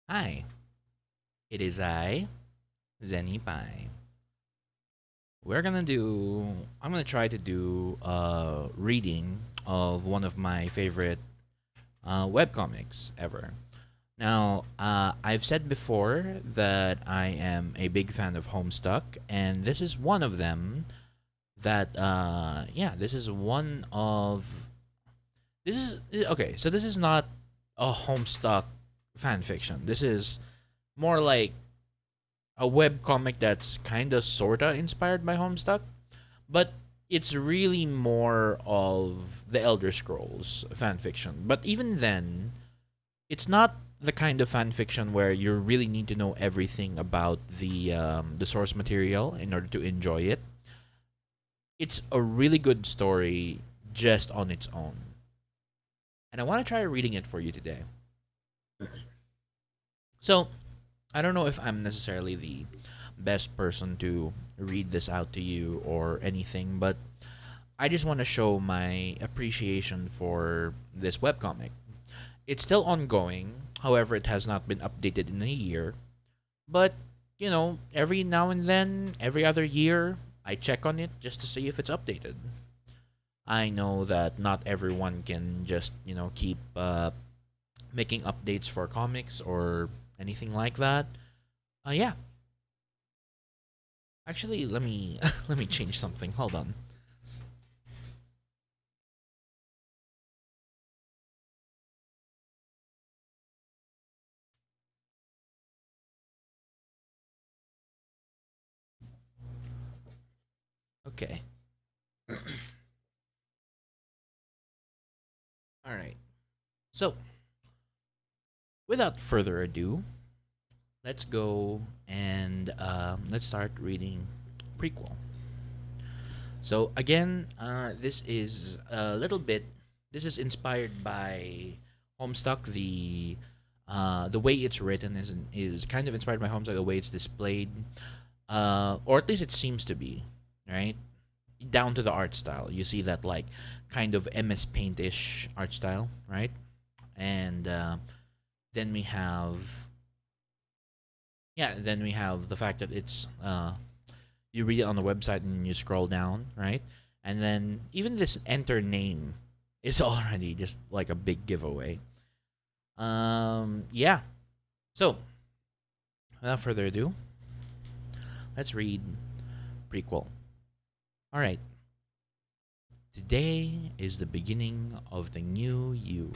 Hi, it is I, Zenny Pai. I'm gonna try to do a reading of one of my favorite webcomics ever. Now, I've said before that I am a big fan of Homestuck, and this is one of them this is one of. Okay, so this is not a Homestuck fan fiction. This is more like a web comic that's kind of sorta inspired by Homestuck, but it's really more of the Elder Scrolls fan fiction. But even then, it's not the kind of fan fiction where you really need to know everything about the source material in order to enjoy it. It's a really good story just on its own, and I want to try reading it for you today. So I don't know if I'm necessarily the best person to read this out to you or anything, but I just want to show my appreciation for this webcomic. It's still ongoing, however, it has not been updated in a year, but every now and then, every other year, I check on it just to see if it's updated. I know that not everyone can just, keep making updates for comics or anything like that. Yeah, actually, let me let me change something. Hold on. Okay. All right. So, without further ado, let's go and let's start reading Prequel. So again, this is a little bit. This is inspired by Homestuck. The way it's written is kind of inspired by Homestuck. The way it's displayed, or at least it seems to be, right? Down to the art style. You see that like kind of MS Paint-ish art style, right? And then we have then we have the fact that it's you read it on the website and you scroll down, right? And then even this enter name is already just like a big giveaway. Yeah. So, without further ado, let's read Prequel. All right. Today is the beginning of the new you.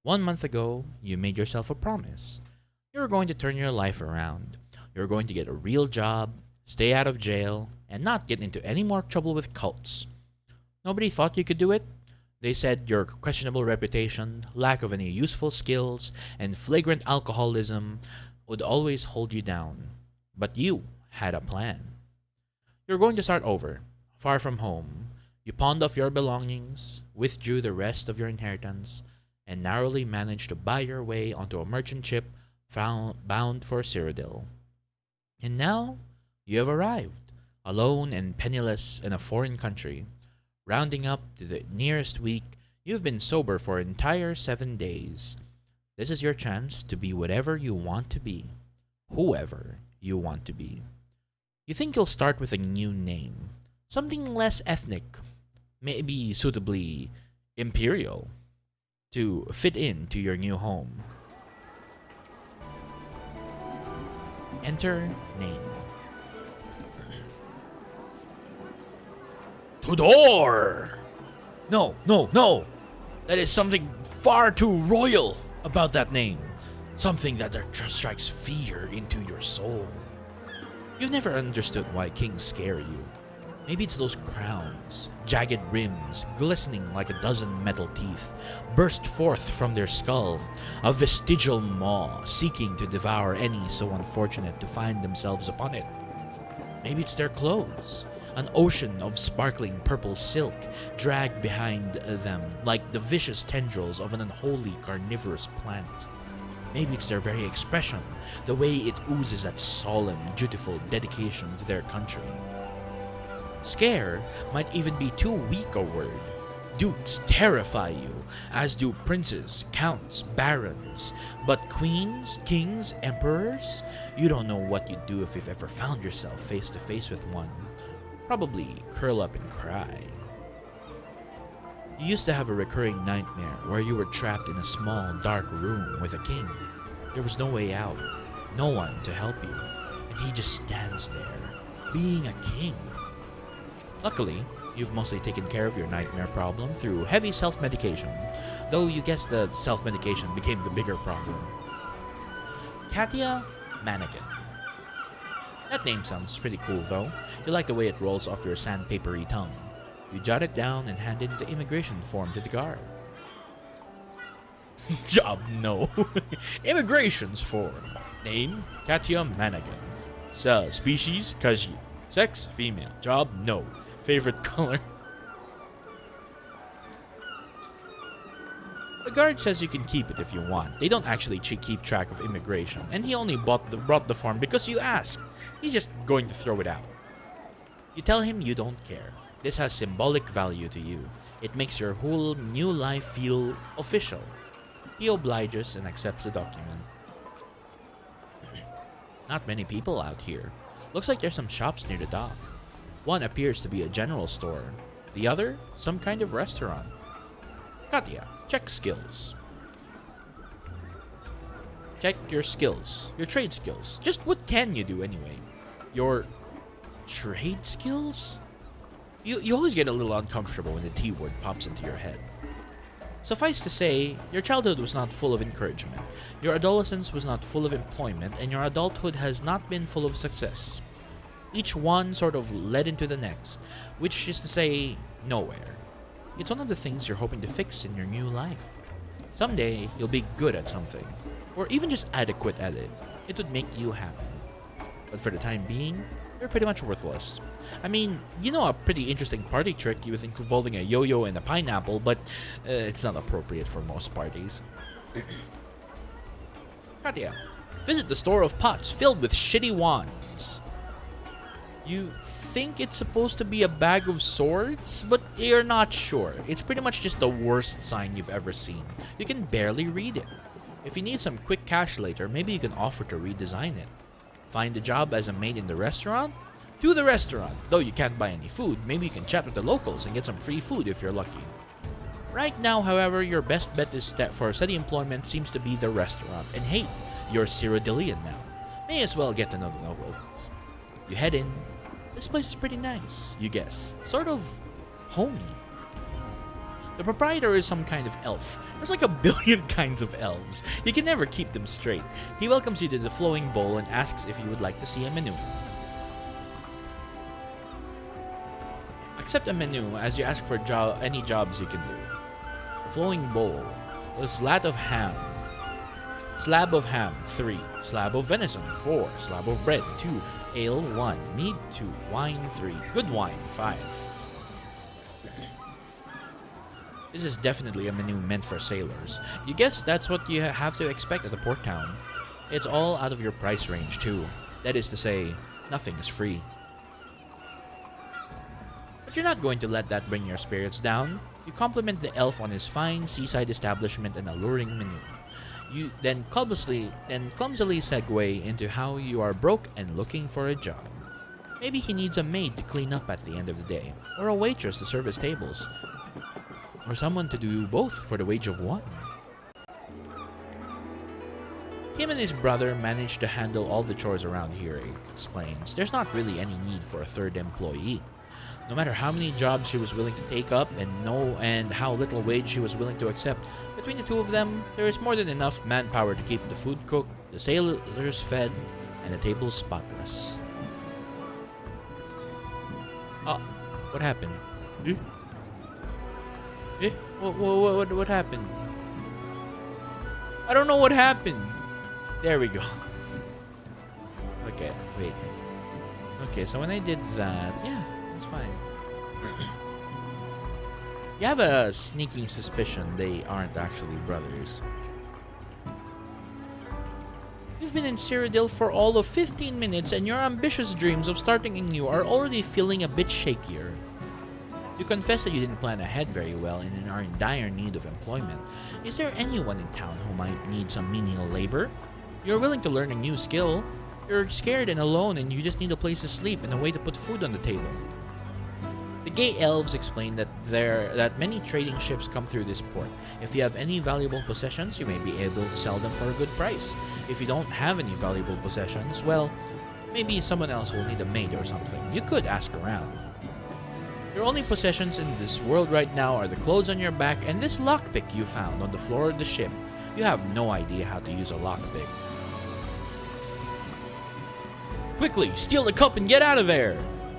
1 month ago, you made yourself a promise. You're going to turn your life around. You're going to get a real job, stay out of jail, and not get into any more trouble with cults. Nobody thought you could do it. They said your questionable reputation, lack of any useful skills, and flagrant alcoholism would always hold you down. But you had a plan. You're going to start over, far from home. You pawned off your belongings, withdrew the rest of your inheritance, and narrowly managed to buy your way onto a merchant ship bound for Cyrodiil. And now you have arrived, alone and penniless in a foreign country. Rounding up to the nearest week, you've been sober for an entire 7 days. This is your chance to be whatever you want to be, whoever you want to be. You think you'll start with a new name, something less ethnic, maybe suitably imperial, to fit into your new home. Enter name. Tudor! No, no, no! That is something far too royal about that name. Something that just strikes fear into your soul. You've never understood why kings scare you. Maybe it's those crowns, jagged rims, glistening like a dozen metal teeth, burst forth from their skull, a vestigial maw seeking to devour any so unfortunate to find themselves upon it. Maybe it's their clothes, an ocean of sparkling purple silk dragged behind them like the vicious tendrils of an unholy carnivorous plant. Maybe it's their very expression, the way it oozes that solemn, dutiful dedication to their country. Scare might even be too weak a word. Dukes terrify you, as do princes, counts, barons. But queens, kings, emperors? You don't know what you'd do if you've ever found yourself face to face with one. Probably curl up and cry. You used to have a recurring nightmare where you were trapped in a small, dark room with a king. There was no way out, no one to help you, and he just stands there, being a king. Luckily, you've mostly taken care of your nightmare problem through heavy self-medication, though you guess the self-medication became the bigger problem. Katya Mannequin. That name sounds pretty cool though. You like the way it rolls off your sandpapery tongue. You jot it down and hand in the immigration form to the guard. Job no. Immigrations form. Name Katya Mannequin. Species Kaji. Sex female. Job no. Favorite color. The guard says you can keep it if you want. They don't actually keep track of immigration, and he only brought the form because you asked. He's just going to throw it out. You tell him you don't care. This has symbolic value to you. It makes your whole new life feel official. He obliges and accepts the document. Not many people out here. Looks like there's some shops near the dock. One appears to be a general store. The other, some kind of restaurant. Katya, check skills. Check your skills. Your trade skills. Just what can you do anyway? Your trade skills? You always get a little uncomfortable when the T word pops into your head. Suffice to say, your childhood was not full of encouragement, your adolescence was not full of employment, and your adulthood has not been full of success. Each one sort of led into the next, which is to say, nowhere. It's one of the things you're hoping to fix in your new life. Someday, you'll be good at something, or even just adequate at it. It would make you happy. But for the time being, you're pretty much worthless. I mean, you know a pretty interesting party trick with involving a yo-yo and a pineapple, but it's not appropriate for most parties. Katya, visit the store of pots filled with shitty wands. You think it's supposed to be a bag of swords, but you're not sure. It's pretty much just the worst sign you've ever seen. You can barely read it. If you need some quick cash later, maybe you can offer to redesign it. Find a job as a maid in the restaurant? Do the restaurant. Though you can't buy any food, maybe you can chat with the locals and get some free food if you're lucky. Right now, however, your best bet is for steady employment seems to be the restaurant. And hey, you're Cyrodiilian now. May as well get to know the locals. You head in. This place is pretty nice, you guess. Sort of homey. The proprietor is some kind of elf. There's like a billion kinds of elves. You can never keep them straight. He welcomes you to the flowing bowl and asks if you would like to see a menu. Accept a menu as you ask for any jobs you can do. The flowing bowl. A slab of ham. Slab of ham, 3. Slab of venison, 4. Slab of bread, 2. Ale, 1. Mead, 2. Wine, 3. Good wine, 5. This is definitely a menu meant for sailors. You guess that's what you have to expect at the port town. It's all out of your price range too. That is to say, nothing is free. But you're not going to let that bring your spirits down. You compliment the elf on his fine seaside establishment and alluring menu. You then clumsily segue into how you are broke and looking for a job. Maybe he needs a maid to clean up at the end of the day, or a waitress to serve his tables, or someone to do both for the wage of one. Him and his brother managed to handle all the chores around here, he explains. There's not really any need for a third employee. No matter how many jobs she was willing to take up and how little wage she was willing to accept, between the two of them, there is more than enough manpower to keep the food cooked, the sailors fed, and the tables spotless. Oh, what happened? What happened? I don't know what happened. There we go. Okay, wait. Okay, so when I did that, yeah, it's fine. You have a sneaking suspicion they aren't actually brothers. You've been in Cyrodiil for all of 15 minutes and your ambitious dreams of starting anew are already feeling a bit shakier. You confess that you didn't plan ahead very well and are in dire need of employment. Is there anyone in town who might need some menial labor? You're willing to learn a new skill. You're scared and alone and you just need a place to sleep and a way to put food on the table. The gay elves explain that many trading ships come through this port. If you have any valuable possessions, you may be able to sell them for a good price. If you don't have any valuable possessions, well, maybe someone else will need a maid or something. You could ask around. Your only possessions in this world right now are the clothes on your back and this lockpick you found on the floor of the ship. You have no idea how to use a lockpick. Quickly, steal the cup and get out of there!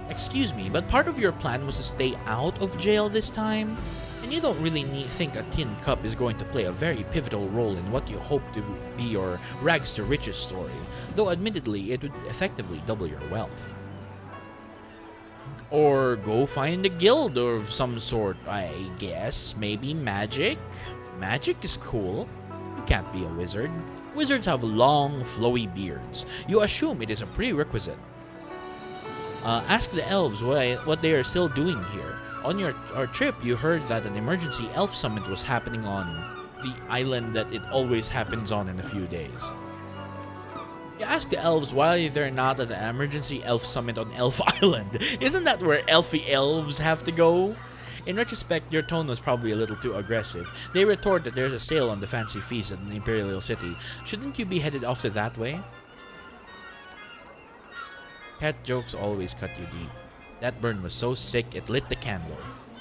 Excuse me, but part of your plan was to stay out of jail this time? And you don't really think a tin cup is going to play a very pivotal role in what you hope to be your rags to riches story, though admittedly it would effectively double your wealth. Or go find a guild of some sort, I guess. Maybe magic? Magic is cool. You can't be a wizard. Wizards have long, flowy beards. You assume it is a prerequisite. Ask the elves what they are still doing here. On our trip, you heard that an emergency elf summit was happening on the island that it always happens on in a few days. You ask the elves why they're not at an emergency elf summit on Elf Island. Isn't that where elfy elves have to go? In retrospect, your tone was probably a little too aggressive. They retort that there's a sale on the fancy feast at the Imperial City. Shouldn't you be headed off to that way? Cat jokes always cut you deep. That burn was so sick it lit the candle.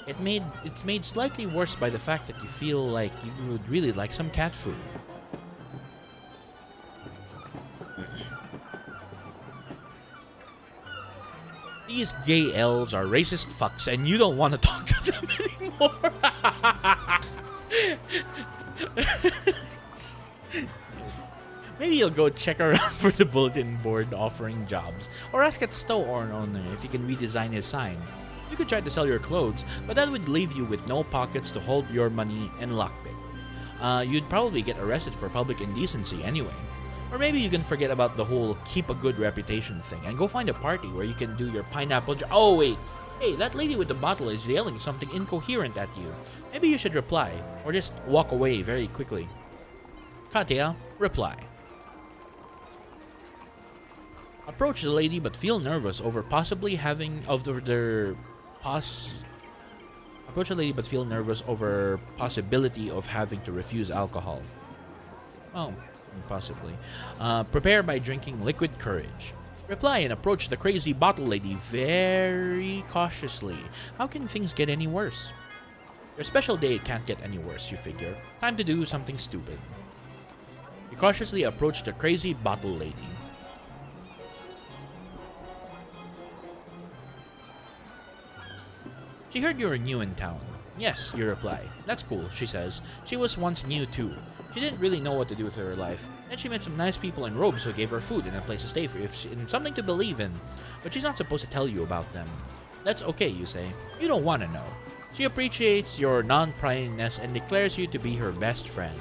It's made slightly worse by the fact that you feel like you would really like some cat food. These gay elves are racist fucks and you don't want to talk to them anymore. Maybe you'll go check around for the bulletin board offering jobs, or ask at store owner if you can redesign his sign. You could try to sell your clothes, but that would leave you with no pockets to hold your money and lockpick. You'd probably get arrested for public indecency anyway. Or maybe you can forget about the whole keep a good reputation thing and go find a party where you can do your pineapple oh wait, hey, that lady with the bottle is yelling something incoherent at you. Maybe you should reply, or just walk away very quickly. Katya, reply. Approach the lady but feel nervous over Approach a lady but feel nervous over possibility of having to refuse alcohol. Oh, possibly. Prepare by drinking liquid courage. Reply and approach the crazy bottle lady very cautiously. How can things get any worse? Your special day can't get any worse, you figure. Time to do something stupid. You cautiously approach the crazy bottle lady. She heard you were new in town. Yes, you reply. That's cool, she says. She was once new too. She didn't really know what to do with her life. Then she met some nice people in robes who gave her food and a place to stay and something to believe in. But she's not supposed to tell you about them. That's okay, you say. You don't want to know. She appreciates your non-pryingness and declares you to be her best friend.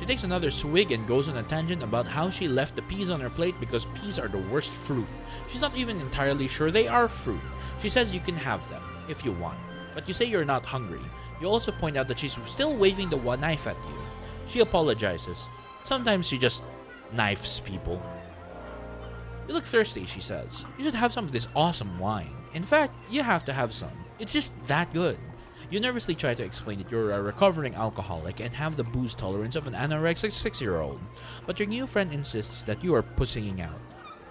She takes another swig and goes on a tangent about how she left the peas on her plate because peas are the worst fruit. She's not even entirely sure they are fruit. She says you can have them, if you want, but you say you're not hungry. You also point out that she's still waving the one knife at you. She apologizes. Sometimes she just knifes people. You look thirsty, she says. You should have some of this awesome wine. In fact, you have to have some. It's just that good. You nervously try to explain that you're a recovering alcoholic and have the booze tolerance of an anorexic 6-year-old. But your new friend insists that you are pussying out.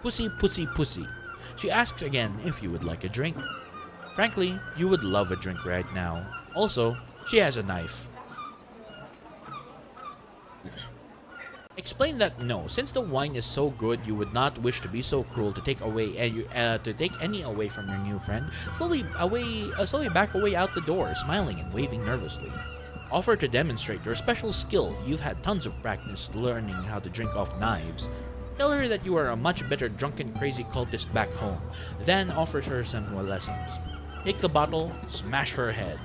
Pussy, pussy, pussy. She asks again if you would like a drink. Frankly, you would love a drink right now. Also, she has a knife. Explain that no, since the wine is so good, you would not wish to be so cruel to take any away from your new friend. Slowly back away out the door, smiling and waving nervously. Offer to demonstrate your special skill. You've had tons of practice learning how to drink off knives. Tell her that you are a much better drunken crazy cultist back home. Then offer her some more lessons. Take the bottle, smash her head.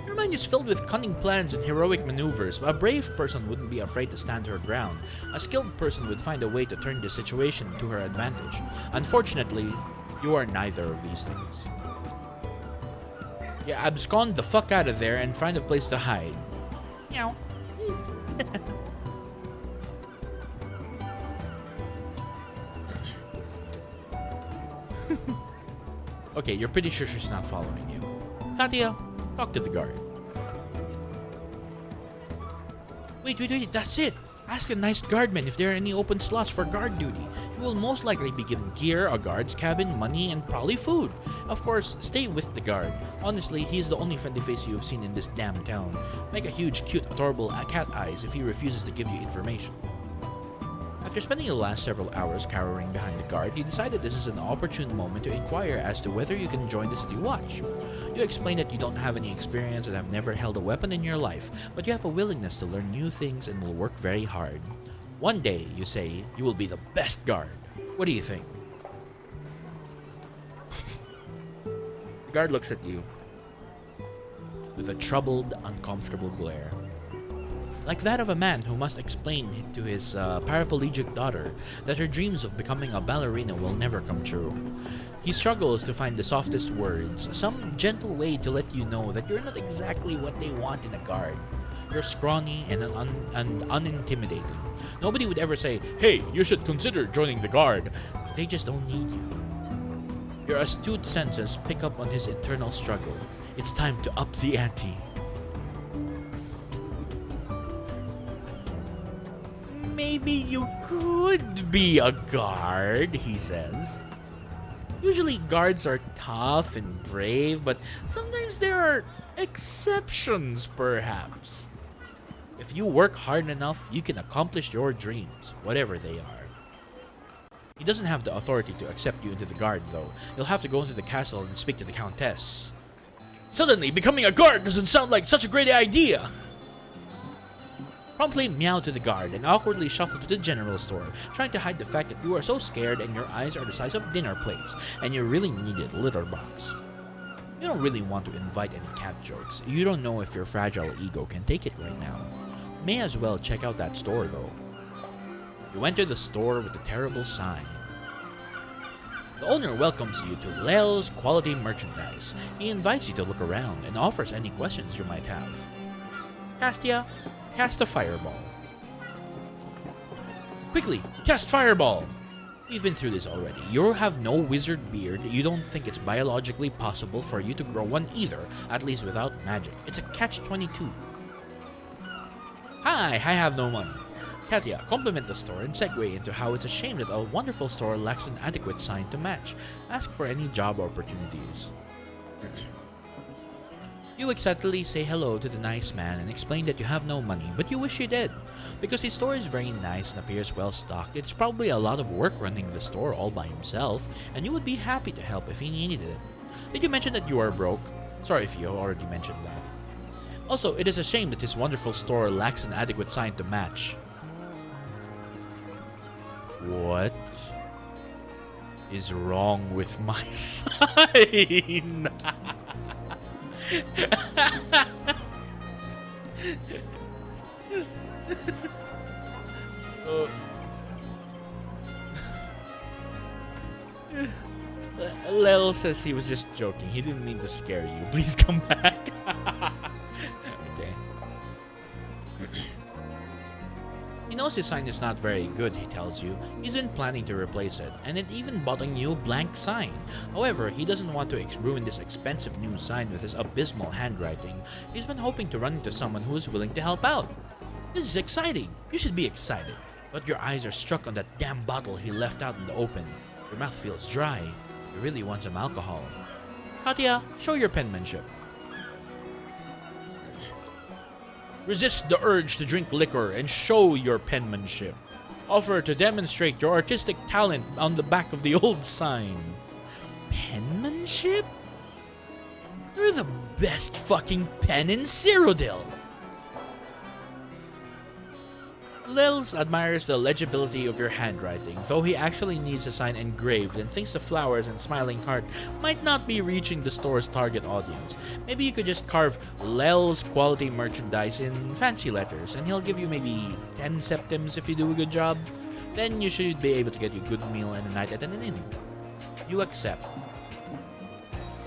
Your mind is filled with cunning plans and heroic maneuvers. A brave person wouldn't be afraid to stand her ground. A skilled person would find a way to turn the situation to her advantage. Unfortunately, you are neither of these things. You abscond the fuck out of there and find a place to hide. Meow. Okay, you're pretty sure she's not following you. Katya, talk to the guard. Wait, that's it! Ask a nice guardman if there are any open slots for guard duty. You will most likely be given gear, a guard's cabin, money, and probably food. Of course, stay with the guard. Honestly, he is the only friendly face you have seen in this damn town. Make a huge, cute, adorable cat eyes if he refuses to give you information. After spending the last several hours cowering behind the guard, you decided this is an opportune moment to inquire as to whether you can join the city watch. You explain that you don't have any experience and have never held a weapon in your life, but you have a willingness to learn new things and will work very hard. One day, you say, you will be the best guard. What do you think? The guard looks at you with a troubled, uncomfortable glare, like that of a man who must explain to his paraplegic daughter that her dreams of becoming a ballerina will never come true. He struggles to find the softest words, some gentle way to let you know that you're not exactly what they want in a guard. You're scrawny and unintimidating. Nobody would ever say, "Hey, you should consider joining the guard." They just don't need you. Your astute senses pick up on his internal struggle. It's time to up the ante. Maybe you could be a guard, he says. Usually guards are tough and brave, but sometimes there are exceptions, perhaps. If you work hard enough, you can accomplish your dreams, whatever they are. He doesn't have the authority to accept you into the guard, though. You'll have to go into the castle and speak to the countess. Suddenly, becoming a guard doesn't sound like such a great idea! Promptly meow to the guard and awkwardly shuffle to the general store, trying to hide the fact that you are so scared and your eyes are the size of dinner plates, and you really needed a litter box. You don't really want to invite any cat jokes. You don't know if your fragile ego can take it right now. May as well check out that store, though. You enter the store with a terrible sign. The owner welcomes you to Lel's Quality Merchandise. He invites you to look around and offers any questions you might have. Castia, cast a fireball. Quickly, cast fireball! We've been through this already. You have no wizard beard. You don't think it's biologically possible for you to grow one either, at least without magic. It's a catch-22. Hi, I have no money. Katya, compliment the store and segue into how it's a shame that a wonderful store lacks an adequate sign to match. Ask for any job opportunities. You excitedly say hello to the nice man and explain that you have no money, but you wish you did. Because his store is very nice and appears well stocked, it's probably a lot of work running the store all by himself, and you would be happy to help if he needed it. Did you mention that you are broke? Sorry if you already mentioned that. Also, it is a shame that his wonderful store lacks an adequate sign to match. What is wrong with my sign? Lel says he was just joking. He didn't mean to scare you. Please come back. Okay. He knows his sign is not very good, he tells you. He's been planning to replace it, and it even bought a new blank sign. However, he doesn't want to ruin this expensive new sign with his abysmal handwriting. He's been hoping to run into someone who is willing to help out. This is exciting. You should be excited. But your eyes are struck on that damn bottle he left out in the open. Your mouth feels dry. You really want some alcohol. Katya, show your penmanship. Resist the urge to drink liquor and show your penmanship. Offer to demonstrate your artistic talent on the back of the old sign. Penmanship? You're the best fucking pen in Cyrodiil. Lils admires the legibility of your handwriting, though he actually needs a sign engraved and thinks the flowers and smiling heart might not be reaching the store's target audience. Maybe you could just carve Lel's Quality Merchandise in fancy letters, and he'll give you maybe 10 septims if you do a good job. Then you should be able to get you a good meal and a night at an inn. You accept.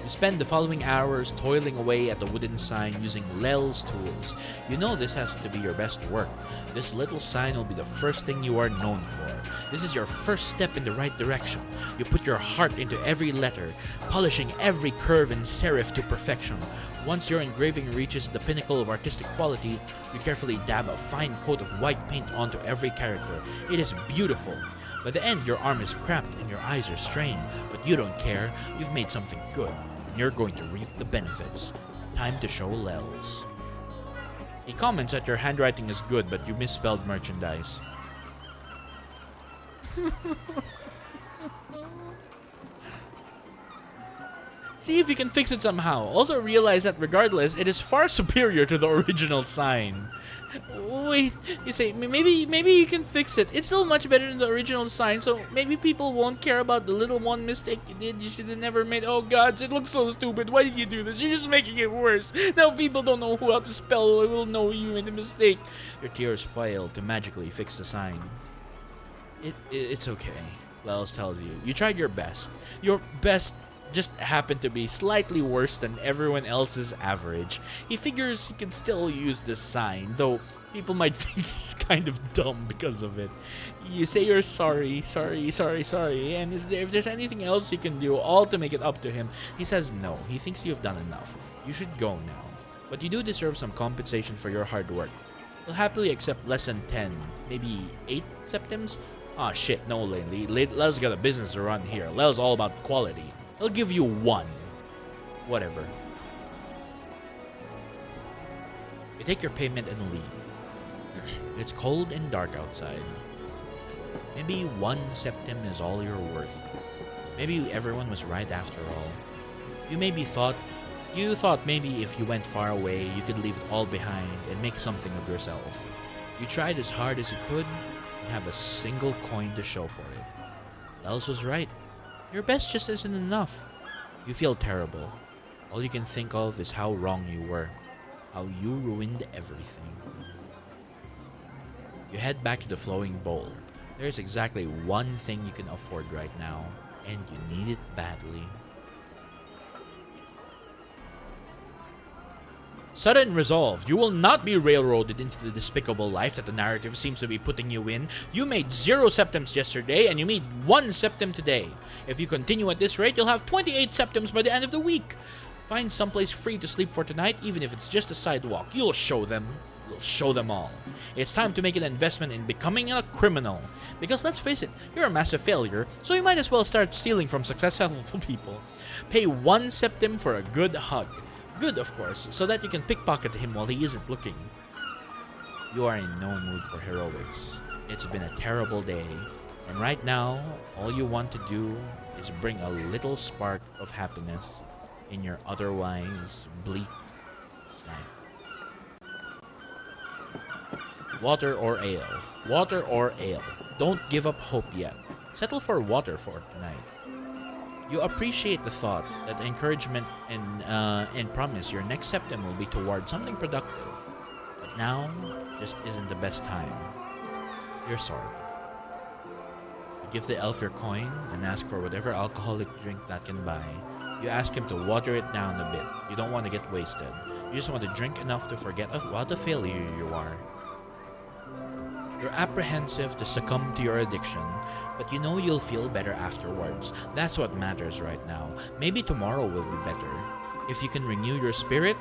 You spend the following hours toiling away at the wooden sign using Lel's tools. You know this has to be your best work. This little sign will be the first thing you are known for. This is your first step in the right direction. You put your heart into every letter, polishing every curve and serif to perfection. Once your engraving reaches the pinnacle of artistic quality, you carefully dab a fine coat of white paint onto every character. It is beautiful. By the end, your arm is cramped and your eyes are strained, but you don't care. You've made something good, and you're going to reap the benefits. Time to show Lels. He comments that your handwriting is good, but you misspelled merchandise. See if you can fix it somehow. Also realize that regardless, it is far superior to the original sign. Wait, you say, maybe you can fix it. It's still much better than the original sign, so maybe people won't care about the little one mistake you did. You should have never made. Oh gods, it looks so stupid. Why did you do this? You're just making it worse. Now people don't know how to spell or will know you made a mistake. Your tears fail to magically fix the sign. It's okay, Lels tells you. You tried your best. Your best just happened to be slightly worse than everyone else's average. He figures he can still use this sign, though people might think he's kind of dumb because of it. You say you're sorry, and if there's anything else you can do, all to make it up to him. He says no, he thinks you've done enough. You should go now. But you do deserve some compensation for your hard work. He'll happily accept less than 10, maybe 8 septims? Ah shit, no Lely. Lel's got a business to run here. Lel's all about quality. He'll give you 1. Whatever. You take your payment and leave. It's cold and dark outside. Maybe 1 septim is all you're worth. Maybe everyone was right after all. You thought maybe if you went far away, you could leave it all behind and make something of yourself. You tried as hard as you could and have a single coin to show for it. Lels was right. Your best just isn't enough. You feel terrible. All you can think of is how wrong you were. How you ruined everything. You head back to the flowing bowl. There's exactly one thing you can afford right now, and you need it badly. Sudden resolve. You will not be railroaded into the despicable life that the narrative seems to be putting you in. You made 0 septims yesterday, and you made 1 septim today. If you continue at this rate, you'll have 28 septims by the end of the week. Find someplace free to sleep for tonight, even if it's just a sidewalk. You'll show them. You'll show them all. It's time to make an investment in becoming a criminal. Because let's face it, you're a massive failure, so you might as well start stealing from successful people. Pay 1 septim for a good hug. Good, of course, so that you can pickpocket him while he isn't looking. You are in no mood for heroics. It's been a terrible day, and right now, all you want to do is bring a little spark of happiness in your otherwise bleak life. Water or ale? Water or ale? Don't give up hope yet. Settle for water for tonight. You appreciate the thought that encouragement and promise your next septim will be toward something productive. But now just isn't the best time. You're sorry. You give the elf your coin and ask for whatever alcoholic drink that can buy. You ask him to water it down a bit. You don't want to get wasted. You just want to drink enough to forget what a failure you are. You're apprehensive to succumb to your addiction, but you know you'll feel better afterwards. That's what matters right now. Maybe tomorrow will be better. If you can renew your spirit,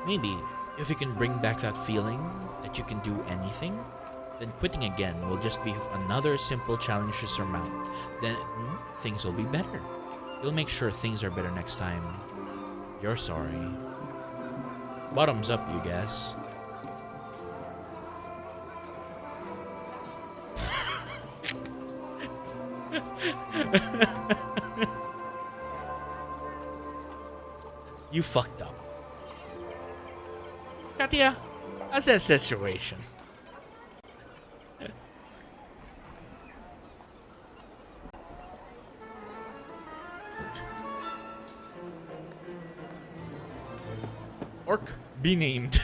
maybe. If you can bring back that feeling that you can do anything, then quitting again will just be another simple challenge to surmount. Then things will be better. You'll make sure things are better next time. You're sorry. Bottoms up, you guess. You fucked up. Katya, how's that situation? Orc, be named.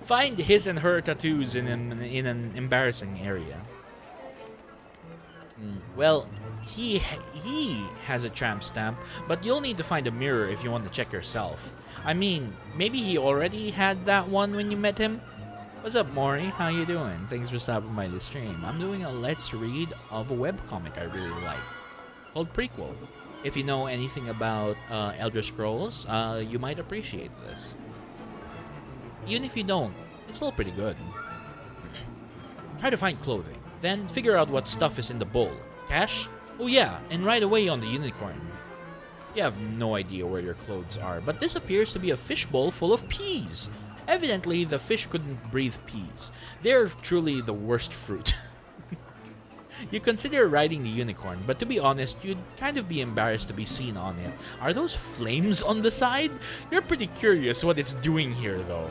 Find his and her tattoos in an embarrassing area. Well, he has a tramp stamp, but you'll need to find a mirror if you want to check yourself. I mean, maybe he already had that one when you met him. What's up, Maury? How you doing? Thanks for stopping by the stream. I'm doing a let's read of a webcomic I really like called Prequel. If you know anything about Elder Scrolls, you might appreciate this. Even if you don't, it's still pretty good. Try to find clothing, then figure out what stuff is in the bowl. Cash? Oh yeah, and right away on the unicorn. You have no idea where your clothes are, but this appears to be a fishbowl full of peas. Evidently, the fish couldn't breathe peas. They're truly the worst fruit. You consider riding the unicorn, but to be honest, you'd kind of be embarrassed to be seen on it. Are those flames on the side? You're pretty curious what it's doing here, though.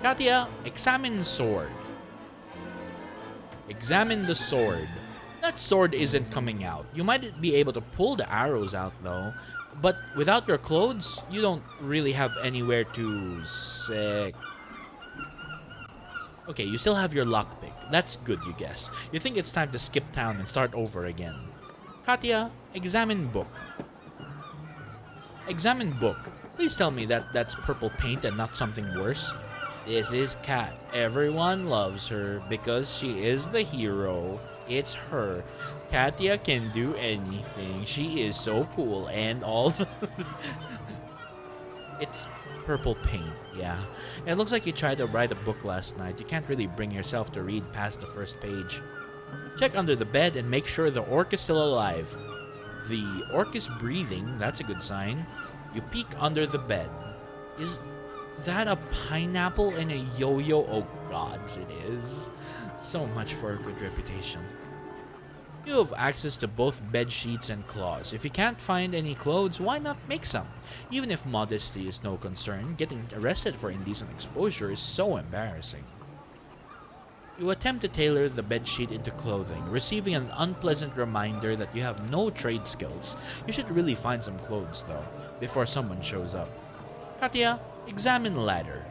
Katya, examine sword. Examine the sword. That sword isn't coming out. You might be able to pull the arrows out, though. But without your clothes, you don't really have anywhere to Okay, you still have your lockpick. That's good, you guess. You think it's time to skip town and start over again. Katya, examine book. Examine book. Please tell me that that's purple paint and not something worse. This is Kat. Everyone loves her because she is the hero. It's her. Katya can do anything. She is so cool and all the... It's purple paint, yeah. It looks like you tried to write a book last night. You can't really bring yourself to read past the first page. Check under the bed and make sure the orc is still alive. The orc is breathing. That's a good sign. You peek under the bed. Is that a pineapple and a yo-yo? Oh gods, it is. So much for a good reputation. You have access to both bed sheets and claws. If you can't find any clothes, why not make some? Even if modesty is no concern, getting arrested for indecent exposure is so embarrassing. You attempt to tailor the bedsheet into clothing, receiving an unpleasant reminder that you have no trade skills. You should really find some clothes, though, before someone shows up. Katya, examine ladder.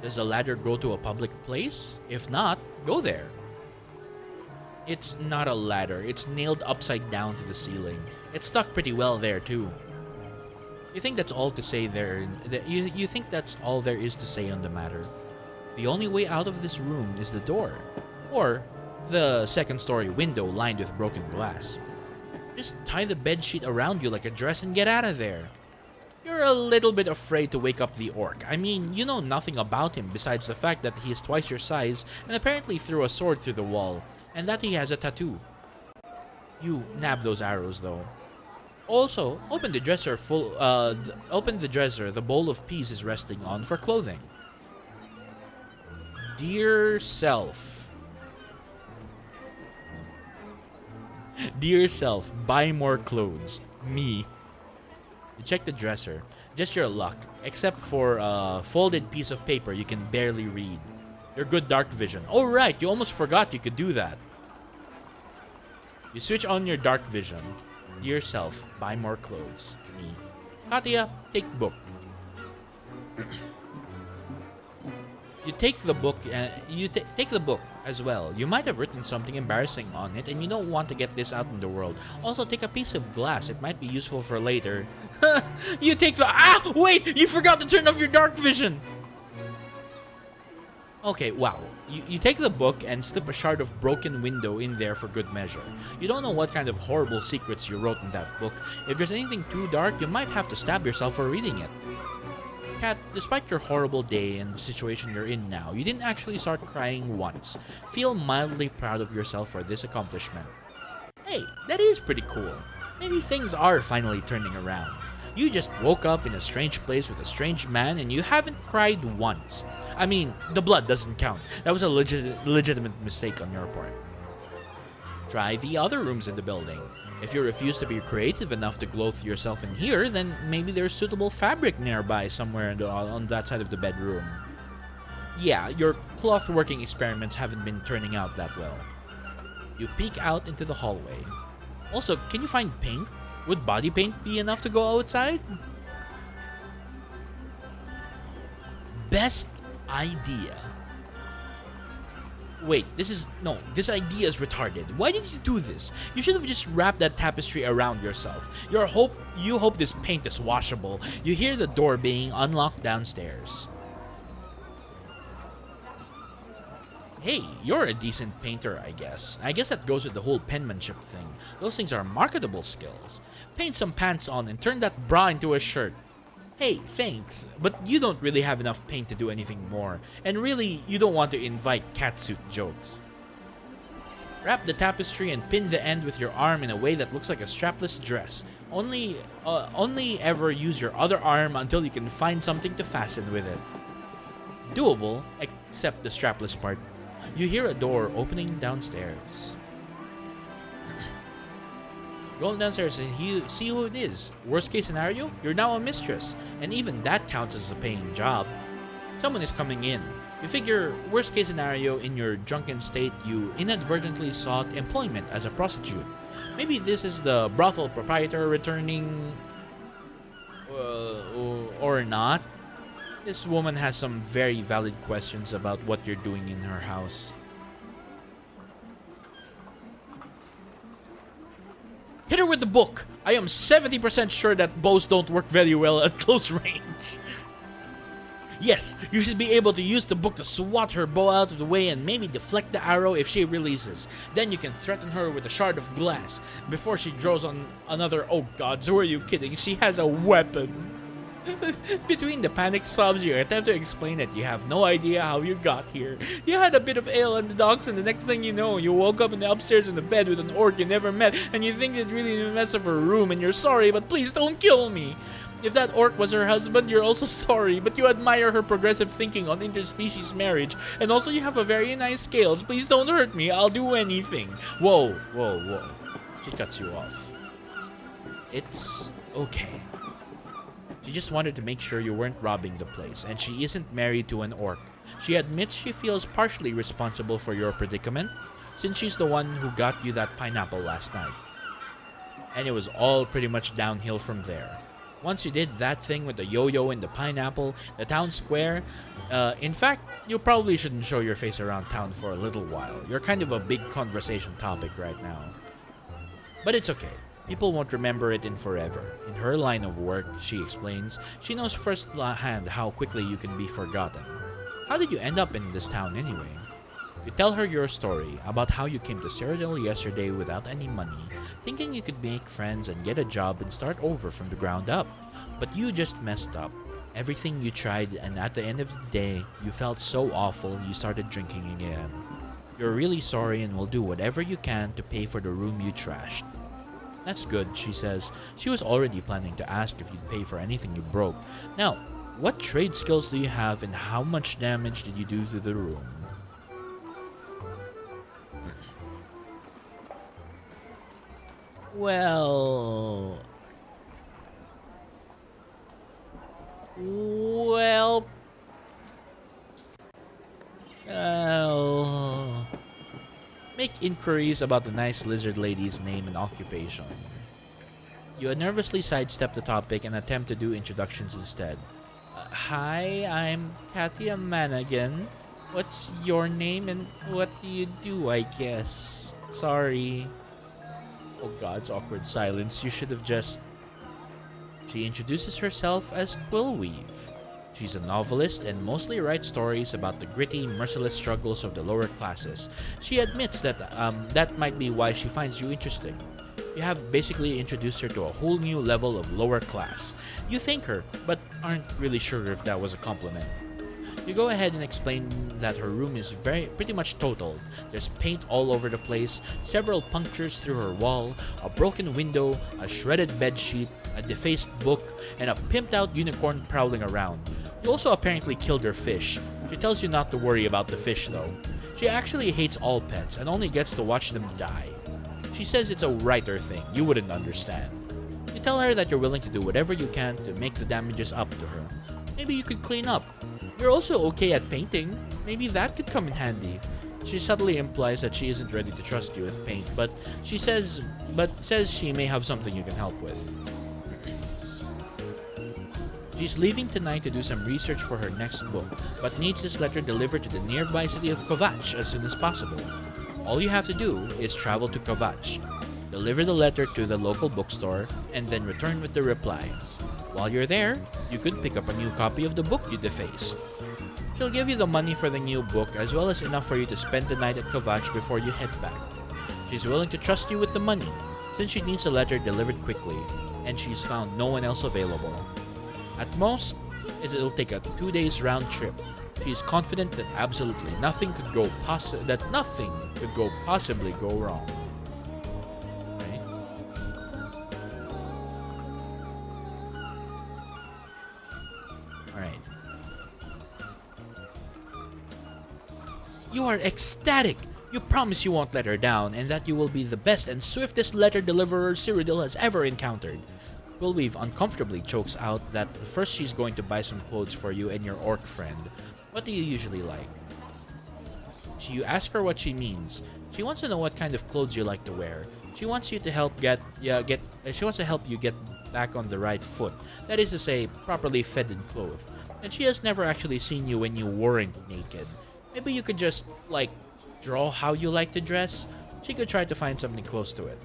Does the ladder go to a public place? If not, go there. It's not a ladder. It's nailed upside down to the ceiling. It's stuck pretty well there, too. You think that's all to say there? You think that's all there is to say on the matter? The only way out of this room is the door, or the second-story window lined with broken glass. Just tie the bedsheet around you like a dress and get out of there. You're a little bit afraid to wake up the orc. I mean, you know nothing about him besides the fact that he is twice your size and apparently threw a sword through the wall, and that he has a tattoo. You nab those arrows, though. Also, open the dresser the bowl of peas is resting on for clothing. Dear self. Dear self, buy more clothes. Me. You check the dresser. Just your luck. Except for a folded piece of paper you can barely read. Your good dark vision. Oh right, you almost forgot you could do that. You switch on your dark vision. Dear self, buy more clothes. Me. Katya, take book. You take the book. Take the book as well. You might have written something embarrassing on it, and you don't want to get this out in the world. Also, take a piece of glass. It might be useful for later. You take the... Wait! You forgot to turn off your dark vision! Okay, wow. You take the book and slip a shard of broken window in there for good measure. You don't know what kind of horrible secrets you wrote in that book. If there's anything too dark, you might have to stab yourself for reading it. Kat, despite your horrible day and the situation you're in now, you didn't actually start crying once. Feel mildly proud of yourself for this accomplishment. Hey, that is pretty cool. Maybe things are finally turning around. You just woke up in a strange place with a strange man and you haven't cried once. I mean, the blood doesn't count. That was a legitimate mistake on your part. Try the other rooms in the building. If you refuse to be creative enough to clothe yourself in here, then maybe there's suitable fabric nearby somewhere on that side of the bedroom. Yeah, your cloth working experiments haven't been turning out that well. You peek out into the hallway. Also, can you find paint? Would body paint be enough to go outside? Best idea. Wait, this idea is retarded. Why did you do this? You should have just wrapped that tapestry around yourself. You hope this paint is washable. You hear the door being unlocked downstairs. Hey, you're a decent painter, I guess. I guess that goes with the whole penmanship thing. Those things are marketable skills. Paint some pants on and turn that bra into a shirt. Hey, thanks, but you don't really have enough paint to do anything more. And really, you don't want to invite catsuit jokes. Wrap the tapestry and pin the end with your arm in a way that looks like a strapless dress. Only ever use your other arm until you can find something to fasten with it. Doable, except the strapless part. You hear a door opening downstairs. Going downstairs and see who it is. Worst case scenario, you're now a mistress, and even that counts as a paying job. Someone is coming in. You figure, worst case scenario, in your drunken state, you inadvertently sought employment as a prostitute. Maybe this is the brothel proprietor returning, or not. This woman has some very valid questions about what you're doing in her house. Hit her with the book! I am 70% sure that bows don't work very well at close range. Yes, you should be able to use the book to swat her bow out of the way and maybe deflect the arrow if she releases. Then you can threaten her with a shard of glass before she draws on another. Oh gods, who are you kidding? She has a weapon. Between the panic sobs, you attempt to explain that you have no idea how you got here. You had a bit of ale on the docks, and the next thing you know, you woke up in the upstairs in the bed with an orc you never met, and you think it really messed up her room, and you're sorry, but please don't kill me. If that orc was her husband, you're also sorry, but you admire her progressive thinking on interspecies marriage, and also you have a very nice scales. Please don't hurt me, I'll do anything. Whoa. She cuts you off. It's okay. She just wanted to make sure you weren't robbing the place, and she isn't married to an orc. She admits she feels partially responsible for your predicament, since she's the one who got you that pineapple last night. And it was all pretty much downhill from there. Once you did that thing with the yo-yo and the pineapple, the town square, in fact, you probably shouldn't show your face around town for a little while. You're kind of a big conversation topic right now. But it's okay. People won't remember it in forever. In her line of work, she explains, she knows firsthand how quickly you can be forgotten. How did you end up in this town anyway? You tell her your story about how you came to Cyrodiil yesterday without any money, thinking you could make friends and get a job and start over from the ground up. But you just messed up. Everything you tried, and at the end of the day, you felt so awful you started drinking again. You're really sorry and will do whatever you can to pay for the room you trashed. That's good, she says. She was already planning to ask if you'd pay for anything you broke. Now, what trade skills do you have and how much damage did you do to the room? Well... Make inquiries about the nice lizard lady's name and occupation. You nervously sidestep the topic and attempt to do introductions instead. Hi, I'm Katia Managan. What's your name and what do you do, I guess? Sorry. Oh God's awkward silence. You should have just... She introduces herself as Quillweave. She's a novelist and mostly writes stories about the gritty, merciless struggles of the lower classes. She admits that that might be why she finds you interesting. You have basically introduced her to a whole new level of lower class. You thank her, but aren't really sure if that was a compliment. You go ahead and explain that her room is pretty much totaled. There's paint all over the place, several punctures through her wall, a broken window, a shredded bedsheet, a defaced book, and a pimped out unicorn prowling around. You also apparently killed her fish. She tells you not to worry about the fish though. She actually hates all pets and only gets to watch them die. She says it's a writer thing, you wouldn't understand. You tell her that you're willing to do whatever you can to make the damages up to her. Maybe you could clean up. You're also okay at painting. Maybe that could come in handy. She subtly implies that she isn't ready to trust you with paint, but says she may have something you can help with. She's leaving tonight to do some research for her next book, but needs this letter delivered to the nearby city of Kovac as soon as possible. All you have to do is travel to Kovac, deliver the letter to the local bookstore, and then return with the reply. While you're there, you could pick up a new copy of the book you defaced. She'll give you the money for the new book as well as enough for you to spend the night at Kovac before you head back. She's willing to trust you with the money, since she needs the letter delivered quickly, and she's found no one else available. At most, it'll take a 2 days round trip. She's confident that absolutely nothing could possibly go wrong. Right? Alright. You are ecstatic! You promise you won't let her down, and that you will be the best and swiftest letter deliverer Cyrodiil has ever encountered. Quillweave uncomfortably chokes out that first she's going to buy some clothes for you and your orc friend. What do you usually like? You ask her what she means. She wants to know what kind of clothes you like to wear. She wants you to help she wants to help you get back on the right foot. That is to say, properly fed and clothed. And she has never actually seen you when you weren't naked. Maybe you could just, draw how you like to dress? She could try to find something close to it.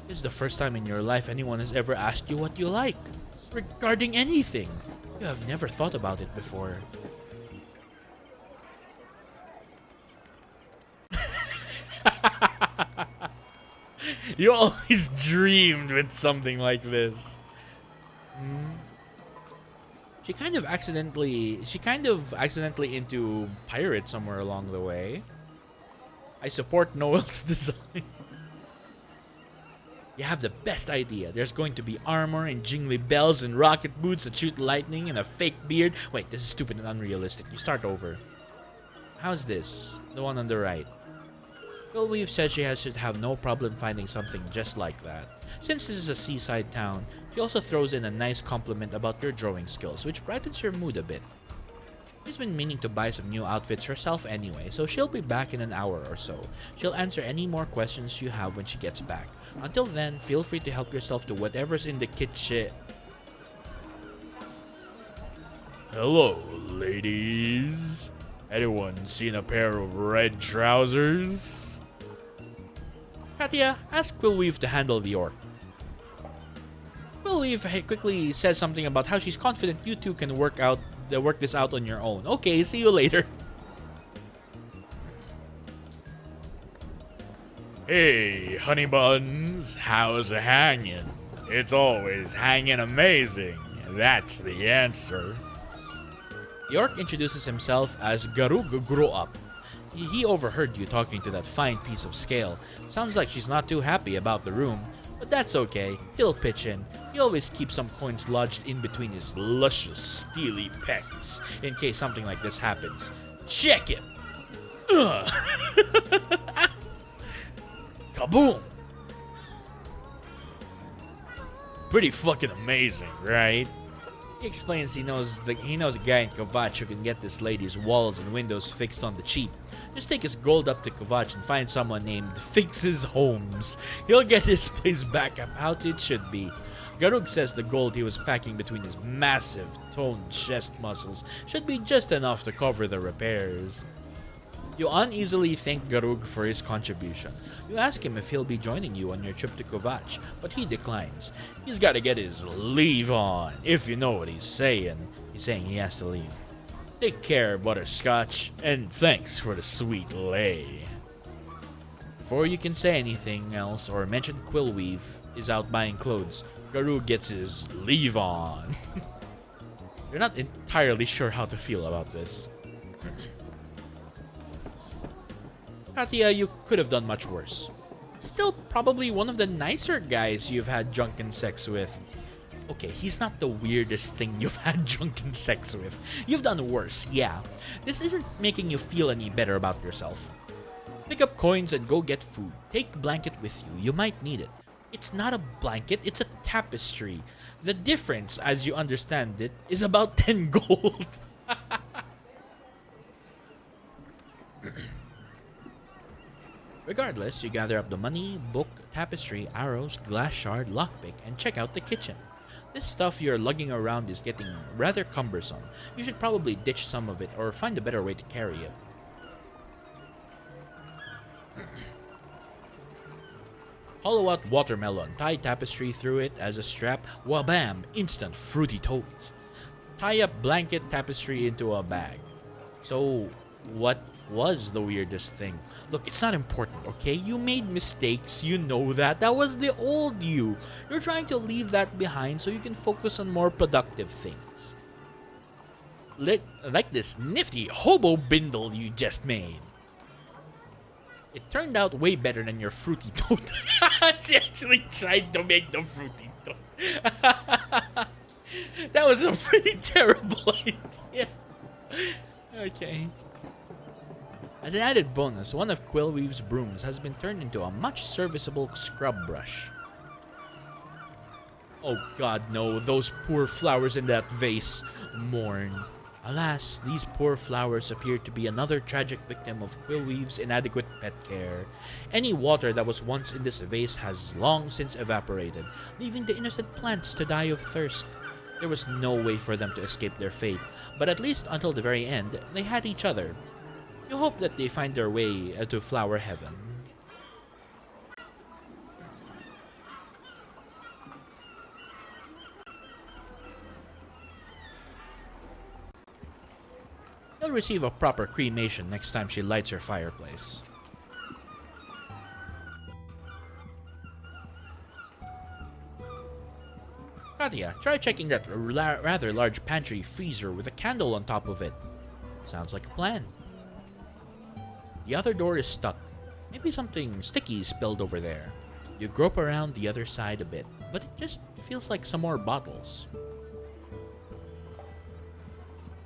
This is the first time in your life anyone has ever asked you what you like. Regarding anything. You have never thought about it before. You always dreamed with something like this. She kind of accidentally into pirate somewhere along the way. I support Noel's design. You have the best idea. There's going to be armor and jingly bells and rocket boots that shoot lightning and a fake beard. Wait, this is stupid and unrealistic. You start over. How's this? The one on the right. Quillweave said she should have no problem finding something just like that. Since this is a seaside town, she also throws in a nice compliment about your drawing skills, which brightens her mood a bit. She's been meaning to buy some new outfits herself anyway, so she'll be back in an hour or so. She'll answer any more questions you have when she gets back. Until then, feel free to help yourself to whatever's in the kitchen. Hello, ladies. Anyone seen a pair of red trousers? Katya, ask Quillweave to handle the orc. Quillweave quickly says something about how she's confident you two can work this out on your own. Okay, see you later. Hey, honey buns, how's it hanging? It's always hanging amazing. That's the answer. The orc introduces himself as Garug Grow Up. He overheard you talking to that fine piece of scale. Sounds like she's not too happy about the room, but that's okay. He'll pitch in. He always keeps some coins lodged in between his luscious, steely pecs in case something like this happens. Check it! Kaboom! Pretty fucking amazing, right? He explains he knows a guy in Kovac who can get this lady's walls and windows fixed on the cheap. Just take his gold up to Kovac and find someone named Fixes Homes. He'll get his place back up how it should be. Garug says the gold he was packing between his massive, toned chest muscles should be just enough to cover the repairs. You uneasily thank Garug for his contribution. You ask him if he'll be joining you on your trip to Kovac, but he declines. He's gotta get his leave on, if you know what he's saying. He's saying he has to leave. Take care, Butterscotch, and thanks for the sweet lay. Before you can say anything else or mention Quillweave is out buying clothes, Garug gets his leave on. You're not entirely sure how to feel about this. Katya, you could have done much worse. Still probably one of the nicer guys you've had drunken sex with. Okay, he's not the weirdest thing you've had drunken sex with. You've done worse, yeah. This isn't making you feel any better about yourself. Pick up coins and go get food. Take a blanket with you. You might need it. It's not a blanket, it's a tapestry. The difference, as you understand it, is about 10 gold. Regardless, you gather up the money, book, tapestry, arrows, glass shard, lockpick, and check out the kitchen. This stuff you're lugging around is getting rather cumbersome. You should probably ditch some of it or find a better way to carry it. Hollow out watermelon, tie tapestry through it as a strap, wabam, instant fruity tote. Tie up blanket tapestry into a bag. So, what was the weirdest thing? Look, it's not important, okay? You made mistakes, you know that. That was the old you. You're trying to leave that behind so you can focus on more productive things. Like this nifty hobo bindle you just made. It turned out way better than your fruity tote. She actually tried to make the fruity tote. That was a pretty terrible idea. Okay. As an added bonus, one of Quillweave's brooms has been turned into a much serviceable scrub brush. Oh god, no, those poor flowers in that vase. Mourn. Alas, these poor flowers appear to be another tragic victim of Quillweave's inadequate pet care. Any water that was once in this vase has long since evaporated, leaving the innocent plants to die of thirst. There was no way for them to escape their fate, but at least until the very end, they had each other. You hope that they find their way to flower heaven. She'll receive a proper cremation next time she lights her fireplace. Katya, try checking that rather large pantry freezer with a candle on top of it. Sounds like a plan. The other door is stuck. Maybe something sticky spilled over there. You grope around the other side a bit, but it just feels like some more bottles.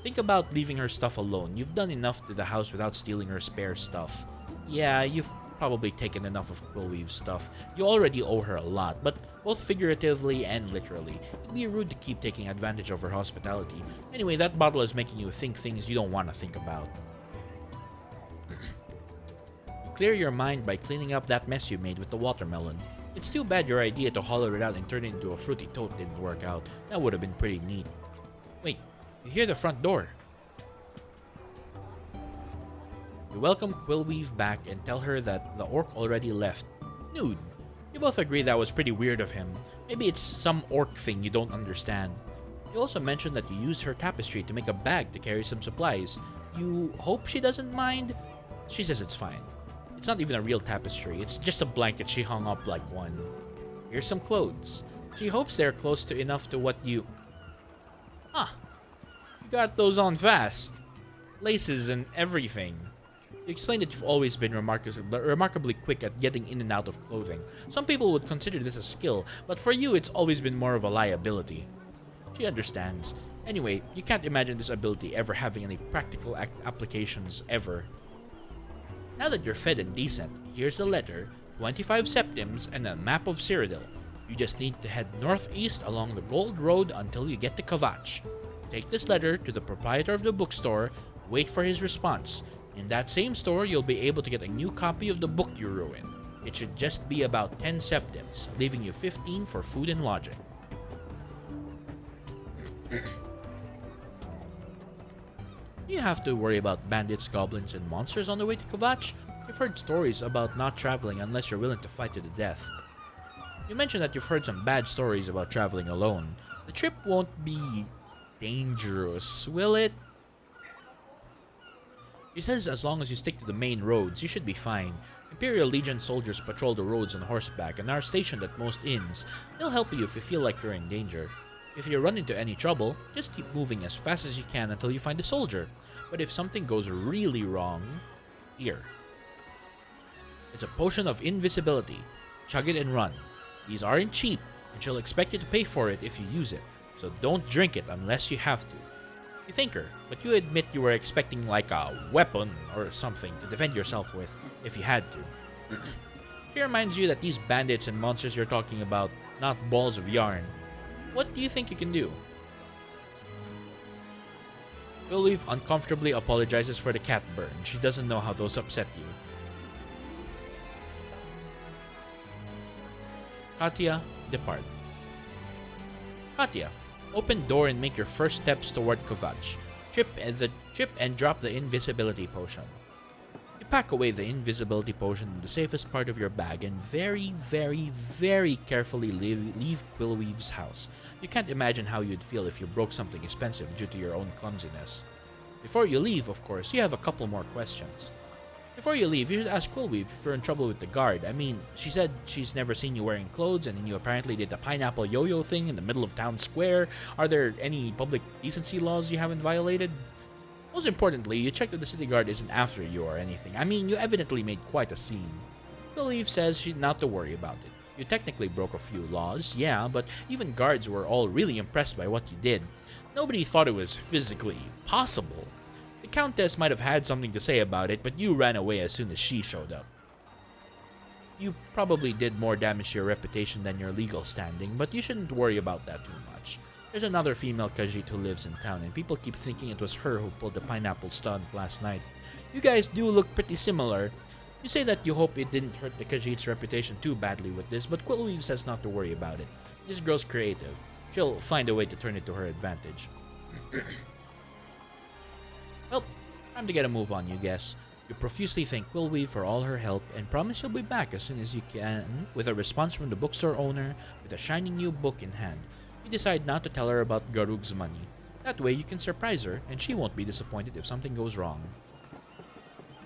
Think about leaving her stuff alone. You've done enough to the house without stealing her spare stuff. Yeah, you've probably taken enough of Quillweave's stuff. You already owe her a lot, but both figuratively and literally. It'd be rude to keep taking advantage of her hospitality. Anyway, that bottle is making you think things you don't want to think about. You clear your mind by cleaning up that mess you made with the watermelon. It's too bad your idea to hollow it out and turn it into a fruity tote didn't work out. That would have been pretty neat. Wait. You hear the front door. You welcome Quillweave back and tell her that the orc already left. Nude. You both agree that was pretty weird of him. Maybe it's some orc thing you don't understand. You also mention that you used her tapestry to make a bag to carry some supplies. You hope she doesn't mind? She says it's fine. It's not even a real tapestry. It's just a blanket she hung up like one. Here's some clothes. She hopes they're close to enough to what you... Huh. You got those on fast. Laces and everything. You explain that you've always been remarkably quick at getting in and out of clothing. Some people would consider this a skill, but for you it's always been more of a liability. She understands. Anyway, you can't imagine this ability ever having any practical applications ever. Now that you're fed and decent, here's the letter, 25 septims, and a map of Cyrodiil. You just need to head northeast along the Gold Road until you get to Kavach. Take this letter to the proprietor of the bookstore, wait for his response. In that same store, you'll be able to get a new copy of the book you ruined. It should just be about 10 septims, leaving you 15 for food and lodging. You have to worry about bandits, goblins, and monsters on the way to Kavach. You've heard stories about not traveling unless you're willing to fight to the death. You mentioned that you've heard some bad stories about traveling alone. The trip won't be dangerous, will it? He says as long as you stick to the main roads, you should be fine. Imperial Legion soldiers patrol the roads on horseback and are stationed at most inns. They'll help you if you feel like you're in danger. If you run into any trouble, just keep moving as fast as you can until you find a soldier. But if something goes really wrong, here. It's a potion of invisibility. Chug it and run. These aren't cheap, and she'll expect you to pay for it if you use it. So don't drink it unless you have to. You thank her, but you admit you were expecting like a weapon or something to defend yourself with if you had to. She reminds you that these bandits and monsters you're talking about, not balls of yarn. What do you think you can do? Quillweave uncomfortably apologizes for the cat burn. She doesn't know how those upset you. Katya, depart. Katya, open door and make your first steps toward Kovac. Chip and drop the invisibility potion. You pack away the invisibility potion in the safest part of your bag and very, very, very carefully leave Quillweave's house. You can't imagine how you'd feel if you broke something expensive due to your own clumsiness. Before you leave, of course, you have a couple more questions. Before you leave, you should ask Quillweave if you're in trouble with the guard. I mean, she said she's never seen you wearing clothes, and you apparently did the pineapple yo-yo thing in the middle of town square. Are there any public decency laws you haven't violated? Most importantly, you check that the city guard isn't after you or anything. I mean, you evidently made quite a scene. Quillweave says she's not to worry about it. You technically broke a few laws, yeah, but even guards were all really impressed by what you did. Nobody thought it was physically possible. The Countess might have had something to say about it, but you ran away as soon as she showed up. You probably did more damage to your reputation than your legal standing, but you shouldn't worry about that too much. There's another female Khajiit who lives in town, and people keep thinking it was her who pulled the pineapple stunt last night. You guys do look pretty similar. You say that you hope it didn't hurt the Khajiit's reputation too badly with this, but Quillweave says not to worry about it. This girl's creative. She'll find a way to turn it to her advantage. Well, time to get a move on, you guess. You profusely thank Quillweave for all her help and promise you'll be back as soon as you can with a response from the bookstore owner with a shiny new book in hand. You decide not to tell her about Garug's money. That way you can surprise her and she won't be disappointed if something goes wrong.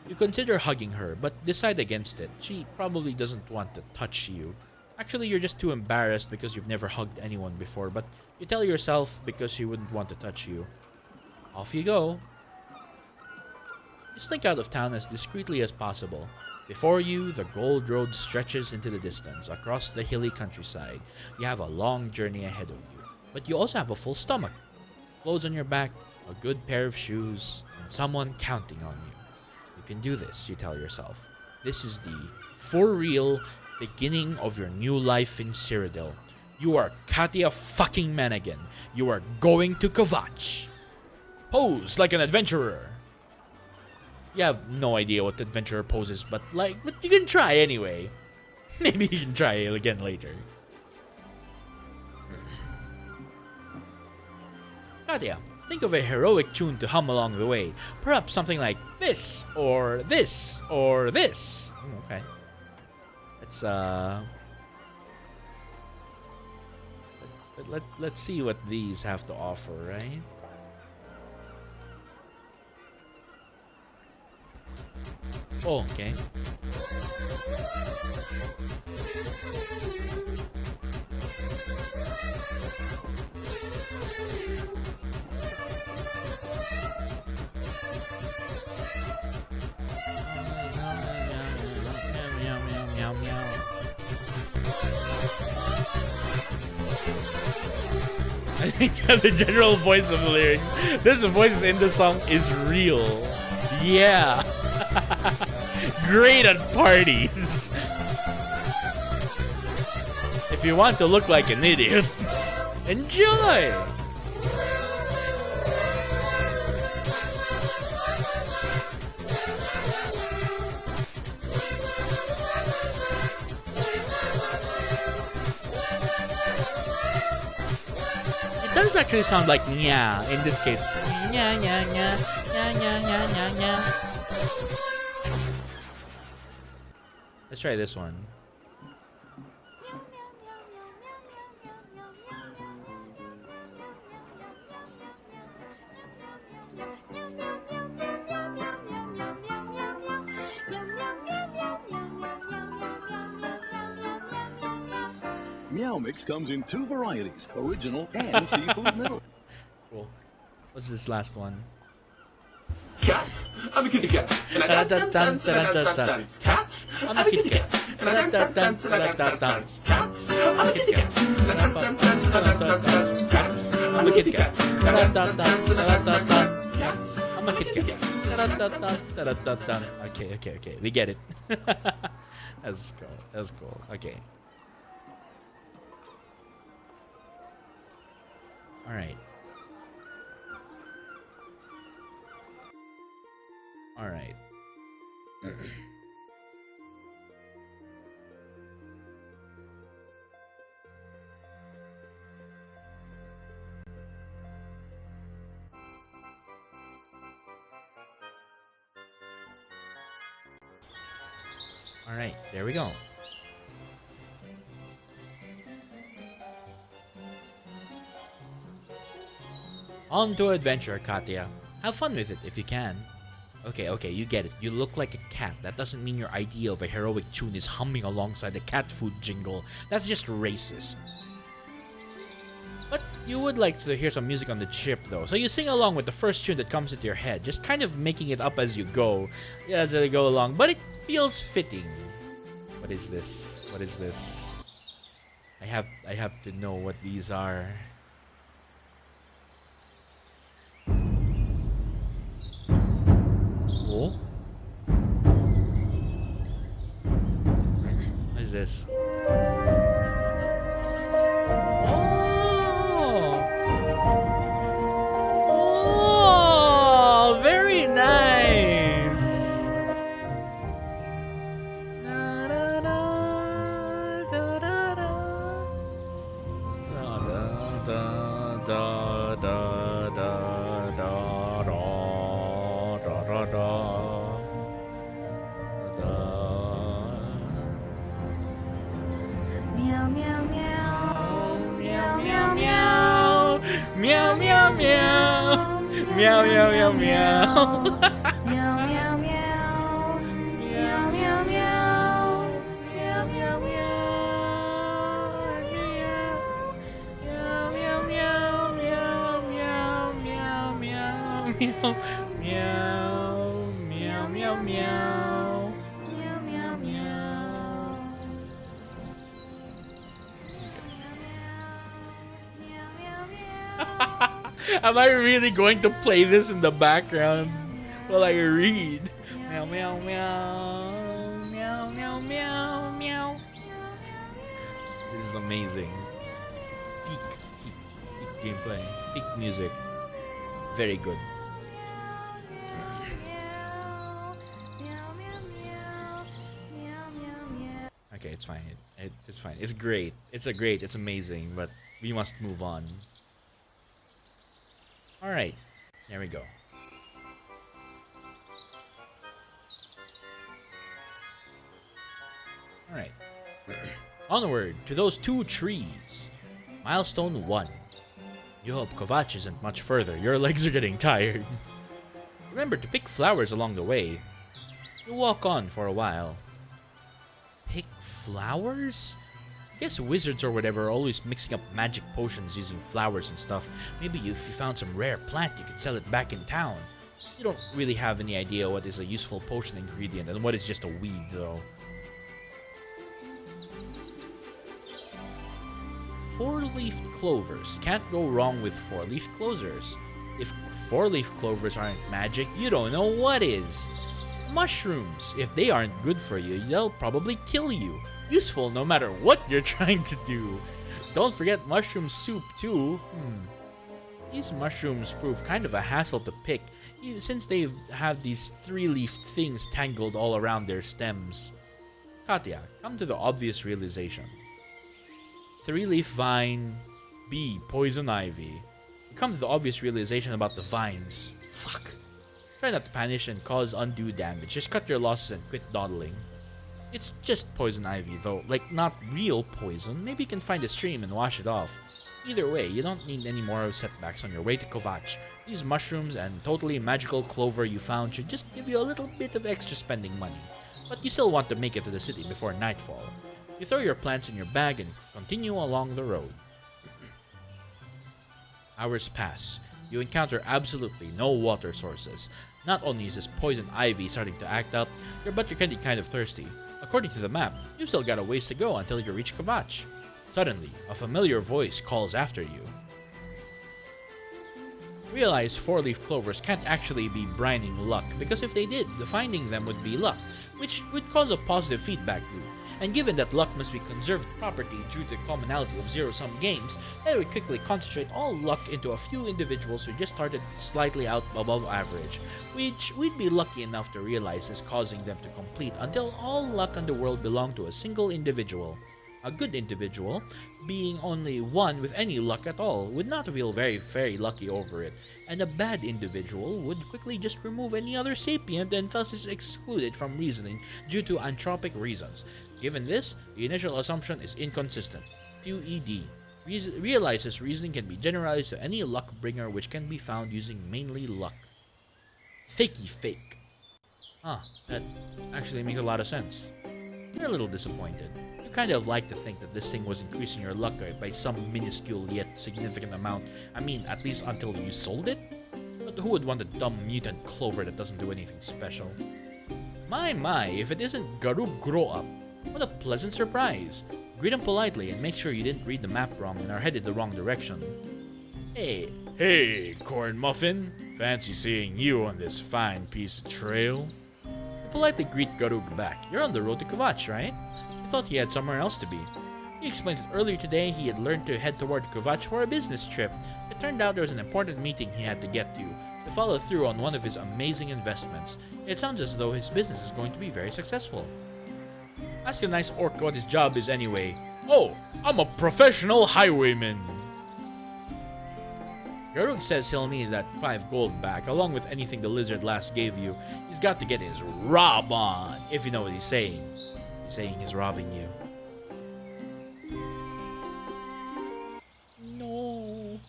You consider hugging her, but decide against it. She probably doesn't want to touch you. Actually, you're just too embarrassed because you've never hugged anyone before, but you tell yourself because she wouldn't want to touch you. Off you go. You slink out of town as discreetly as possible. Before you, the Gold Road stretches into the distance across the hilly countryside. You have a long journey ahead of you, but you also have a full stomach, clothes on your back, a good pair of shoes, and someone counting on you. You can do this, you tell yourself. This is the, for real, beginning of your new life in Cyrodiil. You are Katya fucking Manigan. You are going to Kovac. Pose like an adventurer. You have no idea what adventurer poses, but you can try anyway. Maybe you can try it again later. Katya, think of a heroic tune to hum along the way. Perhaps something like this, or this, or this. Okay. Let's see what these have to offer, right? Oh, okay. Meow, meow. I think the general voice of the lyrics, this voice in the song is real. Yeah. Great at parties. If you want to look like an idiot, enjoy. It does actually sound like nya in this case. Nya nya nya nya nya nya nya nya. Let's try this one. Meow Mix comes in 2 varieties, original and seafood milk. Cool. What's this last one? Cats, I'm a kitty cat. Cats, I'm a kitty cat. Cats, I'm a kitty cat. Cats, I'm a kitty cat. Cats, I'm a kitty cat. Okay. We get it. That's cool. Okay. Alright. Alright, there we go. On to adventure, Katya. Have fun with it if you can. Okay, you get it. You look like a cat. That doesn't mean your idea of a heroic tune is humming alongside the cat food jingle. That's just racist. But you would like to hear some music on the ship though, so you sing along with the first tune that comes into your head, just kind of making it up as you go along, but it feels fitting. What is this? What is this? I have to know what these are. Oh? What is this? Oh, very nice. Da, da, da, da, da, da. Da, da, da, da, da, da, da, da, da. Meow, meow, meow. Meow, meow, meow. Meow, meow, meow. Meow, meow, meow, meow. Meow, meow, meow. Meow, meow, meow. Meow, meow, meow. Meow, meow, meow, meow, meow, meow, meow, meow, meow, meow, meow, meow. Meow, meow, meow. Meow, meow, meow. Am I really going to play this in the background while I read? Meow, meow, meow. Meow, meow, meow, meow. This is amazing. Peak gameplay. Peak music. Very good. Meow, meow, meow. Meow, meow, meow. Okay, it's fine. It's fine. It's great. It's amazing, but we must move on. Alright, there we go. Alright. Onward to those 2 trees. Milestone 1. You hope Kovac isn't much further. Your legs are getting tired. Remember to pick flowers along the way. You walk on for a while. Pick flowers? Guess wizards or whatever are always mixing up magic potions using flowers and stuff. Maybe if you found some rare plant, you could sell it back in town. You don't really have any idea what is a useful potion ingredient and what is just a weed, though. 4-leaf clovers. Can't go wrong with 4-leaf clovers. If 4-leaf clovers aren't magic, you don't know what is. Mushrooms. If they aren't good for you, they'll probably kill you. Useful no matter what you're trying to do. Don't forget mushroom soup too. These mushrooms prove kind of a hassle to pick, since they have these 3-leaf things tangled all around their stems. Katya, come to the obvious realization. 3-leaf vine, B, poison ivy. You come to the obvious realization about the vines. Fuck. Try not to panic and cause undue damage. Just cut your losses and quit dawdling. It's just poison ivy though, like not real poison. Maybe you can find a stream and wash it off. Either way, you don't need any more setbacks on your way to Kovac. These mushrooms and totally magical clover you found should just give you a little bit of extra spending money. But you still want to make it to the city before nightfall. You throw your plants in your bag and continue along the road. Hours pass. You encounter absolutely no water sources. Not only is this poison ivy starting to act up, but you're getting kind of thirsty. According to the map, you've still got a ways to go until you reach Kovac. Suddenly, a familiar voice calls after you. Realize 4-leaf clovers can't actually be brining luck, because if they did, finding them would be luck, which would cause a positive feedback loop. And given that luck must be conserved property due to the commonality of zero-sum games, that would quickly concentrate all luck into a few individuals who just started slightly out above average, which we'd be lucky enough to realize is causing them to complete until all luck in the world belonged to a single individual. A good individual, being only one with any luck at all would not feel very lucky over it, and a bad individual would quickly just remove any other sapient and thus is excluded from reasoning due to anthropic reasons. Given this, the initial assumption is inconsistent. QED realizes reasoning can be generalized to any luck bringer which can be found using mainly luck. Fakey fake. That actually makes a lot of sense. You're a little disappointed. You kind of like to think that this thing was increasing your luck by some minuscule yet significant amount. I mean, at least until you sold it? But who would want a dumb mutant clover that doesn't do anything special? My, if it isn't Garug Grow Up. What a pleasant surprise. Greet him politely and make sure you didn't read the map wrong and are headed the wrong direction. Hey, Corn Muffin. Fancy seeing you on this fine piece of trail. You politely greet Garug back. You're on the road to Kvatch, right? I thought he had somewhere else to be. He explains that earlier today he had learned to head toward Kvatch for a business trip. It turned out there was an important meeting he had to get to follow through on one of his amazing investments. It sounds as though his business is going to be very successful. Ask a nice orc what his job is anyway. Oh, I'm a professional highwayman. Garug says he'll need that 5 gold back, along with anything the lizard last gave you. He's got to get his rob on, if you know what he's saying. He's saying he's robbing you. No.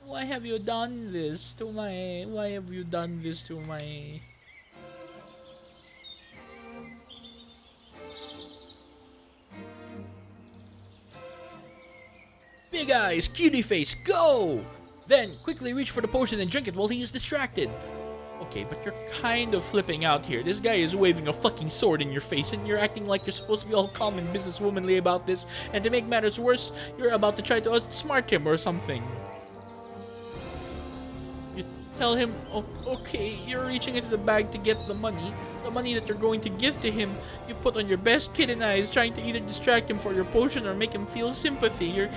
Why have you done this to my... Why have you done this to my... Big eyes, cutie face, go! Then, quickly reach for the potion and drink it while he is distracted. Okay, but you're kind of flipping out here. This guy is waving a fucking sword in your face and you're acting like you're supposed to be all calm and businesswomanly about this. And to make matters worse, you're about to try to outsmart him or something. You tell him, okay, you're reaching into the bag to get the money that you're going to give to him. You put on your best kitten eyes, trying to either distract him for your potion or make him feel sympathy. You're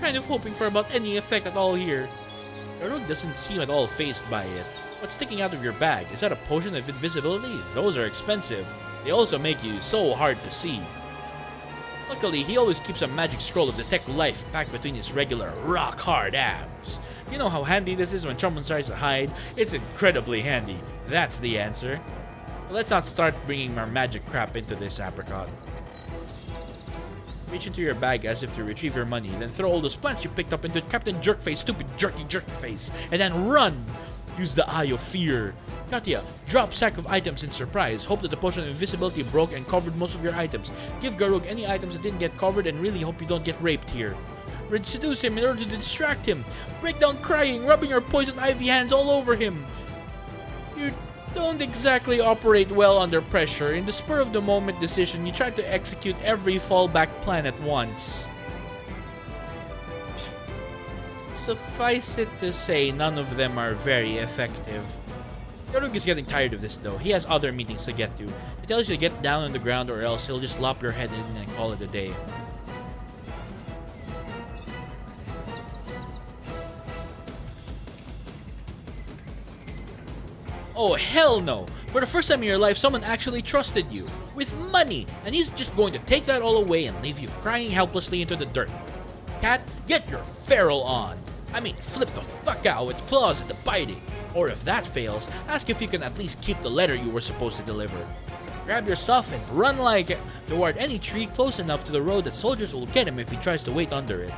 kind of hoping for about any effect at all here. Garug doesn't seem at all fazed by it. What's sticking out of your bag? Is that a potion of invisibility? Those are expensive. They also make you so hard to see. Luckily, he always keeps a magic scroll of detect life packed between his regular rock-hard abs. You know how handy this is when someone tries to hide? It's incredibly handy. That's the answer. But let's not start bringing our magic crap into this apricot. Reach into your bag as if to retrieve your money, then throw all those plants you picked up into Captain Jerkface, stupid jerky face, and then run! Use the Eye of Fear. Katya, drop sack of items in surprise. Hope that the potion of invisibility broke and covered most of your items. Give Garug any items that didn't get covered and really hope you don't get raped here. Seduce him in order to distract him. Break down crying, rubbing your poison ivy hands all over him. You don't exactly operate well under pressure. In the spur of the moment decision, you try to execute every fallback plan at once. Suffice it to say, none of them are very effective. Garug is getting tired of this though. He has other meetings to get to. He tells you to get down on the ground or else he'll just lop your head in and call it a day. Oh, hell no! For the first time in your life, someone actually trusted you. With money! And he's just going to take that all away and leave you crying helplessly into the dirt. Cat, get your feral on! I mean, flip the fuck out with claws and the biting. Or if that fails, ask if you can at least keep the letter you were supposed to deliver. Grab your stuff and run like it toward any tree close enough to the road that soldiers will get him if he tries to wait under it.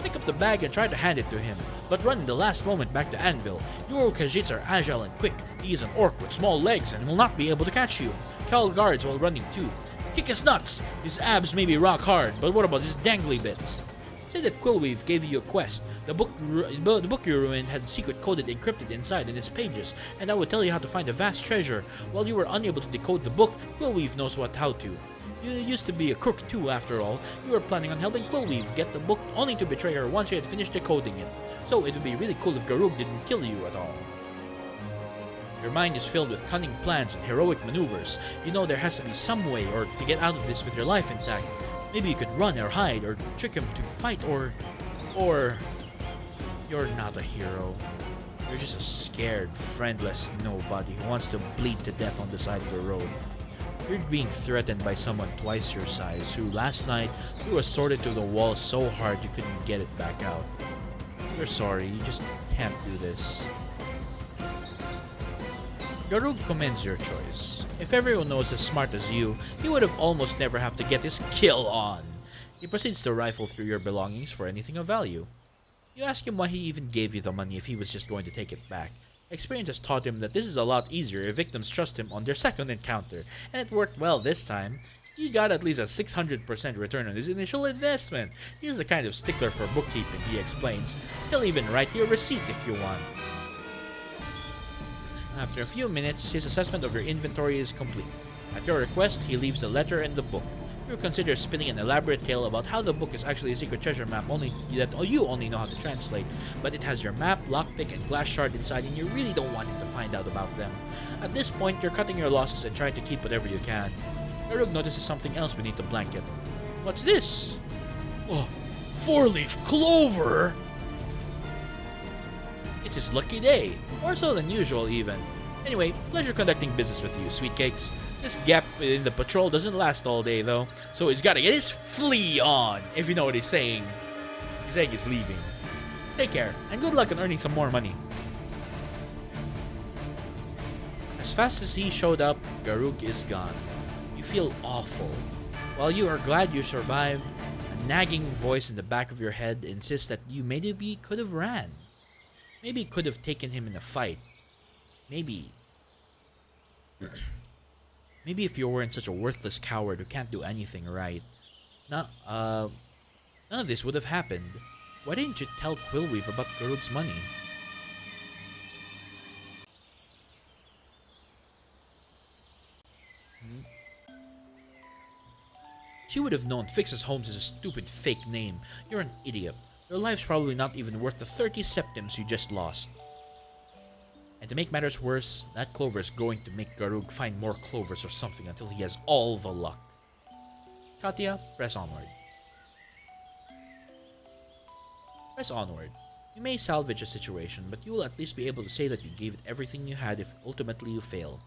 Pick up the bag and try to hand it to him, but run in the last moment back to Anvil. Your Khajiits are agile and quick. He is an orc with small legs and will not be able to catch you. Call guards while running too. Kick his nuts! His abs may be rock hard, but what about his dangly bits? Say that Quillweave gave you a quest. The book you ruined had secret coded encrypted inside in its pages, and that would tell you how to find a vast treasure. While you were unable to decode the book, Quillweave knows how to. You used to be a crook too, after all. You were planning on helping Quillweave get the book, only to betray her once you had finished decoding it. So it would be really cool if Garug didn't kill you at all. Your mind is filled with cunning plans and heroic maneuvers. You know there has to be some way or to get out of this with your life intact. Maybe you could run or hide or trick him to fight or... You're not a hero. You're just a scared, friendless nobody who wants to bleed to death on the side of the road. You're being threatened by someone twice your size who last night threw a sword into the wall so hard you couldn't get it back out. You're sorry, you just can't do this. Garug commends your choice. If everyone was as smart as you, he would have almost never have to get his kill on. He proceeds to rifle through your belongings for anything of value. You ask him why he even gave you the money if he was just going to take it back. Experience has taught him that this is a lot easier if victims trust him on their second encounter, and it worked well this time. He got at least a 600% return on his initial investment. He's the kind of stickler for bookkeeping, he explains. He'll even write you a receipt if you want. After a few minutes, his assessment of your inventory is complete. At your request, he leaves the letter and the book. You consider spinning an elaborate tale about how the book is actually a secret treasure map that you only know how to translate, but it has your map, lockpick, and glass shard inside, and you really don't want him to find out about them. At this point, you're cutting your losses and trying to keep whatever you can. Garug notices something else beneath the blanket. What's this? Oh, 4-leaf clover! It's his lucky day, more so than usual even. Anyway, pleasure conducting business with you, sweet cakes. This gap in the patrol doesn't last all day though, so he's gotta get his flea on, if you know what he's saying. He's saying he's leaving. Take care, and good luck on earning some more money. As fast as he showed up, Garug is gone. You feel awful. While you are glad you survived, a nagging voice in the back of your head insists that you maybe could have ran. Maybe could have taken him in a fight. Maybe if you weren't such a worthless coward who can't do anything right. None of this would have happened. Why didn't you tell Quillweave about Garug's money? She would have known Fixes Holmes is a stupid fake name. You're an idiot. Your life's probably not even worth the 30 septims you just lost. And to make matters worse, that clover is going to make Garug find more clovers or something until he has all the luck. Katya, press onward. Press onward. You may salvage a situation, but you will at least be able to say that you gave it everything you had if ultimately you fail.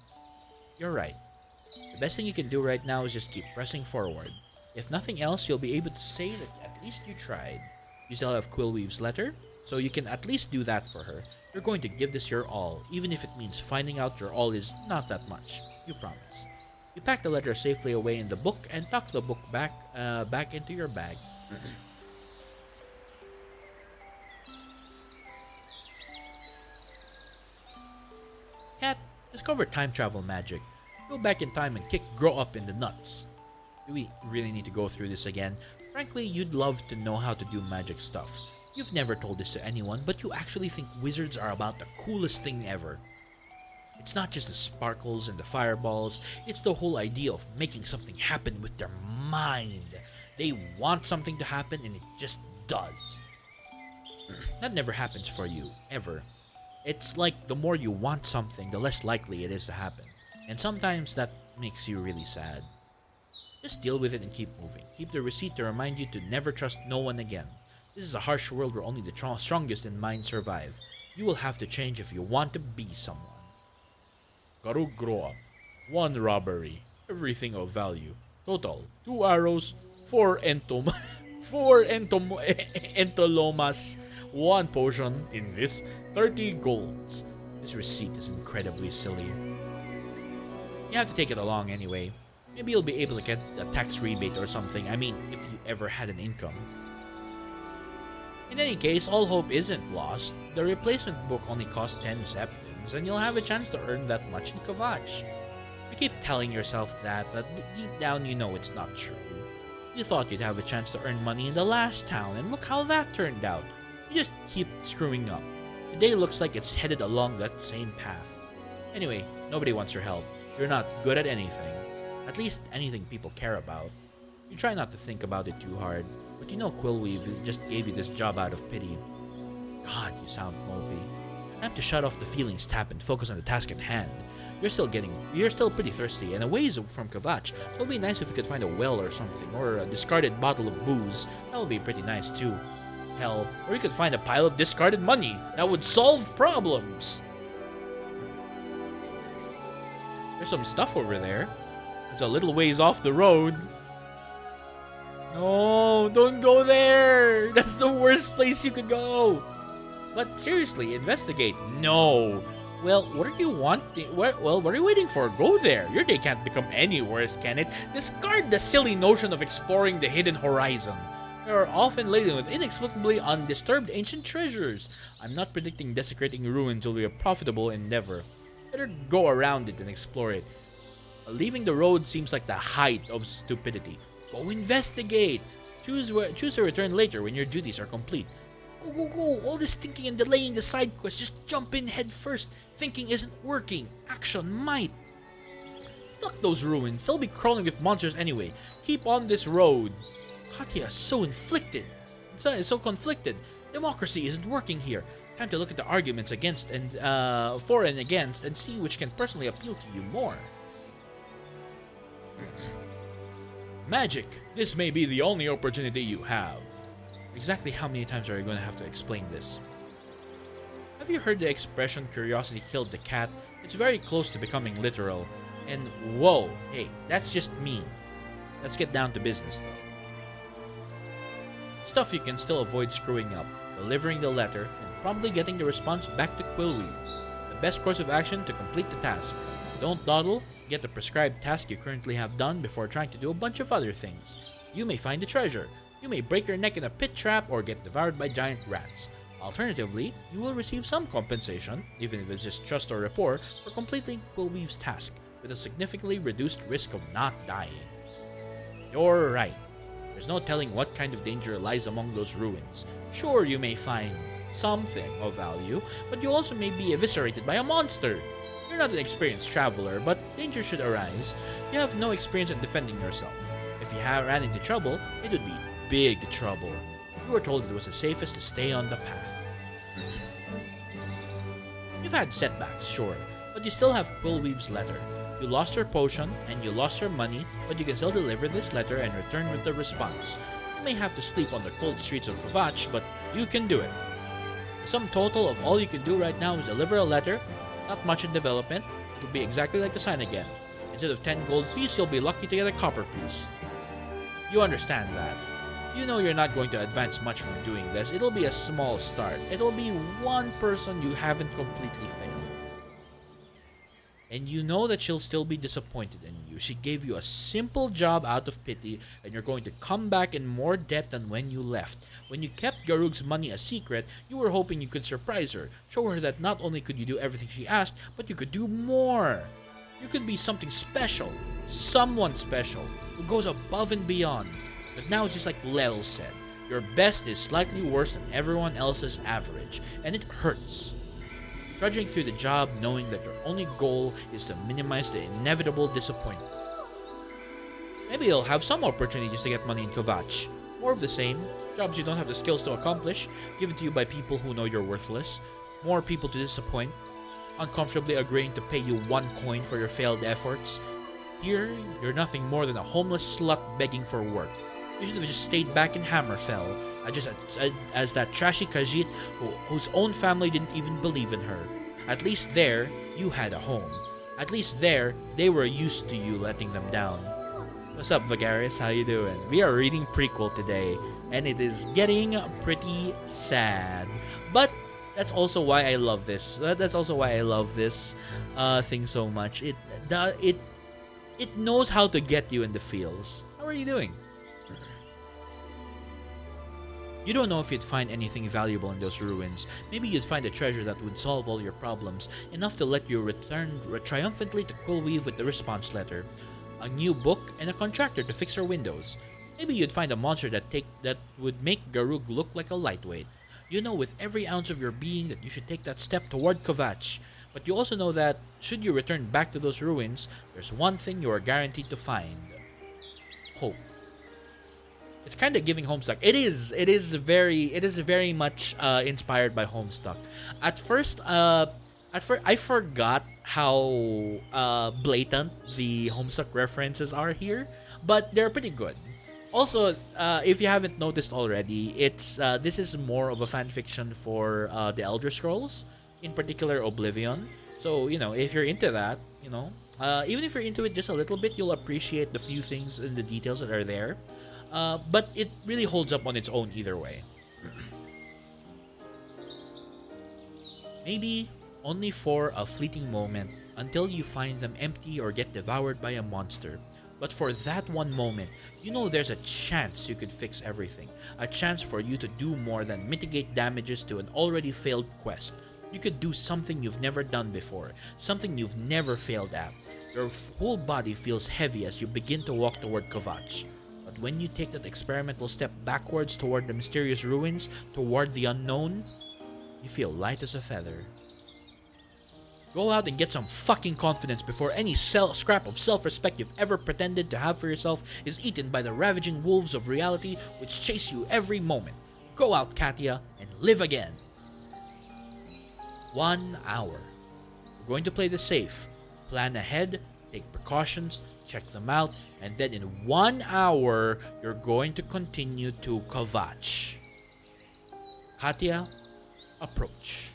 You're right. The best thing you can do right now is just keep pressing forward. If nothing else, you'll be able to say that at least you tried. You still have Quillweave's letter, so you can at least do that for her. You're going to give this your all, even if it means finding out your all is not that much. You promise. You pack the letter safely away in the book and tuck the book back into your bag. Cat, discover time travel magic. Go back in time and kick Grow Up in the nuts. Do we really need to go through this again? Frankly, you'd love to know how to do magic stuff. You've never told this to anyone, but you actually think wizards are about the coolest thing ever. It's not just the sparkles and the fireballs, it's the whole idea of making something happen with their mind. They want something to happen and it just does. That never happens for you, ever. It's like the more you want something, the less likely it is to happen. And sometimes that makes you really sad. Just deal with it and keep moving. Keep the receipt to remind you to never trust no one again. This is a harsh world where only the strongest in mind survive. You will have to change if you want to be someone. Garug Grow Up. 1 robbery. Everything of value. Total 2 arrows, 4 entolomas, 1 potion in this, 30 golds. This receipt is incredibly silly. You have to take it along anyway. Maybe you'll be able to get a tax rebate or something. I mean, if you ever had an income. In any case, all hope isn't lost. The replacement book only costs 10 septims, and you'll have a chance to earn that much in Kvatch. You keep telling yourself that, but deep down you know it's not true. You thought you'd have a chance to earn money in the last town, and look how that turned out. You just keep screwing up. Today looks like it's headed along that same path. Anyway, nobody wants your help. You're not good at anything. At least anything people care about. You try not to think about it too hard, but you know Quillweave just gave you this job out of pity. God, you sound mopey. Time to shut off the feelings tap and focus on the task at hand. You're still pretty thirsty and a ways from Kvatch, so it'll be nice if we could find a well or something, or a discarded bottle of booze. That would be pretty nice too. Hell, or you could find a pile of discarded money. That would solve problems. There's some stuff over there. It's a little ways off the road. No, don't go there. That's the worst place you could go. But seriously, investigate. No. Well, what are you wanting? What are you waiting for? Go there. Your day can't become any worse, can it? Discard the silly notion of exploring the hidden horizon. They are often laden with inexplicably undisturbed ancient treasures. I'm not predicting desecrating ruins will be a profitable endeavor. Better go around it and explore it. Leaving the road seems like the height of stupidity. Go investigate. Choose to return later when your duties are complete. Go. All this thinking and delaying the side quest. Just jump in head first. Thinking isn't working. Action might. Fuck those ruins. They'll be crawling with monsters anyway. Keep on this road. Katya is so conflicted. Democracy isn't working here. Time to look at the arguments against and for and against and see which can personally appeal to you more. Magic. This may be the only opportunity you have. Exactly how many times are you going to have to explain this? Have you heard the expression curiosity killed the cat? It's very close to becoming literal. And whoa, hey, that's just mean. Let's get down to business though. Stuff you can still avoid screwing up, delivering the letter, and promptly getting the response back to Quillweave. The best course of action to complete the task. Don't dawdle, get the prescribed task you currently have done before trying to do a bunch of other things. You may find a treasure, you may break your neck in a pit trap or get devoured by giant rats. Alternatively, you will receive some compensation, even if it's just trust or rapport, for completing Quillweave's task, with a significantly reduced risk of not dying. You're right. There's no telling what kind of danger lies among those ruins. Sure, you may find something of value, but you also may be eviscerated by a monster. You're not an experienced traveler, but danger should arise. You have no experience in defending yourself. If you ran into trouble, it would be big trouble. You were told it was the safest to stay on the path. You've had setbacks, sure, but you still have Quillweave's letter. You lost your potion, and you lost your money, but you can still deliver this letter and return with the response. You may have to sleep on the cold streets of Kvatch, but you can do it. The sum total of all you can do right now is deliver a letter, not much in development. It'll be exactly like the sign again. Instead of 10 gold piece, you'll be lucky to get a copper piece. You understand that. You know you're not going to advance much from doing this. It'll be a small start. It'll be one person you haven't completely failed. And you know that she'll still be disappointed in you. She gave you a simple job out of pity, and you're going to come back in more debt than when you left. When you kept Garug's money a secret, you were hoping you could surprise her, show her that not only could you do everything she asked, but you could do more. You could be something special, someone special, who goes above and beyond. But now it's just like Lel said, your best is slightly worse than everyone else's average, and it hurts. Trudging through the job knowing that your only goal is to minimize the inevitable disappointment. Maybe you'll have some opportunities to get money in Kvatch. More of the same, jobs you don't have the skills to accomplish, given to you by people who know you're worthless, more people to disappoint, uncomfortably agreeing to pay you 1 coin for your failed efforts. Here, you're nothing more than a homeless slut begging for work. You should have just stayed back in Hammerfell, as that trashy Khajiit whose own family didn't even believe in her. At least there, you had a home. At least there, they were used to you letting them down. What's up, Vagaris? How you doing? We are reading Prequel today, and it is getting pretty sad. But that's also why I love this. That's also why I love this thing so much. It knows how to get you in the feels. How are you doing? You don't know if you'd find anything valuable in those ruins. Maybe you'd find a treasure that would solve all your problems, enough to let you return triumphantly to Quillweave with the response letter, a new book, and a contractor to fix her windows. Maybe you'd find a monster that would make Garug look like a lightweight. You know with every ounce of your being that you should take that step toward Kvatch, but you also know that, should you return back to those ruins, there's one thing you are guaranteed to find. Hope. It's kind of giving Homestuck. It is very much inspired by Homestuck. At first I forgot how blatant the Homestuck references are here, but they're pretty good. Also, if you haven't noticed already, this is more of a fanfiction for the Elder Scrolls, in particular Oblivion. So, if you're into that, Even if you're into it just a little bit, you'll appreciate the few things and the details that are there. But it really holds up on its own either way. Maybe only for a fleeting moment until you find them empty or get devoured by a monster. But for that one moment, you know there's a chance you could fix everything. A chance for you to do more than mitigate damages to an already failed quest. You could do something you've never done before, something you've never failed at. Your whole body feels heavy as you begin to walk toward Kavach. But when you take that experimental step backwards toward the mysterious ruins, toward the unknown, you feel light as a feather. Go out and get some fucking confidence before any scrap of self-respect you've ever pretended to have for yourself is eaten by the ravaging wolves of reality which chase you every moment. Go out, Katya, and live again. 1 hour. We're going to play this safe. Plan ahead, take precautions, check them out, and then in 1 hour, you're going to continue to Kavach. Katya, approach.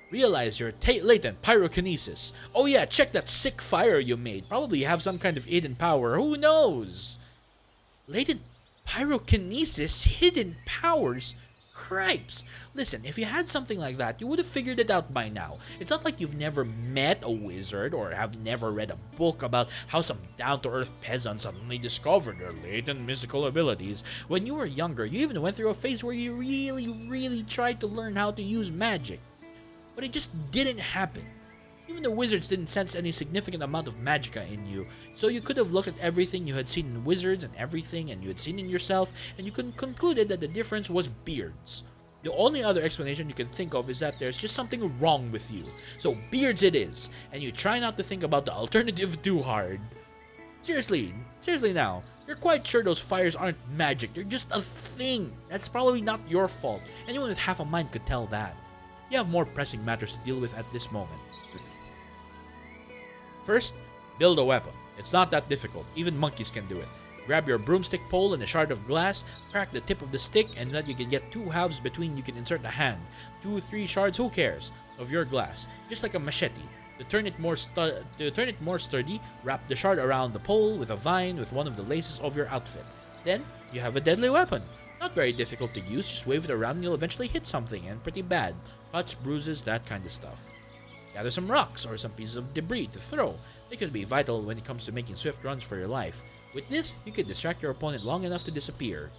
Realize your latent pyrokinesis. Oh yeah, check that sick fire you made. Probably have some kind of hidden power. Who knows? Latent pyrokinesis? Hidden powers? Cripes. Listen, if you had something like that, you would have figured it out by now. It's not like you've never met a wizard or have never read a book about how some down-to-earth peasant suddenly discovered their latent mystical abilities. When you were younger, you even went through a phase where you really tried to learn how to use magic. But it just didn't happen. Even the wizards didn't sense any significant amount of magicka in you, so you could have looked at everything you had seen in wizards and everything and you had seen in yourself, and you could have concluded that the difference was beards. The only other explanation you can think of is that there's just something wrong with you. So beards it is, and you try not to think about the alternative too hard. Seriously now, you're quite sure those fires aren't magic, they're just a thing. That's probably not your fault. Anyone with half a mind could tell that. You have more pressing matters to deal with at this moment. First, build a weapon. It's not that difficult, even monkeys can do it. Grab your broomstick pole and a shard of glass, crack the tip of the stick, and then you can get 2 halves between you can insert a hand. 2, 3 shards, who cares, of your glass, just like a machete. To turn it more sturdy, wrap the shard around the pole with a vine with one of the laces of your outfit. Then, you have a deadly weapon. Not very difficult to use, just wave it around and you'll eventually hit something, and pretty bad. Cuts, bruises, that kind of stuff. Gather some rocks or some pieces of debris to throw. They could be vital when it comes to making swift runs for your life. With this, you could distract your opponent long enough to disappear.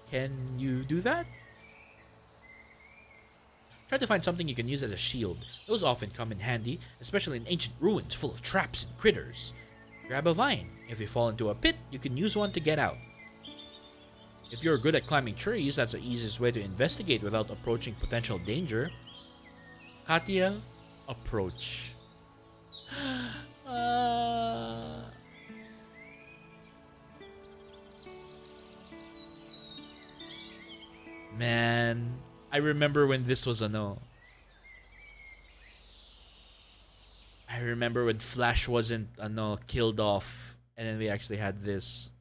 Can you do that? Try to find something you can use as a shield. Those often come in handy, especially in ancient ruins full of traps and critters. Grab a vine. If you fall into a pit, you can use one to get out. If you're good at climbing trees, that's the easiest way to investigate without approaching potential danger. Katya, approach. Man, I remember when this was I remember when Flash wasn't killed off, and then we actually had this.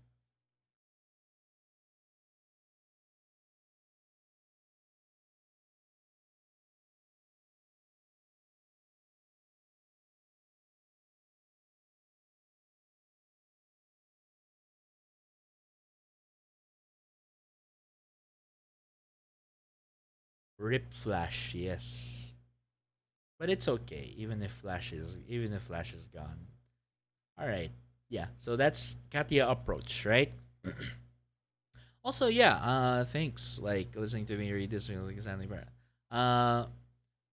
Rip Flash, yes. But it's okay, even if Flash is gone. Alright. Yeah, so that's Katya approach, right? Also, yeah, thanks. Like listening to me read this feels like exactly right.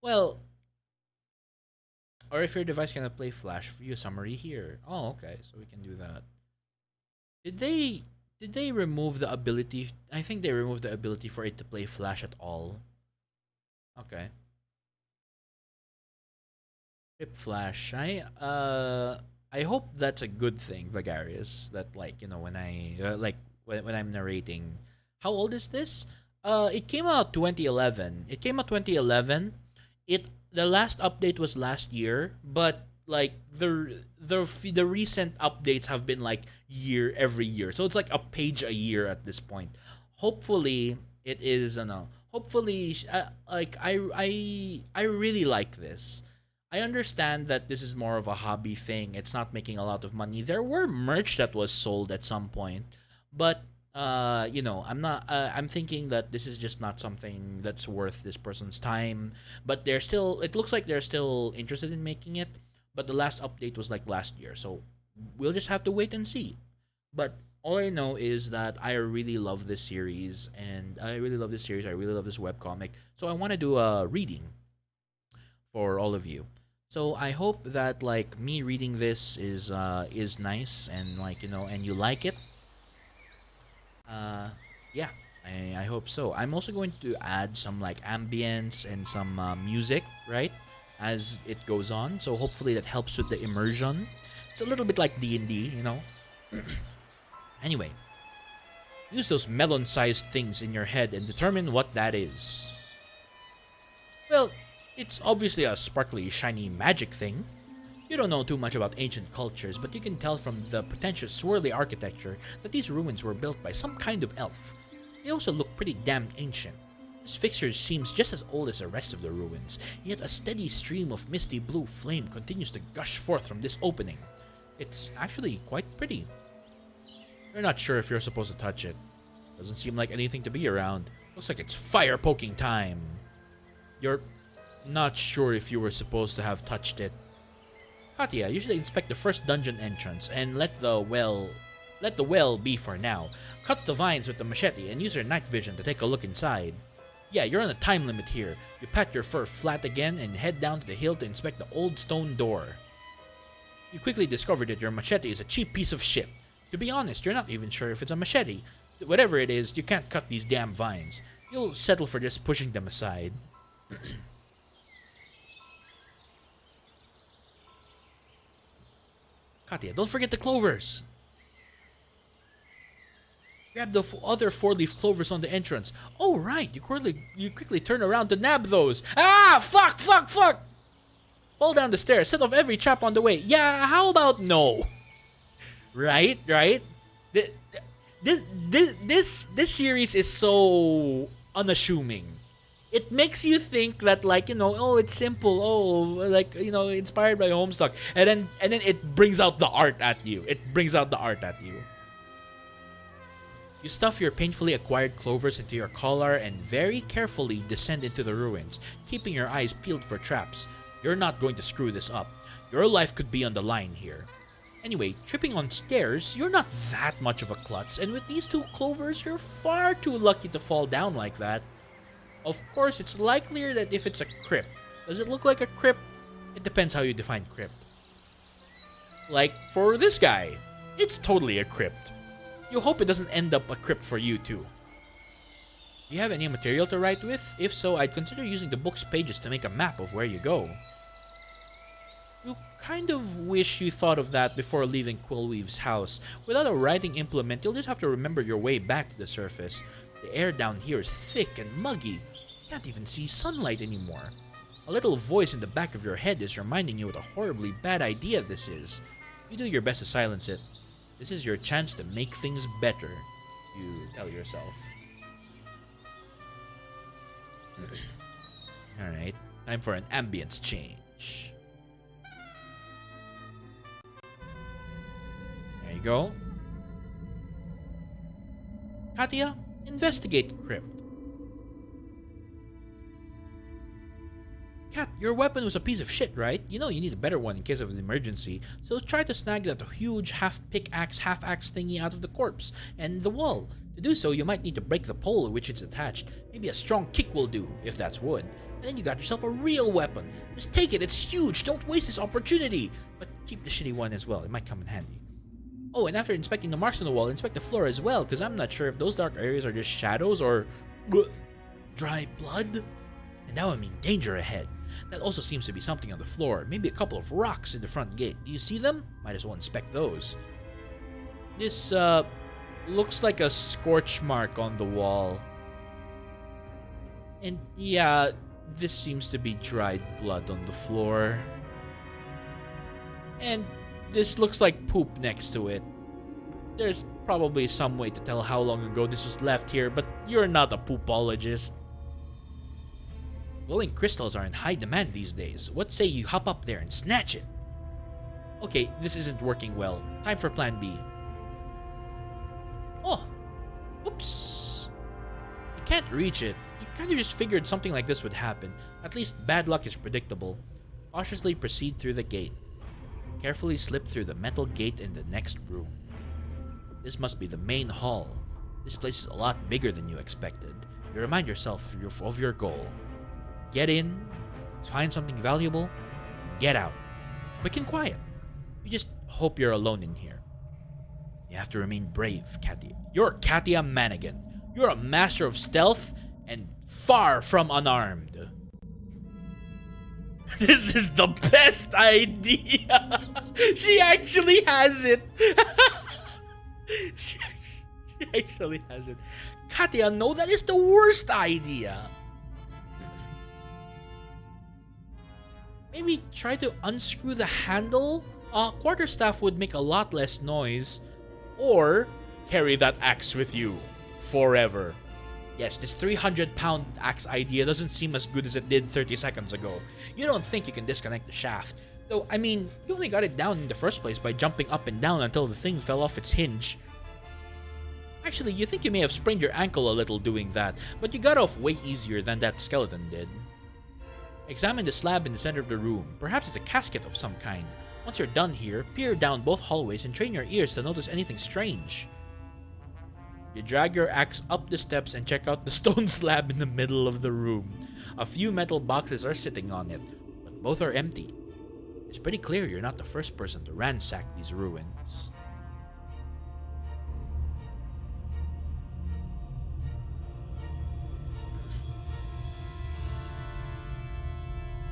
Well, or if your device cannot play Flash, view a summary here. Oh, okay, so we can do that. Did they remove the ability? I think they removed the ability for it to play Flash at all. Okay. Rip Flash. I hope that's a good thing, Vagarius. That like when I when I'm narrating. How old is this? It came out 2011. The last update was last year, but like the recent updates have been like every year. So it's like a page a year at this point. Hopefully it is hopefully like I really like this. I understand that this is more of a hobby thing. It's not making a lot of money. There were merch that was sold at some point, but I'm not. I'm thinking that this is just not something that's worth this person's time. But they're still. It looks like they're still interested in making it. But the last update was like last year, so we'll just have to wait and see. But all I know is that I really love this series, and I really love this series. I really love this webcomic. So I want to do a reading for all of you. So I hope that like me reading this is nice and like and you like it. Yeah, I hope so. I'm also going to add some like ambience and some music, right, as it goes on. So hopefully that helps with the immersion. It's a little bit like D&D. Anyway, use those melon-sized things in your head and determine what that is. Well, it's obviously a sparkly, shiny magic thing. You don't know too much about ancient cultures, but you can tell from the pretentious, swirly architecture that these ruins were built by some kind of elf. They also look pretty damn ancient. This fixture seems just as old as the rest of the ruins, yet a steady stream of misty blue flame continues to gush forth from this opening. It's actually quite pretty. You're not sure if you're supposed to touch it. Doesn't seem like anything to be around. Looks like it's fire poking time. You're not sure if you were supposed to have touched it. Katya, usually inspect the first dungeon entrance and let the well be for now. Cut the vines with the machete and use your night vision to take a look inside. Yeah, you're on a time limit here. You pat your fur flat again and head down to the hill to inspect the old stone door. You quickly discover that your machete is a cheap piece of shit. To be honest, you're not even sure if it's a machete. Whatever it is, you can't cut these damn vines. You'll settle for just pushing them aside. Katya, don't forget the clovers! Grab the other 4-leaf clovers on the entrance. Oh, right, you quickly turn around to nab those. Ah, fuck! Fall down the stairs, set off every trap on the way. Yeah, how about no? Right? This series is so unassuming. It makes you think that oh, it's simple. Oh, inspired by Homestuck, and then it brings out the art at you. You stuff your painfully acquired clovers into your collar and very carefully descend into the ruins, keeping your eyes peeled for traps. You're not going to screw this up. Your life could be on the line here. Anyway, tripping on stairs, you're not that much of a klutz, and with these 2 clovers, you're far too lucky to fall down like that. Of course, it's likelier that if it's a crypt. Does it look like a crypt? It depends how you define crypt. Like, for this guy, it's totally a crypt. You hope it doesn't end up a crypt for you too. Do you have any material to write with? If so, I'd consider using the book's pages to make a map of where you go. You kind of wish you thought of that before leaving Quillweave's house. Without a writing implement, you'll just have to remember your way back to the surface. The air down here is thick and muggy. You can't even see sunlight anymore. A little voice in the back of your head is reminding you what a horribly bad idea this is. You do your best to silence it. This is your chance to make things better, you tell yourself. Alright, time for an ambience change. There you go. Katya, investigate crypt. Kat, your weapon was a piece of shit, right? You know you need a better one in case of an emergency, so try to snag that huge half-pickaxe, half-axe thingy out of the corpse and the wall. To do so, you might need to break the pole to which it's attached. Maybe a strong kick will do, if that's wood. And then you got yourself a real weapon. Just take it, it's huge, don't waste this opportunity. But keep the shitty one as well, it might come in handy. Oh, and after inspecting the marks on the wall, inspect the floor as well, because I'm not sure if those dark areas are just shadows or dry blood. And that would mean danger ahead. That also seems to be something on the floor, maybe a couple of rocks in the front gate. Do you see them? Might as well inspect those. This, looks like a scorch mark on the wall. And yeah, this seems to be dried blood on the floor. And this looks like poop next to it. There's probably some way to tell how long ago this was left here, but you're not a poopologist. Glowing crystals are in high demand these days. What say you hop up there and snatch it? Okay, this isn't working well. Time for plan B. Oh! Oops! You can't reach it. You kind of just figured something like this would happen. At least bad luck is predictable. Cautiously proceed through the gate. Carefully slip through the metal gate in the next room. This must be the main hall. This place is a lot bigger than you expected. You remind yourself of your goal. Get in, find something valuable, get out. Quick and quiet. You just hope you're alone in here. You have to remain brave, Katia. You're Katia Manigan. You're a master of stealth and far from unarmed. This is the best idea. She actually has it. she actually has it. Katia, no, that is the worst idea. Maybe try to unscrew the handle? Quarterstaff would make a lot less noise. Or carry that axe with you forever. Yes, this 300-pound axe idea doesn't seem as good as it did 30 seconds ago. You don't think you can disconnect the shaft. Though, I mean, you only got it down in the first place by jumping up and down until the thing fell off its hinge. Actually, you think you may have sprained your ankle a little doing that, but you got off way easier than that skeleton did. Examine the slab in the center of the room. Perhaps it's a casket of some kind. Once you're done here, peer down both hallways and train your ears to notice anything strange. You drag your axe up the steps and check out the stone slab in the middle of the room. A few metal boxes are sitting on it, but both are empty. It's pretty clear you're not the first person to ransack these ruins.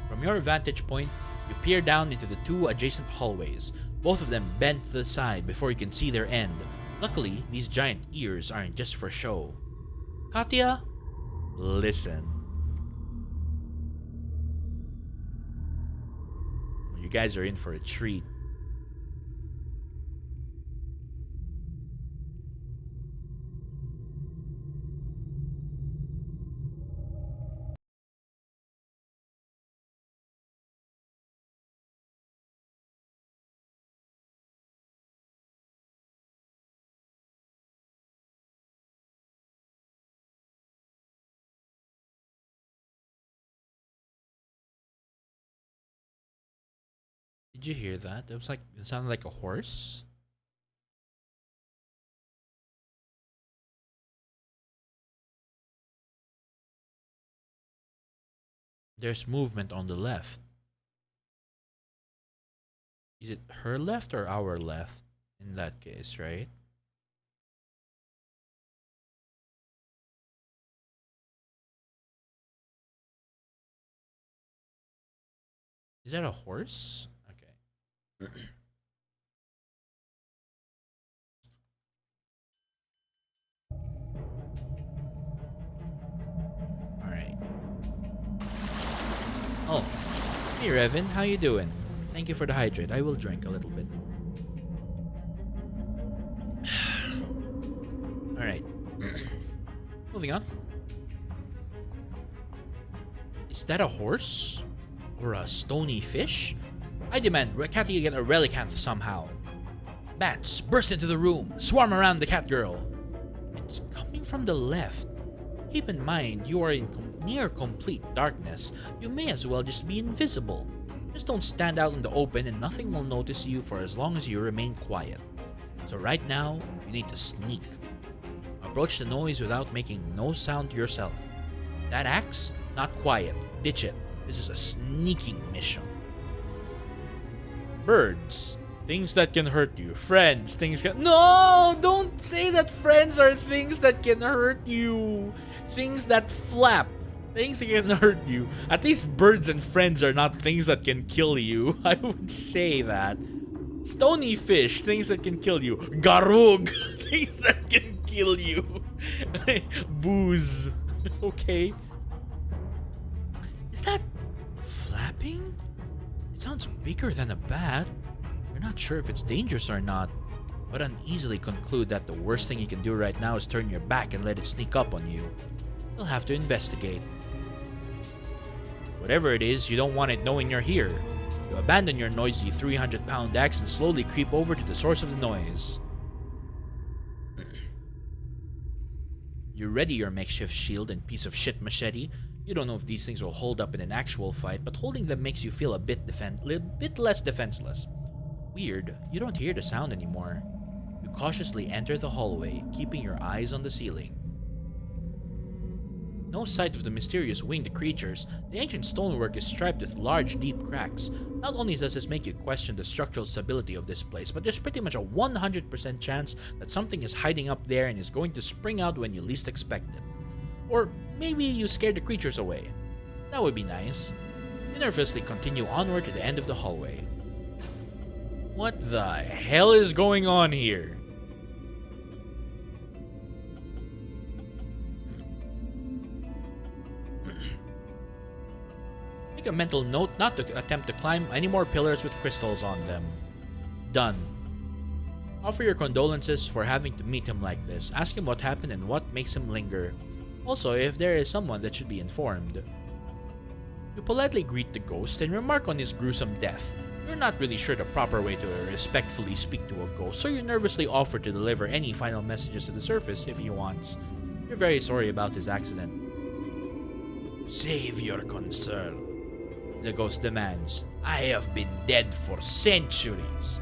From your vantage point, you peer down into the two adjacent hallways. Both of them bend to the side before you can see their end. Luckily, these giant ears aren't just for show. Katia, listen. You guys are in for a treat. Did you hear that? It sounded like a horse. There's movement on the left. Is it her left or our left in that case, right? Is that a horse? Okay. Alright. Oh. Hey Revan, how you doing? Thank you for the hydrate. I will drink a little bit. Alright. Moving on. Is that a horse? Or a stony fish? I demand Katia get a relicanth somehow. Bats, burst into the room, swarm around the cat girl. It's coming from the left. Keep in mind, you are in near complete darkness. You may as well just be invisible. Just don't stand out in the open and nothing will notice you for as long as you remain quiet. So right now, you need to sneak. Approach the noise without making no sound yourself. That axe? Not quiet. Ditch it. This is a sneaking mission. Birds. Things that can hurt you. Friends. Things can... No! Don't say that friends are things that can hurt you. Things that flap. Things that can hurt you. At least birds and friends are not things that can kill you. I would say that. Stony fish. Things that can kill you. Garug. Things that can kill you. Booze. Okay. Is that flapping? It sounds bigger than a bat. You're not sure if it's dangerous or not, but uneasily conclude that the worst thing you can do right now is turn your back and let it sneak up on you. You'll have to investigate. Whatever it is, you don't want it knowing you're here. You abandon your noisy 300-pound axe and slowly creep over to the source of the noise. You ready your makeshift shield and piece of shit machete. You don't know if these things will hold up in an actual fight, but holding them makes you feel a bit less defenseless. Weird, you don't hear the sound anymore. You cautiously enter the hallway, keeping your eyes on the ceiling. No sight of the mysterious winged creatures. The ancient stonework is striped with large, deep cracks. Not only does this make you question the structural stability of this place, but there's pretty much a 100% chance that something is hiding up there and is going to spring out when you least expect it. Or maybe you scared the creatures away. That would be nice. You nervously continue onward to the end of the hallway. What the hell is going on here? Make a mental note not to attempt to climb any more pillars with crystals on them. Done. Offer your condolences for having to meet him like this. Ask him what happened and what makes him linger. Also, if there is someone that should be informed. You politely greet the ghost and remark on his gruesome death. You're not really sure the proper way to respectfully speak to a ghost, so you nervously offer to deliver any final messages to the surface if he wants. You're very sorry about his accident. Save your concern, the ghost demands. I have been dead for centuries.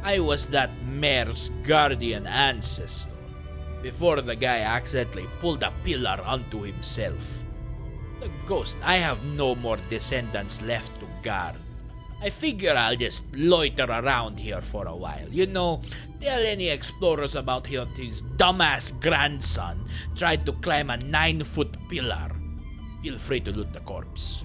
I was that mare's guardian ancestor, before the guy accidentally pulled a pillar onto himself. The ghost, I have no more descendants left to guard. I figure I'll just loiter around here for a while. You know, tell any explorers about how his dumbass grandson tried to climb a 9-foot pillar. Feel free to loot the corpse.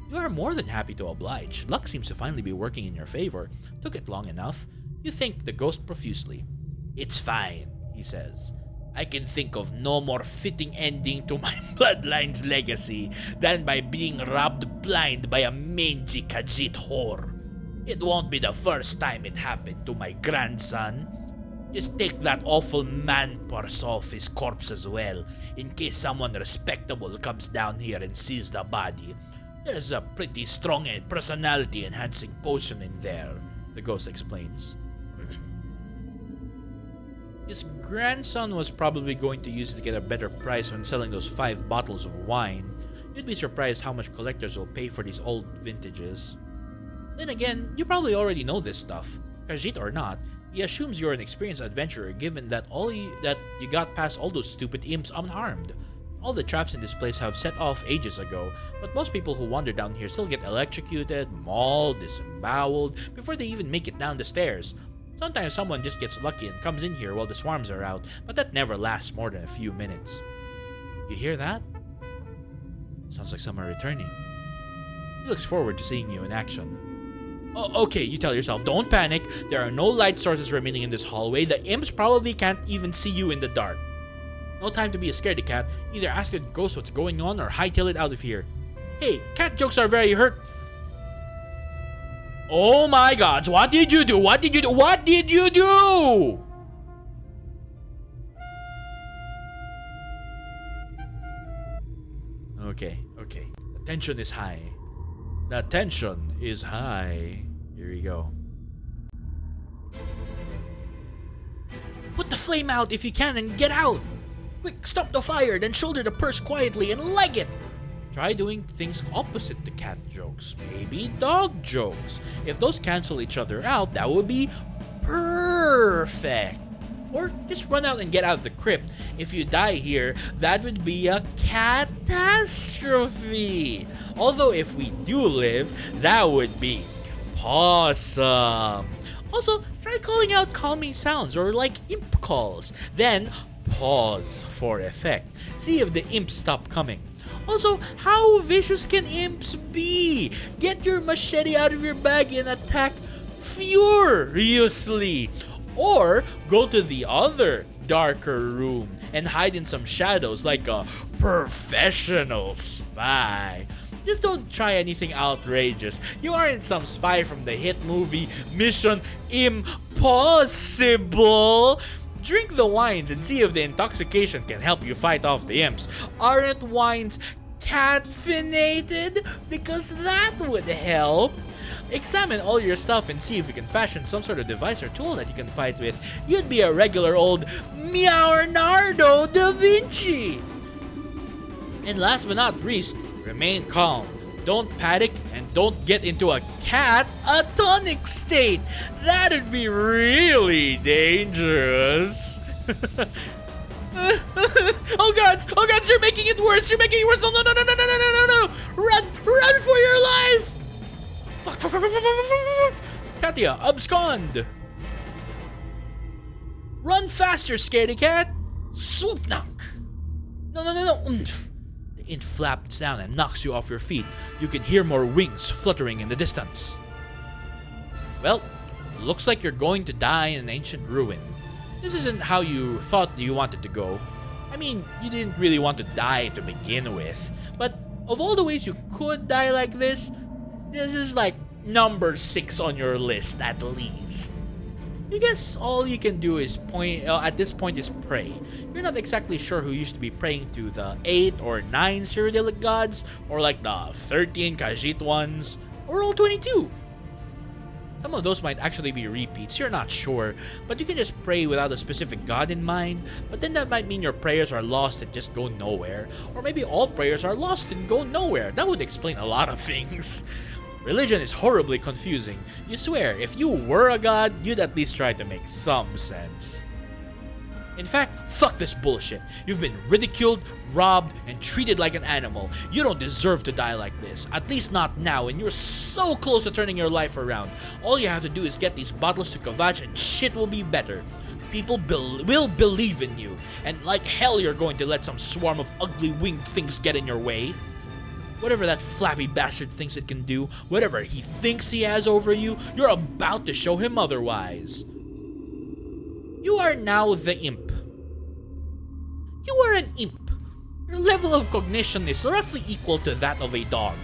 You are more than happy to oblige. Luck seems to finally be working in your favor. Took it long enough. You thank the ghost profusely. It's fine, he says. I can think of no more fitting ending to my bloodline's legacy than by being robbed blind by a mangy Khajiit whore. It won't be the first time it happened to my grandson. Just take that awful man purse off his corpse as well, in case someone respectable comes down here and sees the body. There's a pretty strong and personality-enhancing potion in there, the ghost explains. His grandson was probably going to use it to get a better price when selling those 5 bottles of wine. You'd be surprised how much collectors will pay for these old vintages. Then again, you probably already know this stuff. Khajiit or not, he assumes you're an experienced adventurer given that you got past all those stupid imps unharmed. All the traps in this place have set off ages ago, but most people who wander down here still get electrocuted, mauled, disemboweled before they even make it down the stairs. Sometimes someone just gets lucky and comes in here while the swarms are out, but that never lasts more than a few minutes. You hear that? Sounds like someone returning. He looks forward to seeing you in action. Oh, okay, you tell yourself, don't panic. There are no light sources remaining in this hallway. The imps probably can't even see you in the dark. No time to be a scaredy cat. Either ask the ghost what's going on or hightail it out of here. Hey, cat jokes are very hurt. Oh my gods, what did you do? What did you do? What did you do? Okay. The tension is high. The tension is high. Here we go. Put the flame out if you can and get out. Quick, stop the fire, then shoulder the purse quietly and leg it. Try doing things opposite to cat jokes. Maybe dog jokes. If those cancel each other out, that would be perfect. Or just run out and get out of the crypt. If you die here, that would be a catastrophe. Although if we do live, that would be awesome. Also, try calling out calming sounds or like imp calls. Then pause for effect. See if the imps stop coming. Also, how vicious can imps be? Get your machete out of your bag and attack furiously. Or go to the other darker room and hide in some shadows like a professional spy. Just don't try anything outrageous. You aren't some spy from the hit movie Mission Impossible. Drink the wines and see if the intoxication can help you fight off the imps. Aren't wines caffeinated? Because that would help. Examine all your stuff and see if you can fashion some sort of device or tool that you can fight with. You'd be a regular old Meownardo da Vinci. And last but not least, remain calm. Don't panic and don't get into a catatonic state. That'd be really dangerous. Oh gods, you're making it worse. You're making it worse. No. Run for your life. Fuck. Katya, abscond. Run faster, scaredy cat. Swoop knock. No. The int flaps down and knocks you off your feet. You can hear more wings fluttering in the distance. Well, looks like you're going to die in an ancient ruin. This isn't how you thought you wanted to go. I mean, you didn't really want to die to begin with. But of all the ways you could die like this is like number 6 on your list at least. I guess all you can do is at this point is pray. You're not exactly sure who used to be praying to, the 8 or 9 Cyrodiilic gods, or like the 13 Khajiit ones, or all 22. Some of those might actually be repeats, you're not sure, but you can just pray without a specific god in mind, but then that might mean your prayers are lost and just go nowhere, or maybe all prayers are lost and go nowhere. That would explain a lot of things. Religion is horribly confusing. You swear, if you were a god, you'd at least try to make some sense. In fact, fuck this bullshit. You've been ridiculed, robbed, and treated like an animal. You don't deserve to die like this. At least not now, and you're so close to turning your life around. All you have to do is get these bottles to Kavach and shit will be better. People will believe in you, and like hell you're going to let some swarm of ugly winged things get in your way. Whatever that flappy bastard thinks it can do, whatever he thinks he has over you, you're about to show him otherwise. You are now the imp. You are an imp. Your level of cognition is roughly equal to that of a dog.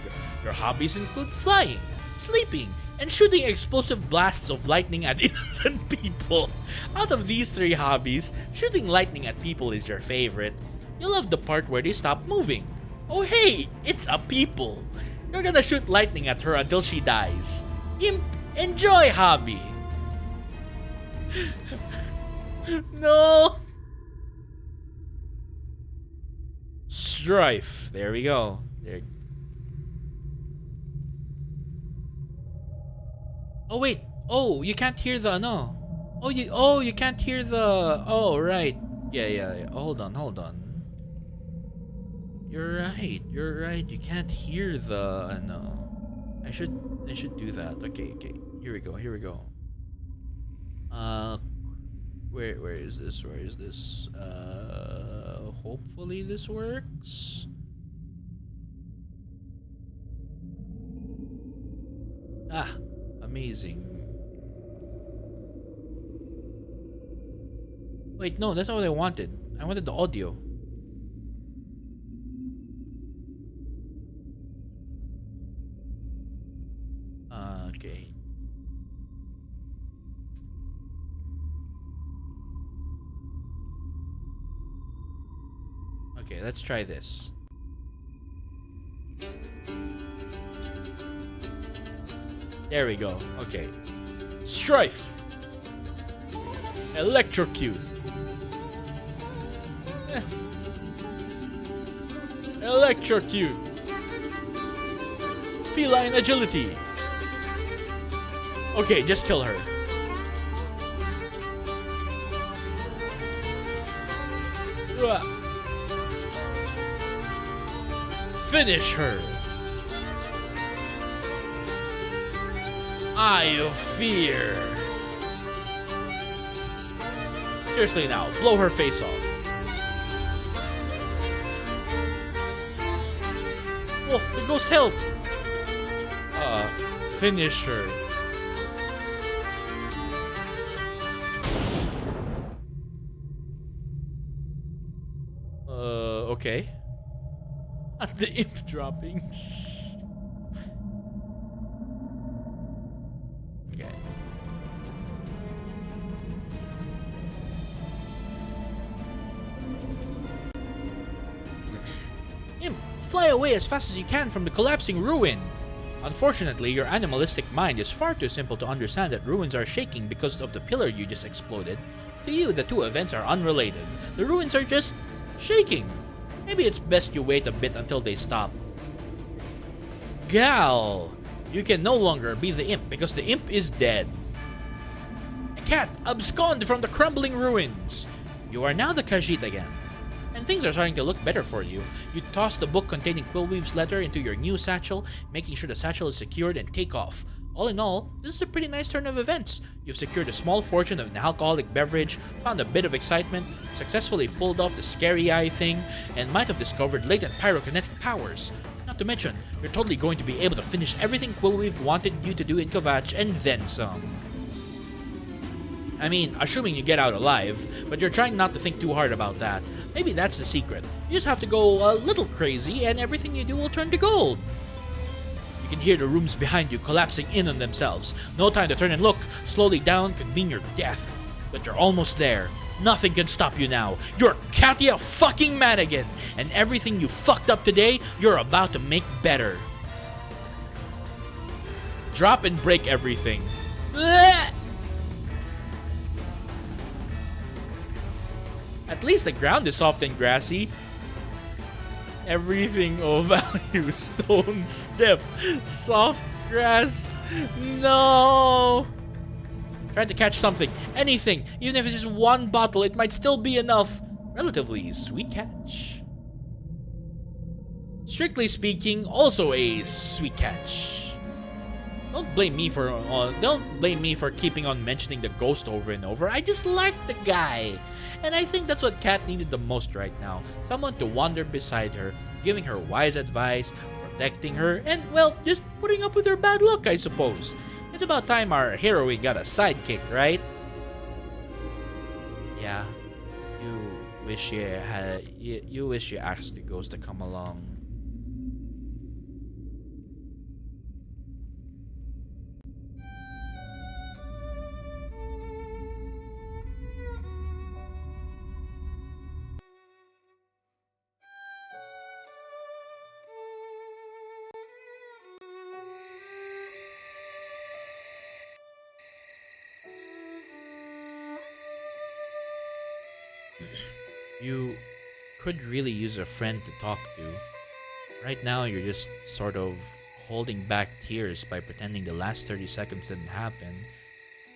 Your hobbies include flying, sleeping, and shooting explosive blasts of lightning at innocent people. Out of these 3 hobbies, shooting lightning at people is your favorite. You love the part where they stop moving. Oh hey, it's a people. You're gonna shoot lightning at her until she dies. Imp, enjoy hobby. No. Strife. There we go. There. Oh wait. Oh, you can't hear the no. Oh you can't hear the. Oh right. Yeah. Hold on. You're right. You can't hear the no. I should do that. Okay. Here we go. Where is this? Hopefully this works. Ah, amazing. Wait, no, that's not what I wanted. I wanted the audio. Okay. Okay, let's try this. There we go. Okay. Strife. Electrocute. Electrocute. Feline agility. Okay, just kill her. Finish her. Eye of fear. Seriously now, blow her face off. Oh, the ghost help. Finish her. Okay. At the imp droppings. Okay. Imp fly away as fast as you can from the collapsing ruin. Unfortunately, your animalistic mind is far too simple to understand that ruins are shaking because of the pillar you just exploded. To you, the two events are unrelated. The ruins are just shaking. Maybe it's best you wait a bit until they stop. Gal, you can no longer be the imp because the imp is dead. A cat absconded from the crumbling ruins. You are now the Khajiit again. And things are starting to look better for you. You toss the book containing Quillweave's letter into your new satchel, making sure the satchel is secured, and take off. All in all, this is a pretty nice turn of events. You've secured a small fortune of an alcoholic beverage, found a bit of excitement, successfully pulled off the scary eye thing, and might have discovered latent pyrokinetic powers. Not to mention, you're totally going to be able to finish everything Quillweave wanted you to do in Kvatch and then some. I mean, assuming you get out alive, but you're trying not to think too hard about that. Maybe that's the secret. You just have to go a little crazy and everything you do will turn to gold. You can hear the rooms behind you collapsing in on themselves. No time to turn and look. Slowly down could mean your death. But you're almost there. Nothing can stop you now. You're Katia fucking Madigan, and everything you fucked up today, you're about to make better. Drop and break everything. Blech! At least the ground is soft and grassy. Everything of value. Stone step. Soft grass. No! Try to catch something. Anything. Even if it's just one bottle, it might still be enough. Relatively sweet catch. Strictly speaking, also a sweet catch. Don't blame me for keeping on mentioning the ghost over and over. I just like the guy. And I think that's what Kat needed the most right now. Someone to wander beside her, giving her wise advice, protecting her, and, well, just putting up with her bad luck, I suppose. It's about time our heroine got a sidekick, right? Yeah. You wish you asked the ghost to come along. You could really use a friend to talk to. Right now, you're just sort of holding back tears by pretending the last 30 seconds didn't happen,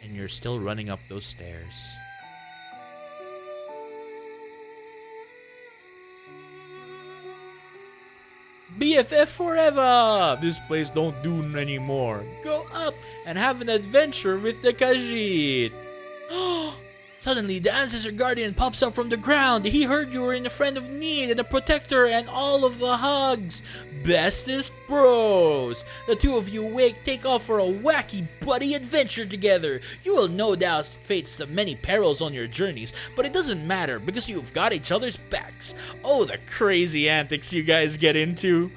and you're still running up those stairs. BFF forever! This place don't do anymore. Go up and have an adventure with the Khajiit. Suddenly, the ancestor guardian pops up from the ground. He heard you were in a friend of need and a protector and all of the hugs. Bestest bros. The two of you take off for a wacky buddy adventure together. You will no doubt face some many perils on your journeys, but it doesn't matter because you've got each other's backs. Oh, the crazy antics you guys get into.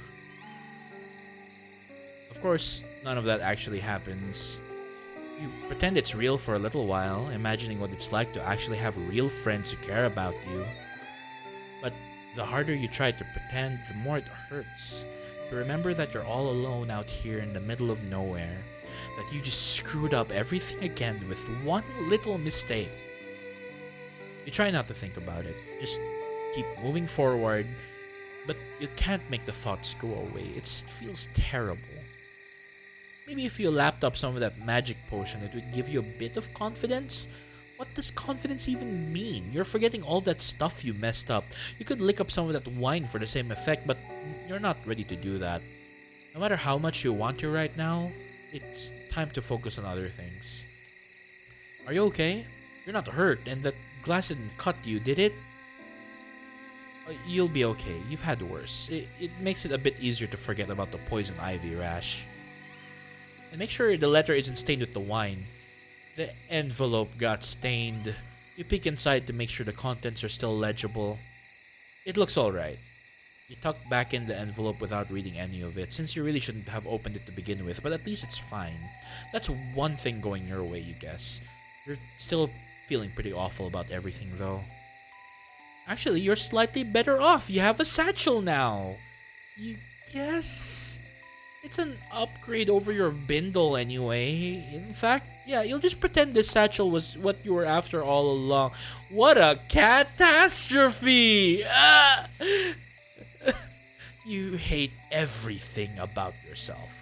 Of course, none of that actually happens. You pretend it's real for a little while, imagining what it's like to actually have real friends who care about you. But the harder you try to pretend, the more it hurts. To remember that you're all alone out here in the middle of nowhere, that you just screwed up everything again with one little mistake. You try not to think about it, just keep moving forward, but you can't make the thoughts go away. It feels terrible. Maybe if you lapped up some of that magic potion, it would give you a bit of confidence. What does confidence even mean? You're forgetting all that stuff you messed up. You could lick up some of that wine for the same effect, but you're not ready to do that. No matter how much you want to right now, it's time to focus on other things. Are you okay? You're not hurt, and that glass didn't cut you, did it? You'll be okay. You've had worse. It makes it a bit easier to forget about the poison ivy rash. And make sure the letter isn't stained with the wine. The envelope got stained. You peek inside to make sure the contents are still legible. It looks alright. You tuck back in the envelope without reading any of it, since you really shouldn't have opened it to begin with, but at least it's fine. That's one thing going your way, you guess. You're still feeling pretty awful about everything, though. Actually, you're slightly better off. You have a satchel now. You guess it's an upgrade over your bindle anyway. In fact, yeah, you'll just pretend this satchel was what you were after all along. What a catastrophe! Ah! You hate everything about yourself.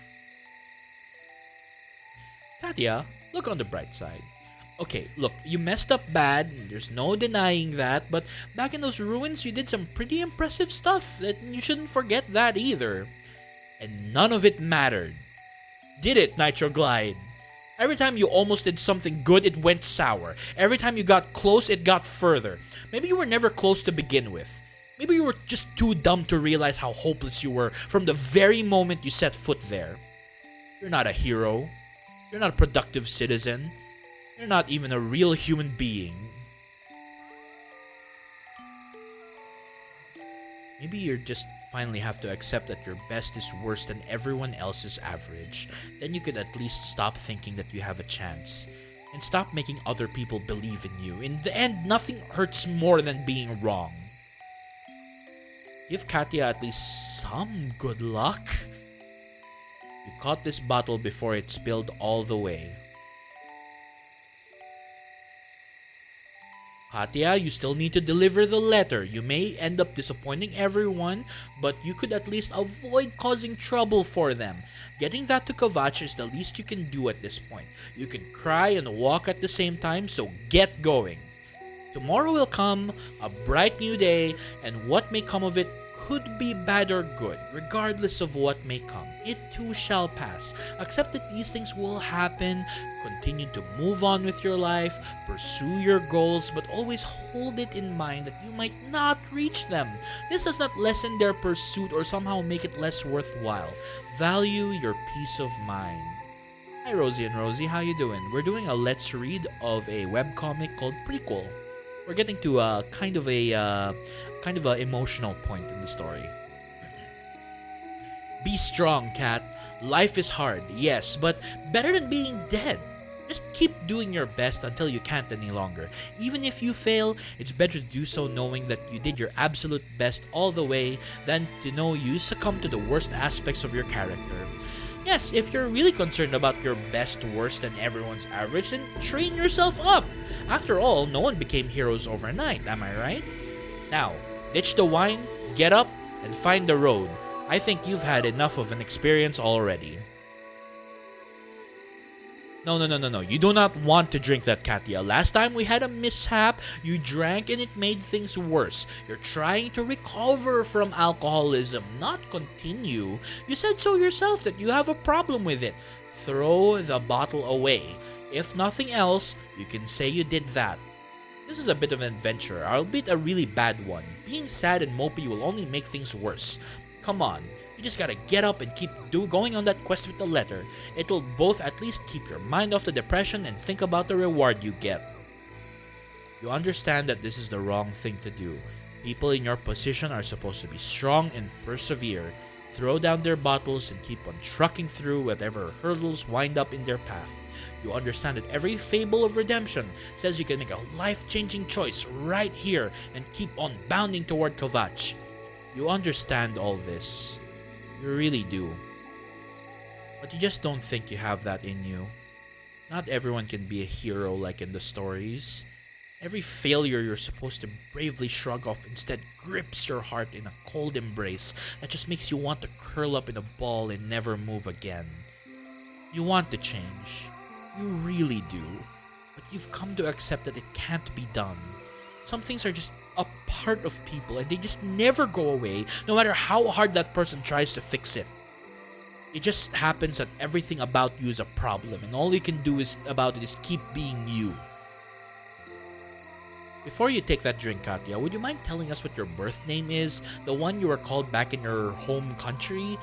Katya, look on the bright side. Okay, look, you messed up bad, there's no denying that, but back in those ruins, you did some pretty impressive stuff, that you shouldn't forget that either. And none of it mattered. Did it, Nitroglide? Every time you almost did something good, it went sour. Every time you got close, it got further. Maybe you were never close to begin with. Maybe you were just too dumb to realize how hopeless you were from the very moment you set foot there. You're not a hero. You're not a productive citizen. You're not even a real human being. Maybe you just finally have to accept that your best is worse than everyone else's average. Then you could at least stop thinking that you have a chance. And stop making other people believe in you. In the end, nothing hurts more than being wrong. Give Katya at least some good luck. You caught this bottle before it spilled all the way. Katya, you still need to deliver the letter. You may end up disappointing everyone, but you could at least avoid causing trouble for them. Getting that to Kavach is the least you can do at this point. You can cry and walk at the same time, so get going. Tomorrow will come, a bright new day, and what may come of it could be bad or good, regardless of what may come. It too shall pass. Accept that these things will happen, continue to move on with your life, pursue your goals, but always hold it in mind that you might not reach them. This does not lessen their pursuit or somehow make it less worthwhile. Value your peace of mind. Hi Rosie and Rosie, how you doing? We're doing a let's read of a webcomic called Prequel. We're getting to a kind of an emotional point in the story. Be strong, Kat. Life is hard, yes, but better than being dead. Just keep doing your best until you can't any longer. Even if you fail, it's better to do so knowing that you did your absolute best all the way than to know you succumb to the worst aspects of your character. Yes, if you're really concerned about your best worse than everyone's average, then train yourself up. After all, no one became heroes overnight, am I right? Now, ditch the wine, get up, and find the road. I think you've had enough of an experience already. No. You do not want to drink that, Katya. Last time we had a mishap, you drank and it made things worse. You're trying to recover from alcoholism, not continue. You said so yourself that you have a problem with it. Throw the bottle away. If nothing else, you can say you did that. This is a bit of an adventure, albeit a really bad one. Being sad and mopey will only make things worse. Come on, you just gotta get up and keep going on that quest with the letter. It'll both at least keep your mind off the depression and think about the reward you get. You understand that this is the wrong thing to do. People in your position are supposed to be strong and persevere, throw down their bottles and keep on trucking through whatever hurdles wind up in their path. You understand that every fable of redemption says you can make a life-changing choice right here and keep on bounding toward Kavach. You understand all this. You really do. But you just don't think you have that in you. Not everyone can be a hero like in the stories. Every failure you're supposed to bravely shrug off instead grips your heart in a cold embrace that just makes you want to curl up in a ball and never move again. You want to change. You really do. But you've come to accept that it can't be done. Some things are just a part of people and they just never go away, no matter how hard that person tries to fix it. It just happens that everything about you is a problem and all you can do about it is keep being you. Before you take that drink, Katya, would you mind telling us what your birth name is? The one you were called back in your home country?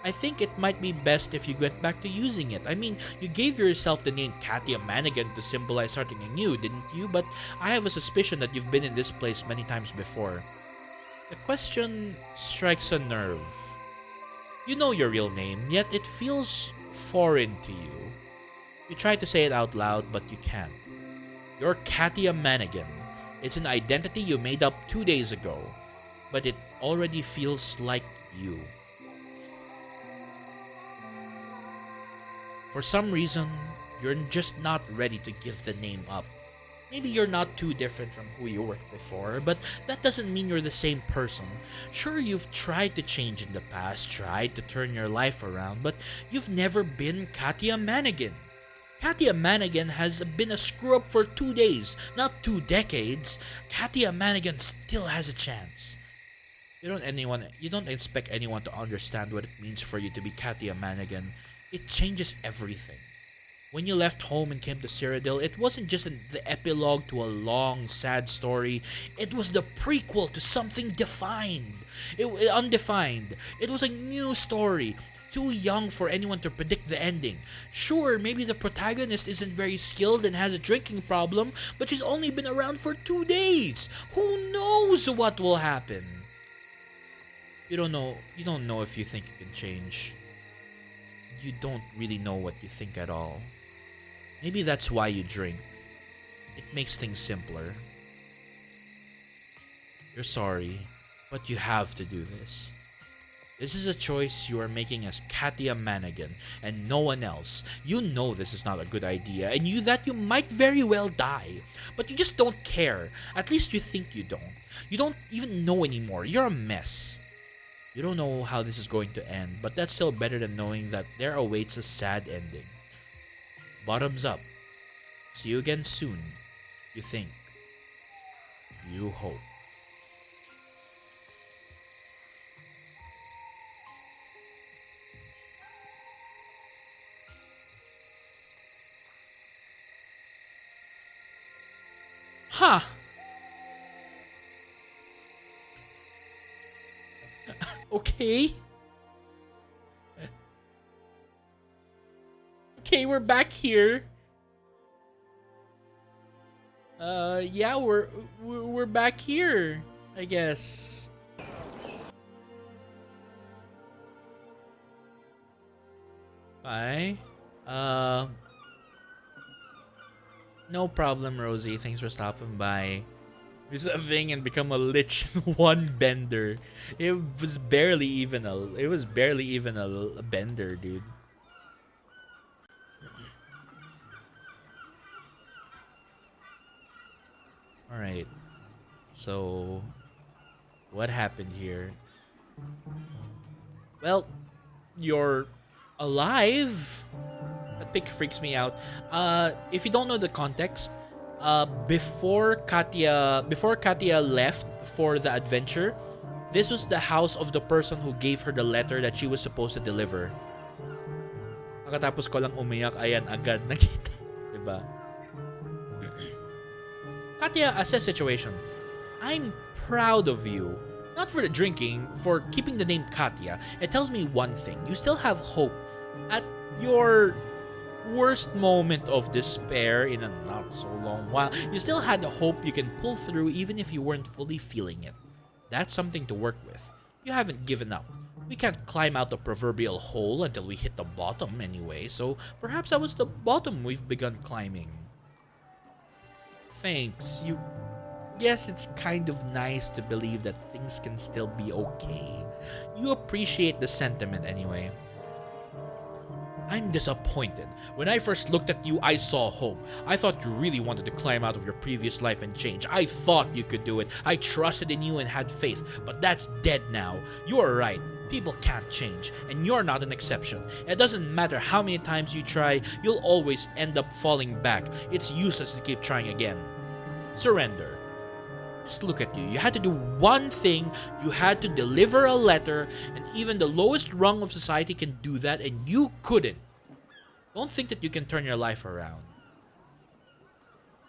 I think it might be best if you went back to using it. I mean, you gave yourself the name Katya Manigan to symbolize starting anew, didn't you? But I have a suspicion that you've been in this place many times before. The question strikes a nerve. You know your real name, yet it feels foreign to you. You try to say it out loud, but you can't. You're Katya Manigan. It's an identity you made up 2 days ago, but it already feels like you. For some reason, you're just not ready to give the name up. Maybe you're not too different from who you were before, but that doesn't mean you're the same person. Sure, you've tried to change in the past, tried to turn your life around, but you've never been Katia Manigan. Katia Manigan has been a screw up for 2 days, not 2 decades. Katia Manigan still has a chance. You don't expect anyone to understand what it means for you to be Katia Manigan. It changes everything. When you left home and came to Cyrodiil, it wasn't just the epilogue to a long, sad story. It was the prequel to something undefined. It was a new story, too young for anyone to predict the ending. Sure, maybe the protagonist isn't very skilled and has a drinking problem, but she's only been around for 2 days. Who knows what will happen? You don't know if you think you can change. You don't really know what you think at all. Maybe that's why you drink. It makes things simpler. You're sorry, but you have to do this. This is a choice you are making as Katia Manigan and no one else. You know this is not a good idea and you might very well die. But you just don't care. At least you think you don't. You don't even know anymore. You're a mess. You don't know how this is going to end, but that's still better than knowing that there awaits a sad ending. Bottoms up. See you again soon. You think. You hope. Huh. Okay. Okay, we're back here. Yeah, we're back here, I guess. Bye. No problem, Rosie. Thanks for stopping by. Use a thing and become a lich in one bender. It was barely even a bender, dude. Alright. So what happened here? Well, you're alive. That pic freaks me out. If you don't know the context, before Katia left for the adventure, this was the house of the person who gave her the letter that she was supposed to deliver. Pagkatapos ko lang umiyak, ayan agad nakita, diba? Katia, assess situation. I'm proud of you. Not for the drinking, for keeping the name Katia. It tells me one thing. You still have hope. At your worst moment of despair in a not so long while, you still had a hope you can pull through even if you weren't fully feeling it. That's something to work with. You haven't given up. We can't climb out the proverbial hole until we hit the bottom anyway, so perhaps that was the bottom we've begun climbing. Thanks. Yes, it's kind of nice to believe that things can still be okay. You appreciate the sentiment anyway. I'm disappointed. When I first looked at you, I saw hope. I thought you really wanted to climb out of your previous life and change. I thought you could do it. I trusted in you and had faith, but that's dead now. You're right. People can't change, and you're not an exception. It doesn't matter how many times you try, you'll always end up falling back. It's useless to keep trying again. Surrender. Just look at you. You had to do one thing. You had to deliver a letter, and even the lowest rung of society can do that, and you couldn't. Don't think that you can turn your life around.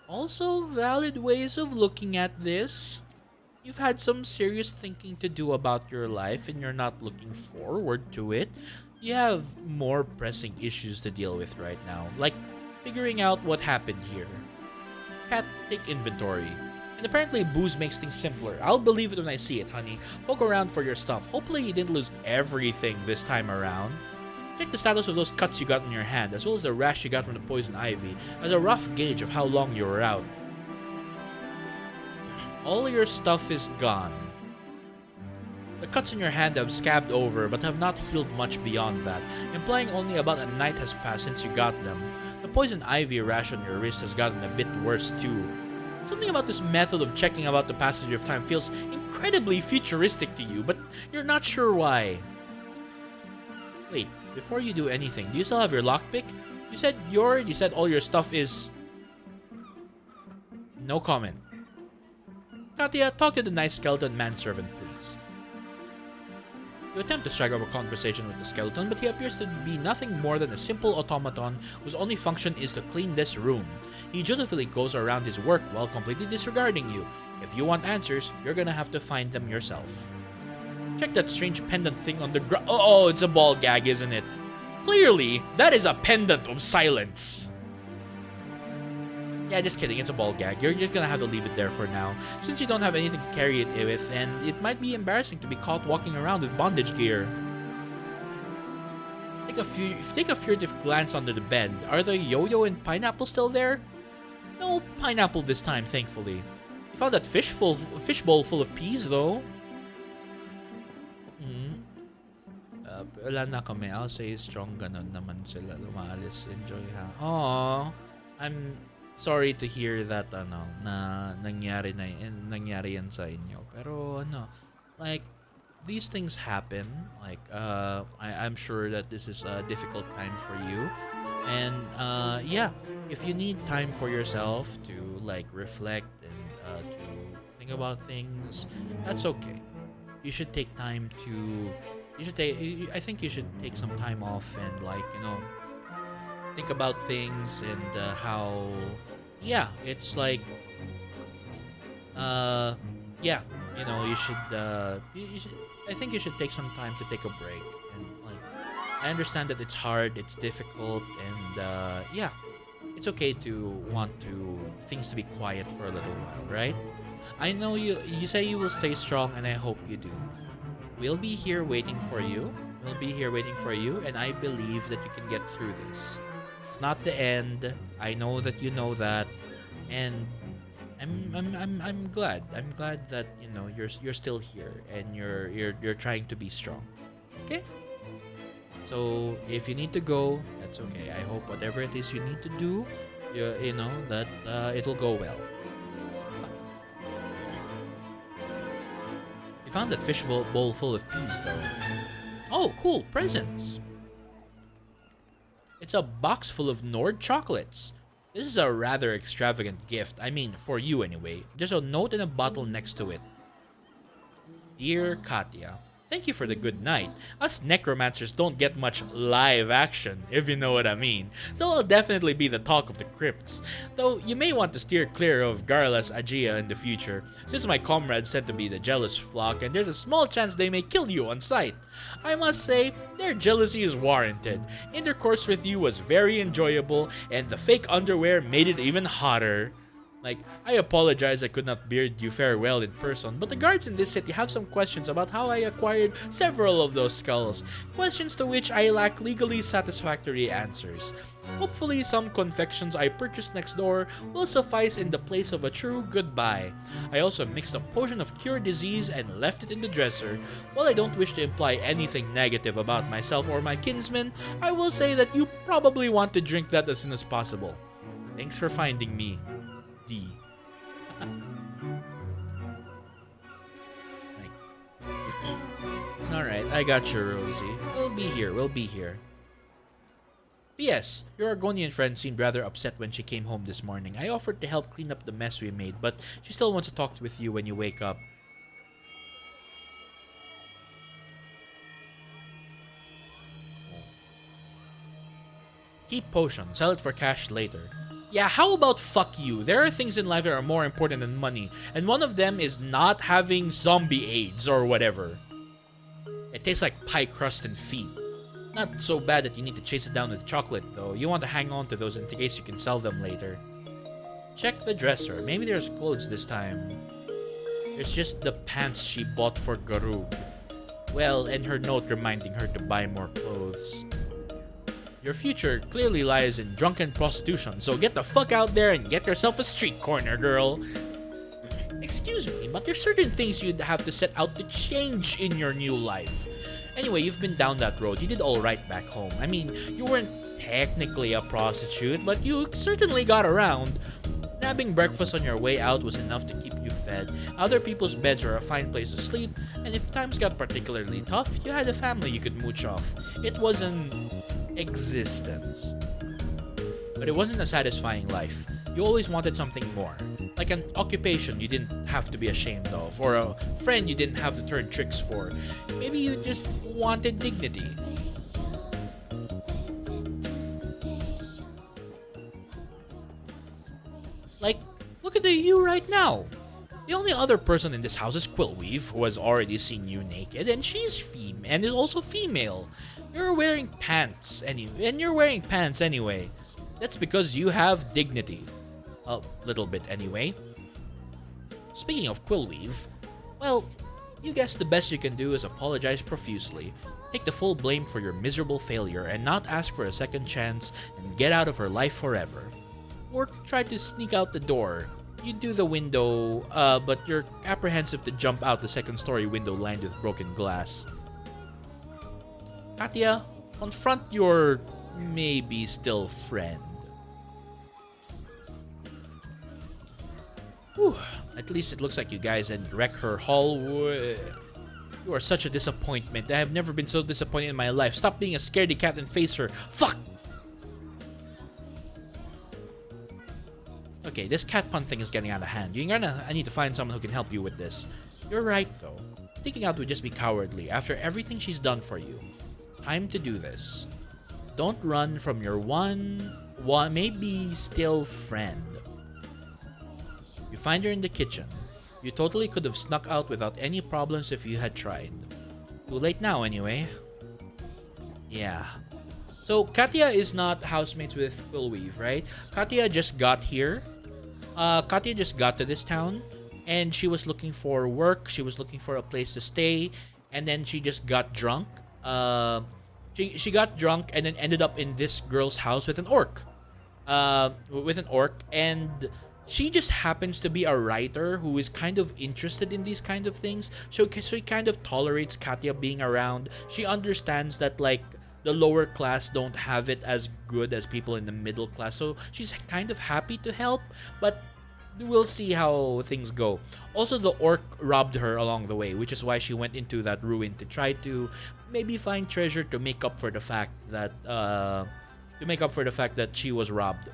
Also, valid ways of looking at this. You've had some serious thinking to do about your life, and you're not looking forward to it. You have more pressing issues to deal with right now, like figuring out what happened here. Cat, take inventory. And apparently booze makes things simpler. I'll believe it when I see it, honey. Poke around for your stuff. Hopefully you didn't lose everything this time around. Check the status of those cuts you got on your hand, as well as the rash you got from the poison ivy, as a rough gauge of how long you were out. All your stuff is gone. The cuts in your hand have scabbed over but have not healed much beyond that, implying only about a night has passed since you got them. The poison ivy rash on your wrist has gotten a bit worse too. Something about this method of checking about the passage of time feels incredibly futuristic to you, but you're not sure why. Wait, before you do anything, do you still have your lockpick? You said all your stuff is... No comment. Katya, talk to the nice skeleton manservant, please. You attempt to strike up a conversation with the skeleton, but he appears to be nothing more than a simple automaton whose only function is to clean this room. He dutifully goes around his work while completely disregarding you. If you want answers, you're gonna have to find them yourself. Check that strange pendant thing on the ground. Oh, it's a ball gag, isn't it? Clearly, that is a pendant of silence. Yeah, just kidding, it's a ball gag. You're just gonna have to leave it there for now, since you don't have anything to carry it with, and it might be embarrassing to be caught walking around with bondage gear. Take a furtive glance under the bed. Are the yo-yo and pineapple still there? No pineapple this time, thankfully. You found that fishbowl full of peas, though. Wala na kami. I'll say strong ganon naman sila lumaalis. Enjoy ha. Aww. I'm sorry to hear that nangyari yan sa inyo. Pero like these things happen. Like I'm sure that this is a difficult time for you. And yeah, if you need time for yourself to like reflect and to think about things, that's okay. You should take time to I think you should take some time off and like, think about things and how it's like yeah, you should I think you should take some time to take a break. And like, I understand that it's hard, it's difficult, and yeah, it's okay to want things to be quiet for a little while, right? I know you say you will stay strong, and I hope you do. We'll be here waiting for you. And I believe that you can get through this. It's not the end. I know that you know that, and I'm glad. I'm glad that you're still here and you're trying to be strong. Okay. So if you need to go, that's okay. I hope whatever it is you need to do, that it'll go well. You found that fish bowl full of peas, though. Oh, cool! Presents. It's a box full of Nord chocolates. This is a rather extravagant gift. I mean, for you anyway. There's a note and a bottle next to it. Dear Katya, thank you for the good night. Us necromancers don't get much live action, if you know what I mean. So I'll definitely be the talk of the crypts. Though you may want to steer clear of Garlas Agia in the future, since my comrades tend to be the jealous flock and there's a small chance they may kill you on sight. I must say, their jealousy is warranted. Intercourse with you was very enjoyable, and the fake underwear made it even hotter. Like, I apologize I could not bid you farewell in person, but the guards in this city have some questions about how I acquired several of those skulls, questions to which I lack legally satisfactory answers. Hopefully some confections I purchased next door will suffice in the place of a true goodbye. I also mixed a potion of cure disease and left it in the dresser. While I don't wish to imply anything negative about myself or my kinsmen, I will say that you probably want to drink that as soon as possible. Thanks for finding me. D. Alright, I got you, Rosie. We'll be here. P.S. Your Argonian friend seemed rather upset when she came home this morning. I offered to help clean up the mess we made, but she still wants to talk with you when you wake up. Keep potion. Sell it for cash later. Yeah, how about fuck you? There are things in life that are more important than money, and one of them is not having zombie AIDS or whatever. It tastes like pie crust and feet. Not so bad that you need to chase it down with chocolate, though. You want to hang on to those in case you can sell them later. Check the dresser. Maybe there's clothes this time. There's just the pants she bought for Garug. Well, and her note reminding her to buy more clothes. Your future clearly lies in drunken prostitution, so get the fuck out there and get yourself a street corner, girl. Excuse me, but there's certain things you'd have to set out to change in your new life. Anyway, you've been down that road. You did alright back home. I mean, you weren't technically a prostitute, but you certainly got around. Nabbing breakfast on your way out was enough to keep you fed. Other people's beds are a fine place to sleep, and if times got particularly tough, you had a family you could mooch off. It was an existence. But it wasn't a satisfying life. You always wanted something more. Like an occupation you didn't have to be ashamed of, or a friend you didn't have to turn tricks for. Maybe you just wanted dignity. Like, look at you right now. The only other person in this house is Quillweave, who has already seen you naked, and she's and is also female. You're wearing pants and you're wearing pants anyway. That's because you have dignity. A little bit anyway. Speaking of Quillweave, well, you guess the best you can do is apologize profusely, take the full blame for your miserable failure, and not ask for a second chance and get out of her life forever. Or try to sneak out the door. You do the window, but you're apprehensive to jump out the second-story window lined with broken glass. Katya, confront your maybe still friend. Whew, at least it looks like you guys didn't wreck her hull. You are such a disappointment. I have never been so disappointed in my life. Stop being a scaredy cat and face her. Fuck! Okay, this cat pun thing is getting out of hand. I need to find someone who can help you with this. You're right, though. Sneaking out would just be cowardly after everything she's done for you. Time to do this. Don't run from your one maybe still friend. You find her in the kitchen. You totally could have snuck out without any problems if you had tried. Too late now, anyway. Yeah. So, Katya is not housemates with Quillweave, right? Katya just got here. Katya just got to this town, and she was looking for work. She was looking for a place to stay, and then she just got drunk. She got drunk and then ended up in this girl's house with an orc. And she just happens to be a writer who is kind of interested in these kind of things. So she kind of tolerates Katya being around. She understands that, like, the lower class don't have it as good as people in the middle class. So she's kind of happy to help, but we'll see how things go. Also, the orc robbed her along the way, which is why she went into that ruin to try to maybe find treasure to make up for the fact that she was robbed.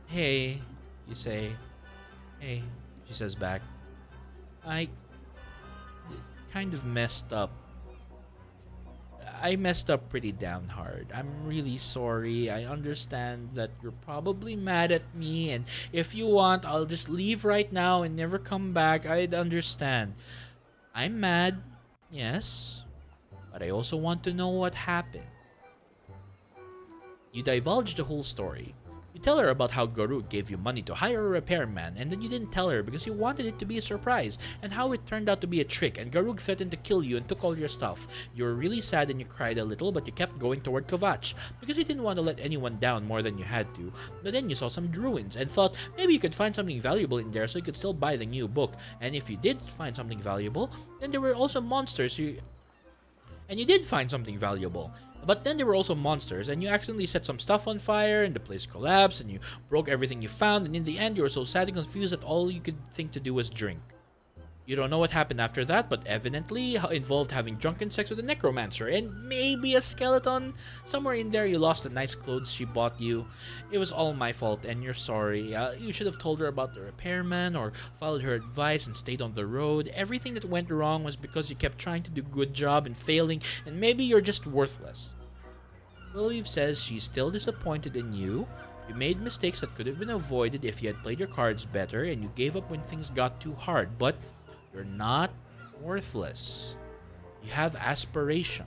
Hey, you say. Hey, she says back. I kind of messed up. I messed up pretty damn hard. I'm really sorry. I understand that you're probably mad at me, and if you want, I'll just leave right now and never come back. I'd understand. I'm mad, yes, but I also want to know what happened. You divulge the whole story. You tell her about how Garuk gave you money to hire a repairman, and then you didn't tell her because you wanted it to be a surprise, and how it turned out to be a trick, and Garuk threatened to kill you and took all your stuff. You were really sad and you cried a little, but you kept going toward Kavach, because you didn't want to let anyone down more than you had to. But then you saw some ruins, and thought maybe you could find something valuable in there so you could still buy the new book, and if you did find something valuable, then there were also monsters and you did find something valuable. But then there were also monsters, and you accidentally set some stuff on fire, and the place collapsed, and you broke everything you found, and in the end you were so sad and confused that all you could think to do was drink. You don't know what happened after that, but evidently involved having drunken sex with a necromancer, and maybe a skeleton. Somewhere in there you lost the nice clothes she bought you. It was all my fault, and you're sorry. You should have told her about the repairman, or followed her advice and stayed on the road. Everything that went wrong was because you kept trying to do a good job and failing, and maybe you're just worthless. Quillweave says she's still disappointed in you. You made mistakes that could have been avoided if you had played your cards better, and you gave up when things got too hard, but you're not worthless. You have aspiration.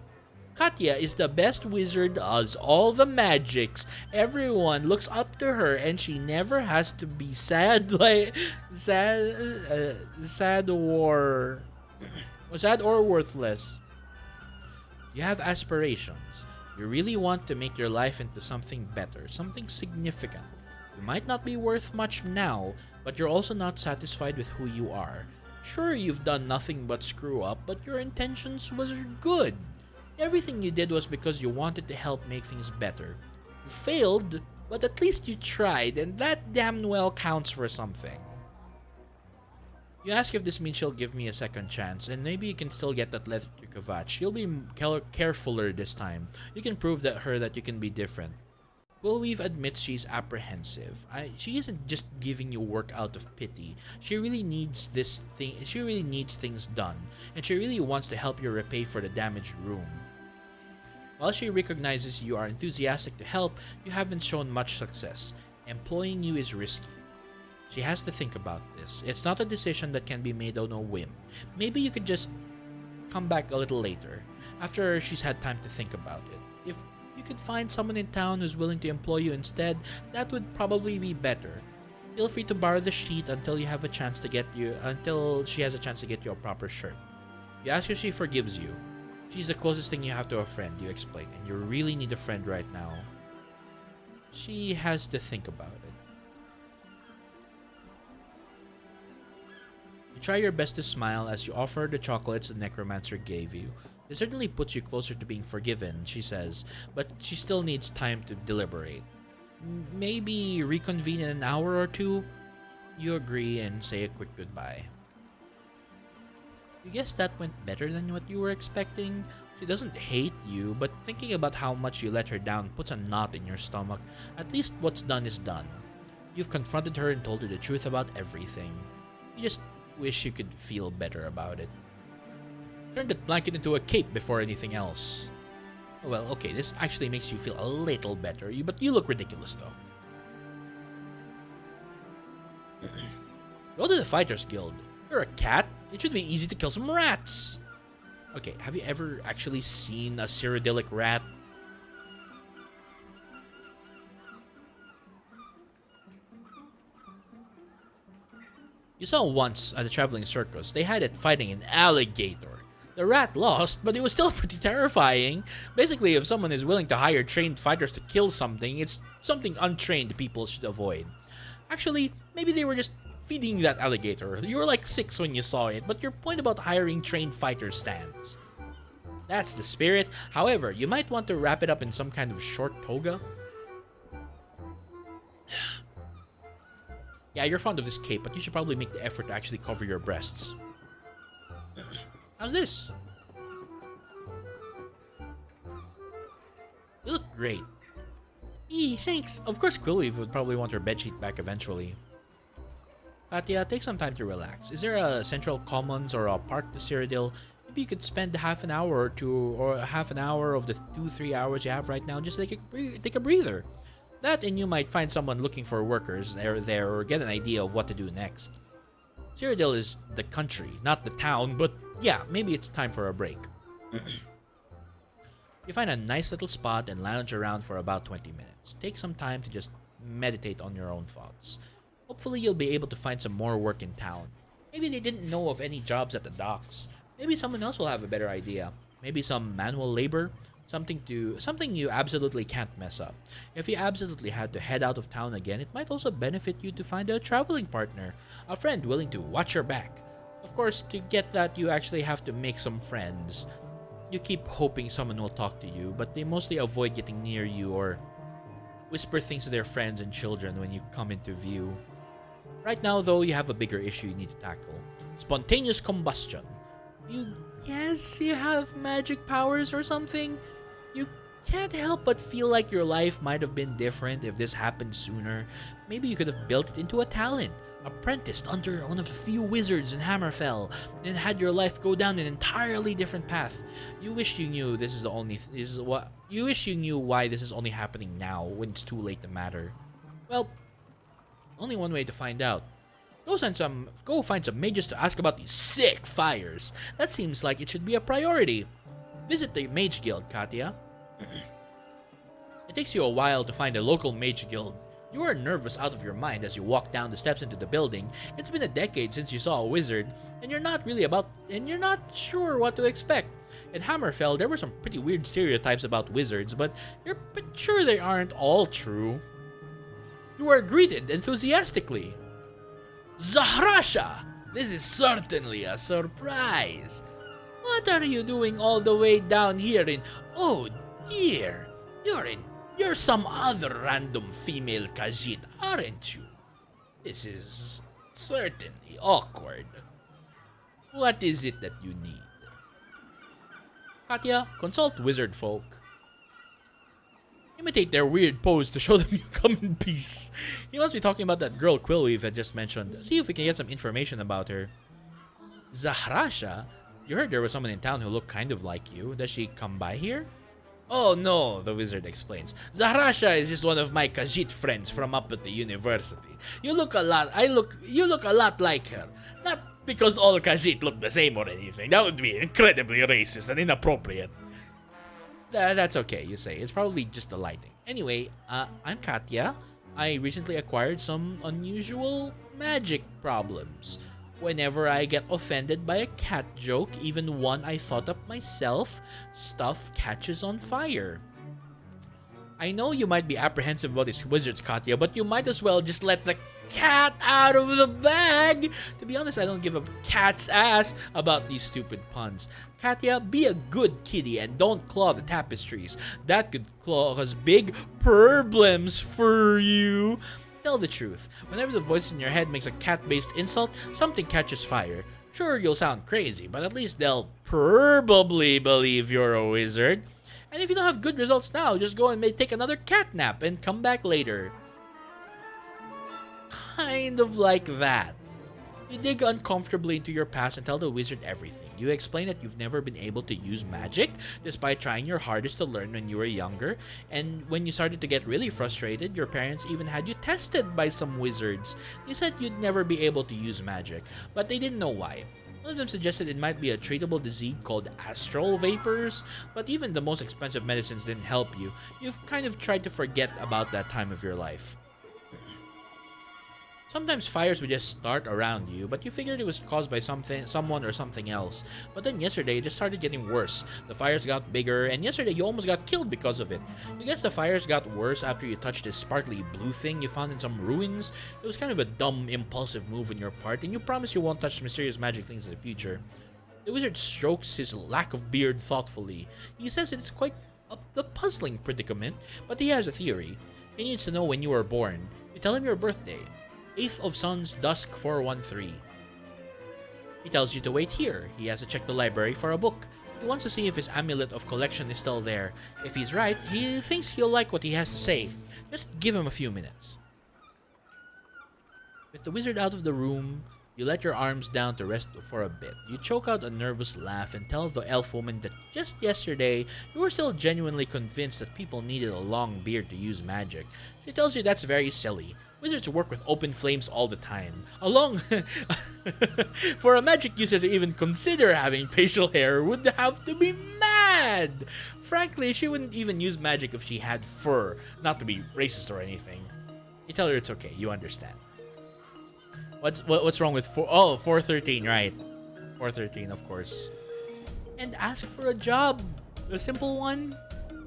Katya is the best wizard, does all the magics. Everyone looks up to her, and she never has to be sad or worthless. You have aspirations. You really want to make your life into something better, something significant. You might not be worth much now, but you're also not satisfied with who you are. Sure, you've done nothing but screw up, but your intentions was good. Everything you did was because you wanted to help make things better. You failed, but at least you tried, and that damn well counts for something. You ask if this means she'll give me a second chance, and maybe you can still get that letter to Kavach. You'll be carefuler this time. You can prove that you can be different. Weave admits she's apprehensive. She isn't just giving you work out of pity. She really needs this thing. She really needs things done, and she really wants to help you repay for the damaged room. While she recognizes you are enthusiastic to help, you haven't shown much success. Employing you is risky. She has to think about this. It's not a decision that can be made on a whim. Maybe you could just come back a little later, after she's had time to think about it. If you could find someone in town who's willing to employ you instead, that would probably be better. Feel free to borrow the sheet until she has a chance to get you a proper shirt. You ask if she forgives you. She's the closest thing you have to a friend, you explain, and you really need a friend right now. She has to think about it. You try your best to smile as you offer her the chocolates the necromancer gave you. It certainly puts you closer to being forgiven, she says, but she still needs time to deliberate. Maybe reconvene in an hour or two? You agree and say a quick goodbye. You guess that went better than what you were expecting? She doesn't hate you, but thinking about how much you let her down puts a knot in your stomach. At least what's done is done. You've confronted her and told her the truth about everything. You just wish you could feel better about it. Turn that blanket into a cape before anything else. Well, okay, this actually makes you feel a little better, but you look ridiculous though. Go to the Fighters Guild. You're a cat. It should be easy to kill some rats. Okay, have you ever actually seen a Cyrodiilic rat? You saw once at a traveling circus, they had it fighting an alligator. The rat lost, but it was still pretty terrifying. Basically, if someone is willing to hire trained fighters to kill something, it's something untrained people should avoid. Actually, maybe they were just feeding that alligator. You were like 6 when you saw it, but your point about hiring trained fighters stands. That's the spirit. However, you might want to wrap it up in some kind of short toga. Yeah, you're fond of this cape, but you should probably make the effort to actually cover your breasts. How's this? You look great. Thanks. Of course, Quillweave would probably want her bedsheet back eventually. Katya, take some time to relax. Is there a central commons or a park to Cyrodiil? Maybe you could spend half an hour or two, or half an hour of the 2-3 hours you have right now, just take a breather. That, and you might find someone looking for workers there or get an idea of what to do next. Cyrodiil is the country, not the town, but yeah, maybe it's time for a break. You find a nice little spot and lounge around for about 20 minutes. Take some time to just meditate on your own thoughts. Hopefully you'll be able to find some more work in town. Maybe they didn't know of any jobs at the docks. Maybe someone else will have a better idea. Maybe some manual labor? Something you absolutely can't mess up. If you absolutely had to head out of town again, it might also benefit you to find a traveling partner. A friend willing to watch your back. Of course, to get that, you actually have to make some friends. You keep hoping someone will talk to you, but they mostly avoid getting near you or whisper things to their friends and children when you come into view. Right now, though, you have a bigger issue you need to tackle. Spontaneous combustion. You guess you have magic powers or something? You can't help but feel like your life might have been different if this happened sooner. Maybe you could have built it into a talent, apprenticed under one of the few wizards in Hammerfell, and had your life go down an entirely different path. You wish you knew why this is only happening now when it's too late to matter. Well, only one way to find out. Go find some mages to ask about these sick fires. That seems like it should be a priority. Visit the Mage Guild, Katya. It takes you a while to find a local Mage Guild. You are nervous out of your mind as you walk down the steps into the building. It's been a decade since you saw a wizard, and you're not sure what to expect. In Hammerfell, there were some pretty weird stereotypes about wizards, but you're sure they aren't all true. You are greeted enthusiastically. Zahrasha! This is certainly a surprise. What are you doing all the way down here in... Oh dear, you're some other random female Khajiit, aren't you? This is certainly awkward. What is it that you need? Katya, consult wizard folk. Imitate their weird pose to show them you come in peace. He must be talking about that girl Quillweave had just mentioned. See if we can get some information about her. Zahrasha? You heard there was someone in town who looked kind of like you. Does she come by here? Oh no, the wizard explains. Zahrasha is just one of my Khajiit friends from up at the university. You look a lot like her. Not because all Khajiit look the same or anything. That would be incredibly racist and inappropriate. That's okay, you say. It's probably just the lighting. Anyway, I'm Katya. I recently acquired some unusual magic problems. Whenever I get offended by a cat joke, even one I thought up myself, stuff catches on fire. I know you might be apprehensive about these wizards, Katya, but you might as well just let the cat out of the bag. To be honest, I don't give a cat's ass about these stupid puns. Katya, be a good kitty and don't claw the tapestries. That could cause big problems for you. Tell the truth. Whenever the voice in your head makes a cat-based insult, something catches fire. Sure, you'll sound crazy, but at least they'll probably believe you're a wizard. And if you don't have good results now, just go and take another cat nap and come back later. Kind of like that. You dig uncomfortably into your past and tell the wizard everything. You explain that you've never been able to use magic, despite trying your hardest to learn when you were younger, and when you started to get really frustrated, your parents even had you tested by some wizards. They said you'd never be able to use magic, but they didn't know why. One of them suggested it might be a treatable disease called astral vapors, but even the most expensive medicines didn't help you. You've kind of tried to forget about that time of your life. Sometimes fires would just start around you, but you figured it was caused by someone or something else. But then yesterday, it just started getting worse. The fires got bigger, and yesterday you almost got killed because of it. You guess the fires got worse after you touched this sparkly blue thing you found in some ruins? It was kind of a dumb, impulsive move on your part, and you promise you won't touch mysterious magic things in the future. The wizard strokes his lack of beard thoughtfully. He says it's quite a puzzling predicament, but he has a theory. He needs to know when you were born. You tell him your birthday. 8th of Suns, Dusk 413. He tells you to wait here. He has to check the library for a book. He wants to see if his amulet of collection is still there. If he's right, he thinks he'll like what he has to say. Just give him a few minutes. With the wizard out of the room, you let your arms down to rest for a bit. You choke out a nervous laugh and tell the elf woman that just yesterday, you were still genuinely convinced that people needed a long beard to use magic. She tells you that's very silly. Wizards work with open flames all the time. For a magic user to even consider having facial hair would have to be mad! Frankly, she wouldn't even use magic if she had fur, not to be racist or anything. You tell her it's okay, you understand. What's wrong with 413, right? 413, of course. And ask for a job. A simple one.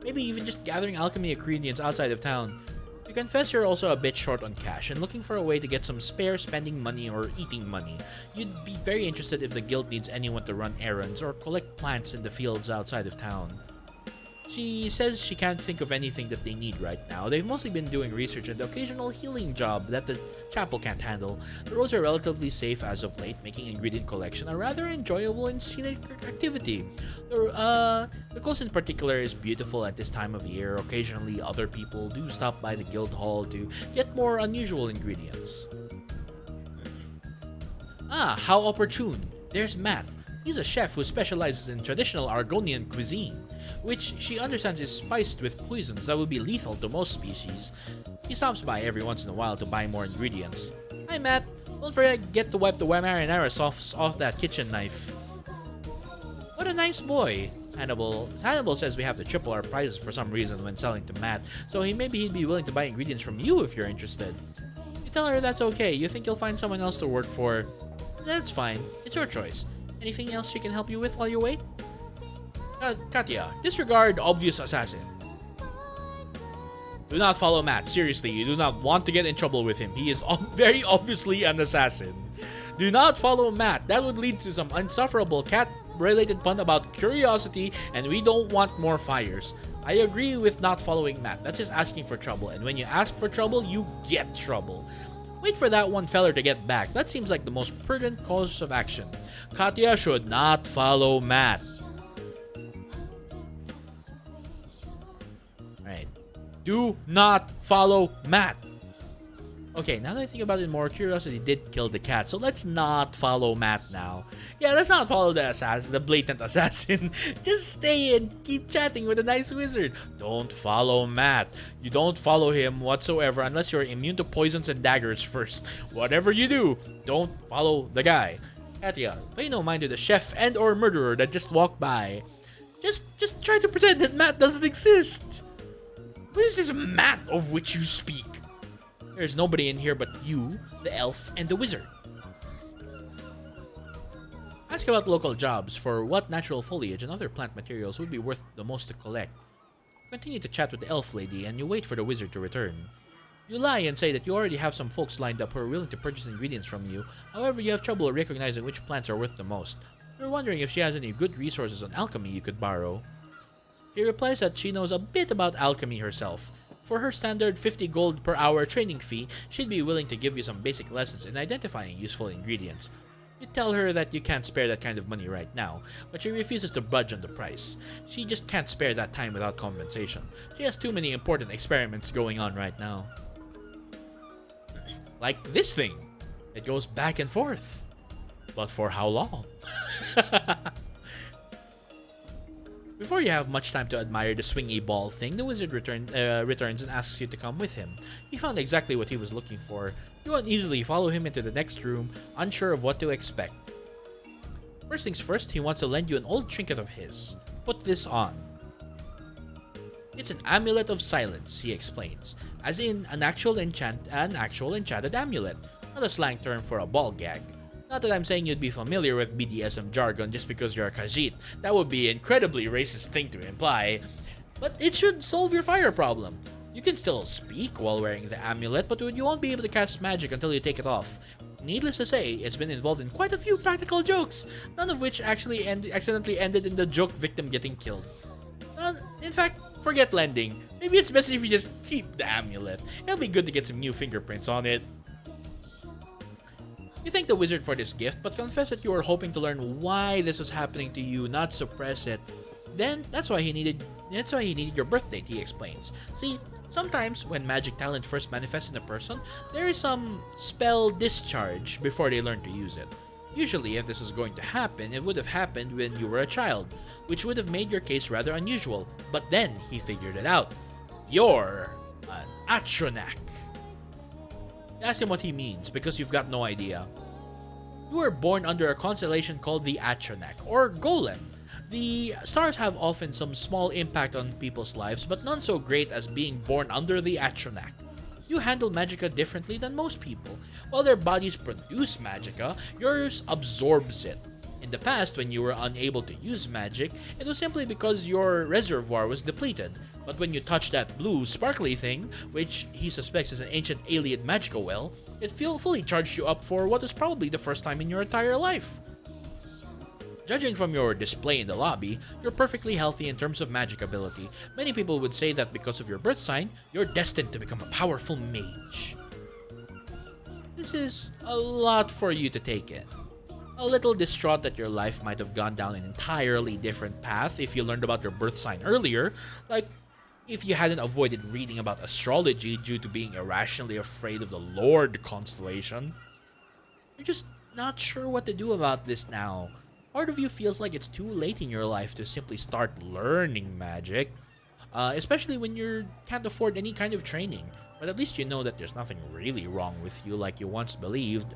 Maybe even just gathering alchemy ingredients outside of town. You confess you're also a bit short on cash and looking for a way to get some spare spending money or eating money. You'd be very interested if the guild needs anyone to run errands or collect plants in the fields outside of town. She says she can't think of anything that they need right now. They've mostly been doing research and the occasional healing job that the chapel can't handle. The roads are relatively safe as of late, making ingredient collection a rather enjoyable and scenic activity. The coast in particular is beautiful at this time of year. Occasionally, other people do stop by the guild hall to get more unusual ingredients. Ah, how opportune. There's Matt. He's a chef who specializes in traditional Argonian cuisine, which she understands is spiced with poisons that would be lethal to most species. He stops by every once in a while to buy more ingredients. Hi Matt, don't forget to wipe the marinara sauce off that kitchen knife. What a nice boy. Hannibal says we have to triple our prices for some reason when selling to Matt, so maybe he'd be willing to buy ingredients from you if you're interested. You tell her that's okay, you think you'll find someone else to work for. That's fine, it's your choice. Anything else she can help you with while you wait? Katya, disregard obvious assassin. Do not follow Matt. Seriously, you do not want to get in trouble with him. He is very obviously an assassin. Do not follow Matt. That would lead to some insufferable cat-related pun about curiosity, and we don't want more fires. I agree with not following Matt. That's just asking for trouble, and when you ask for trouble, you get trouble. Wait for that one feller to get back. That seems like the most prudent course of action. Katya should not follow Matt. Right. Do not follow Matt. Okay, now that I think about it more, curiosity did kill the cat, so let's not follow Matt now. Yeah, let's not follow the assassin, the blatant assassin. Just stay and keep chatting with a nice wizard. Don't follow Matt. You don't follow him whatsoever unless you're immune to poisons and daggers first. Whatever you do, don't follow the guy. Katya, pay no mind to the chef and or murderer that just walked by. Just try to pretend that Matt doesn't exist. Who is this Matt of which you speak? There's nobody in here but you, the elf, and the wizard. Ask about local jobs for what natural foliage and other plant materials would be worth the most to collect. Continue to chat with the elf lady and you wait for the wizard to return. You lie and say that you already have some folks lined up who are willing to purchase ingredients from you, however you have trouble recognizing which plants are worth the most. You're wondering if she has any good resources on alchemy you could borrow. She replies that she knows a bit about alchemy herself. For her standard 50 gold per hour training fee, she'd be willing to give you some basic lessons in identifying useful ingredients. You tell her that you can't spare that kind of money right now, but she refuses to budge on the price. She just can't spare that time without compensation. She has too many important experiments going on right now. Like this thing. It goes back and forth. But for how long? Before you have much time to admire the swingy ball thing, the wizard returns and asks you to come with him. He found exactly what he was looking for. You uneasily follow him into the next room, unsure of what to expect. First things first, he wants to lend you an old trinket of his. Put this on. It's an amulet of silence, he explains, as in an actual enchanted amulet, not a slang term for a ball gag. Not that I'm saying you'd be familiar with BDSM jargon just because you're a Khajiit. That would be an incredibly racist thing to imply. But it should solve your fire problem. You can still speak while wearing the amulet, but you won't be able to cast magic until you take it off. Needless to say, it's been involved in quite a few practical jokes, none of which actually accidentally ended in the joke victim getting killed. In fact, forget lending. Maybe it's best if you just keep the amulet. It'll be good to get some new fingerprints on it. You thank the wizard for this gift, but confess that you were hoping to learn why this was happening to you, not suppress it. Then, that's why he needed your birth date, he explains. See, sometimes when magic talent first manifests in a person, there is some spell discharge before they learn to use it. Usually, if this was going to happen, it would have happened when you were a child, which would have made your case rather unusual. But then, he figured it out. You're an Atronak. Ask him what he means, because you've got no idea. You were born under a constellation called the Atronak, or Golem. The stars have often some small impact on people's lives, but none so great as being born under the Atronak. You handle magicka differently than most people. While their bodies produce magicka, yours absorbs it. In the past, when you were unable to use magic, it was simply because your reservoir was depleted. But when you touch that blue sparkly thing, which he suspects is an ancient alien magical well, it fully charged you up for what is probably the first time in your entire life. Judging from your display in the lobby, you're perfectly healthy in terms of magic ability. Many people would say that because of your birth sign, you're destined to become a powerful mage. This is a lot for you to take in. A little distraught that your life might have gone down an entirely different path if you learned about your birth sign earlier, like if you hadn't avoided reading about astrology due to being irrationally afraid of the Lord constellation. You're just not sure what to do about this now. Part of you feels like it's too late in your life to simply start learning magic, especially when you can't afford any kind of training, but at least you know that there's nothing really wrong with you like you once believed.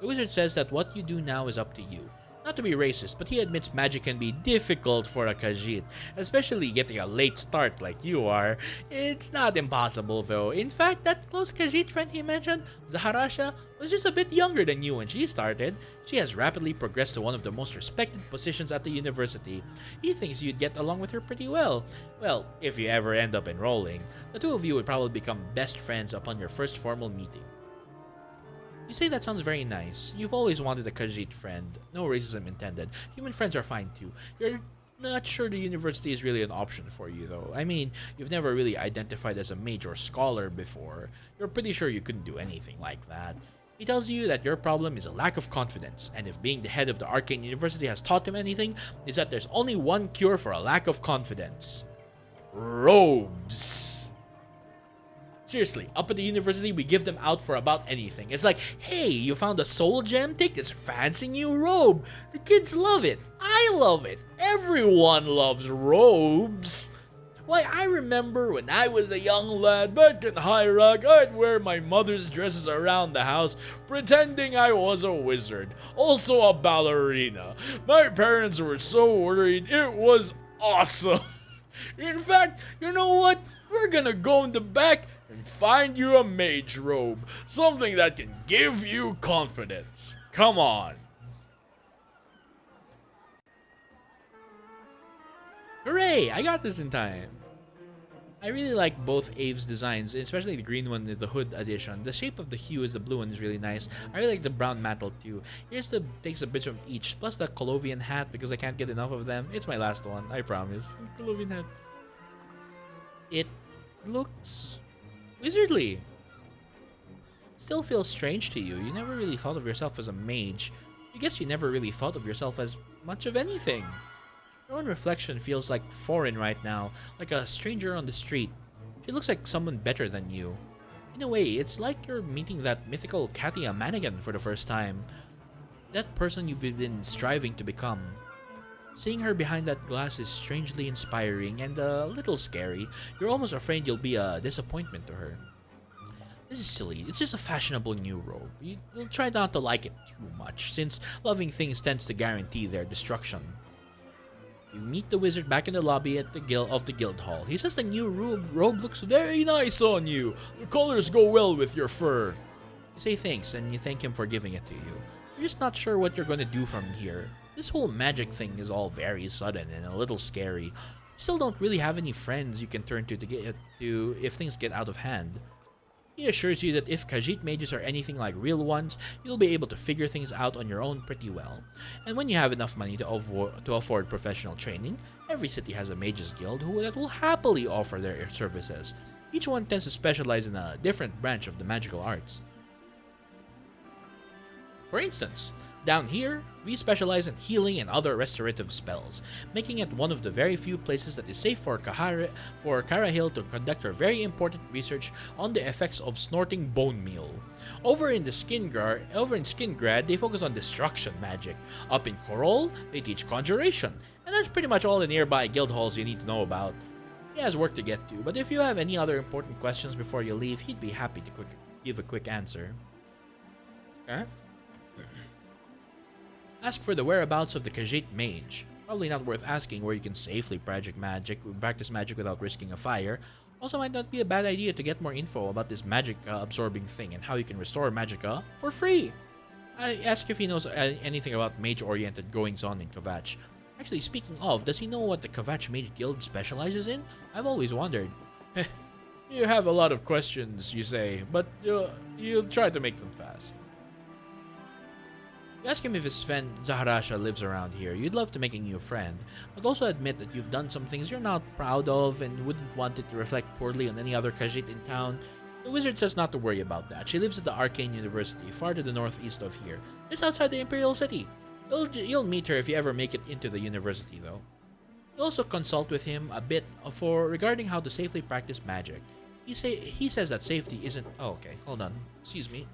The wizard says that what you do now is up to you. Not to be racist, but he admits magic can be difficult for a Khajiit, especially getting a late start like you are. It's not impossible though. In fact, that close Khajiit friend he mentioned, Zaharasha, was just a bit younger than you when she started. She has rapidly progressed to one of the most respected positions at the university. He thinks you'd get along with her pretty well. Well, if you ever end up enrolling, the two of you would probably become best friends upon your first formal meeting. You say that sounds very nice. You've always wanted a Khajiit friend. No racism intended. Human friends are fine too. You're not sure the university is really an option for you though. I mean, you've never really identified as a mage or scholar before. You're pretty sure you couldn't do anything like that. He tells you that your problem is a lack of confidence, and if being the head of the Arcane University has taught him anything, is that there's only one cure for a lack of confidence. Robes. Seriously, up at the university, we give them out for about anything. It's like, hey, you found a soul gem? Take this fancy new robe. The kids love it. I love it. Everyone loves robes. Why, I remember when I was a young lad back in High Rock, I'd wear my mother's dresses around the house, pretending I was a wizard. Also a ballerina. My parents were so worried. It was awesome. In fact, you know what? We're gonna go in the back and find you a mage robe. Something that can give you confidence. Come on. Hooray! I got this in time. I really like both Ave's designs, especially the green one with the hood edition. The shape of the hue is the blue one is really nice. I really like the brown mantle too. Here's the takes a bit of each, plus the Colovian hat because I can't get enough of them. It's my last one, I promise. Colovian hat. It looks wizardly. Still feels strange to you. You never really thought of yourself as a mage. I guess you never really thought of yourself as much of anything. Your own reflection feels like foreign right now, like a stranger on the street. She looks like someone better than you. In a way, it's like you're meeting that mythical Katia Manigan for the first time. That person you've been striving to become. Seeing her behind that glass is strangely inspiring and a little scary. You're almost afraid you'll be a disappointment to her. This is silly. It's just a fashionable new robe. You'll try not to like it too much, since loving things tends to guarantee their destruction. You meet the wizard back in the lobby at the guild hall. He says the new robe looks very nice on you. The colors go well with your fur. You say thanks and you thank him for giving it to you. You're just not sure what you're going to do from here. This whole magic thing is all very sudden and a little scary. You still don't really have any friends you can turn to if things get out of hand. He assures you that if Khajiit mages are anything like real ones, you'll be able to figure things out on your own pretty well. And when you have enough money to afford professional training, every city has a mages guild that will happily offer their services. Each one tends to specialize in a different branch of the magical arts. For instance, down here, we specialize in healing and other restorative spells, making it one of the very few places that is safe for Karahil to conduct her very important research on the effects of snorting bone meal. Over in Skingrad, they focus on destruction magic. Up in Korol, they teach conjuration, and that's pretty much all the nearby guild halls you need to know about. He has work to get to, but if you have any other important questions before you leave, he'd be happy to give a quick answer. Huh? Ask for the whereabouts of the Khajiit mage. Probably not worth asking where you can safely practice magic without risking a fire. Also might not be a bad idea to get more info about this magic absorbing thing and how you can restore magicka for free. I ask if he knows anything about mage-oriented goings-on in Kvatch. Actually, speaking of, does he know what the Kvatch Mage Guild specializes in? I've always wondered. You have a lot of questions, you say, but you'll try to make them fast. You ask him if his friend Zaharasha lives around here. You'd love to make a new friend, but also admit that you've done some things you're not proud of and wouldn't want it to reflect poorly on any other Khajiit in town. The wizard says not to worry about that. She lives at the Arcane University, far to the northeast of here, just outside the Imperial City. You'll meet her if you ever make it into the university, though. You also consult with him a bit regarding how to safely practice magic. He says that safety isn't... Oh, okay. Hold on. Excuse me.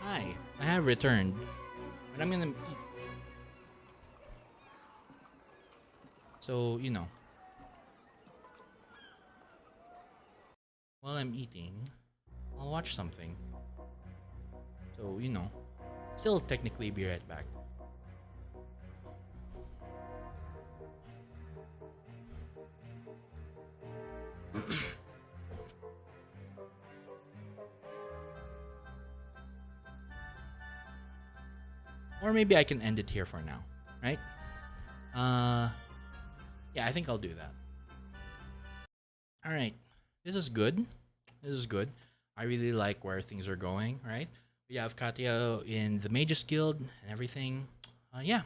Hi, I have returned, but I'm gonna eat. So, while I'm eating, I'll watch something. So, still technically be right back. Or maybe I can end it here for now, right? Yeah, I think I'll do that. All right, this is good. This is good. I really like where things are going, right? We have Katya in the Mages Guild and everything. Yeah.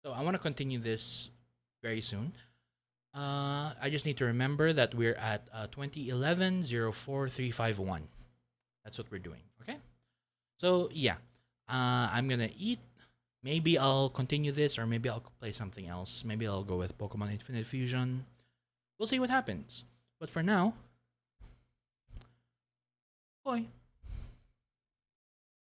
So I want to continue this very soon. I just need to remember that we're at 2011 04351. That's what we're doing, okay? So, yeah. I'm going to eat. Maybe I'll continue this or maybe I'll play something else. Maybe I'll go with Pokemon Infinite Fusion. We'll see what happens. But for now, bye.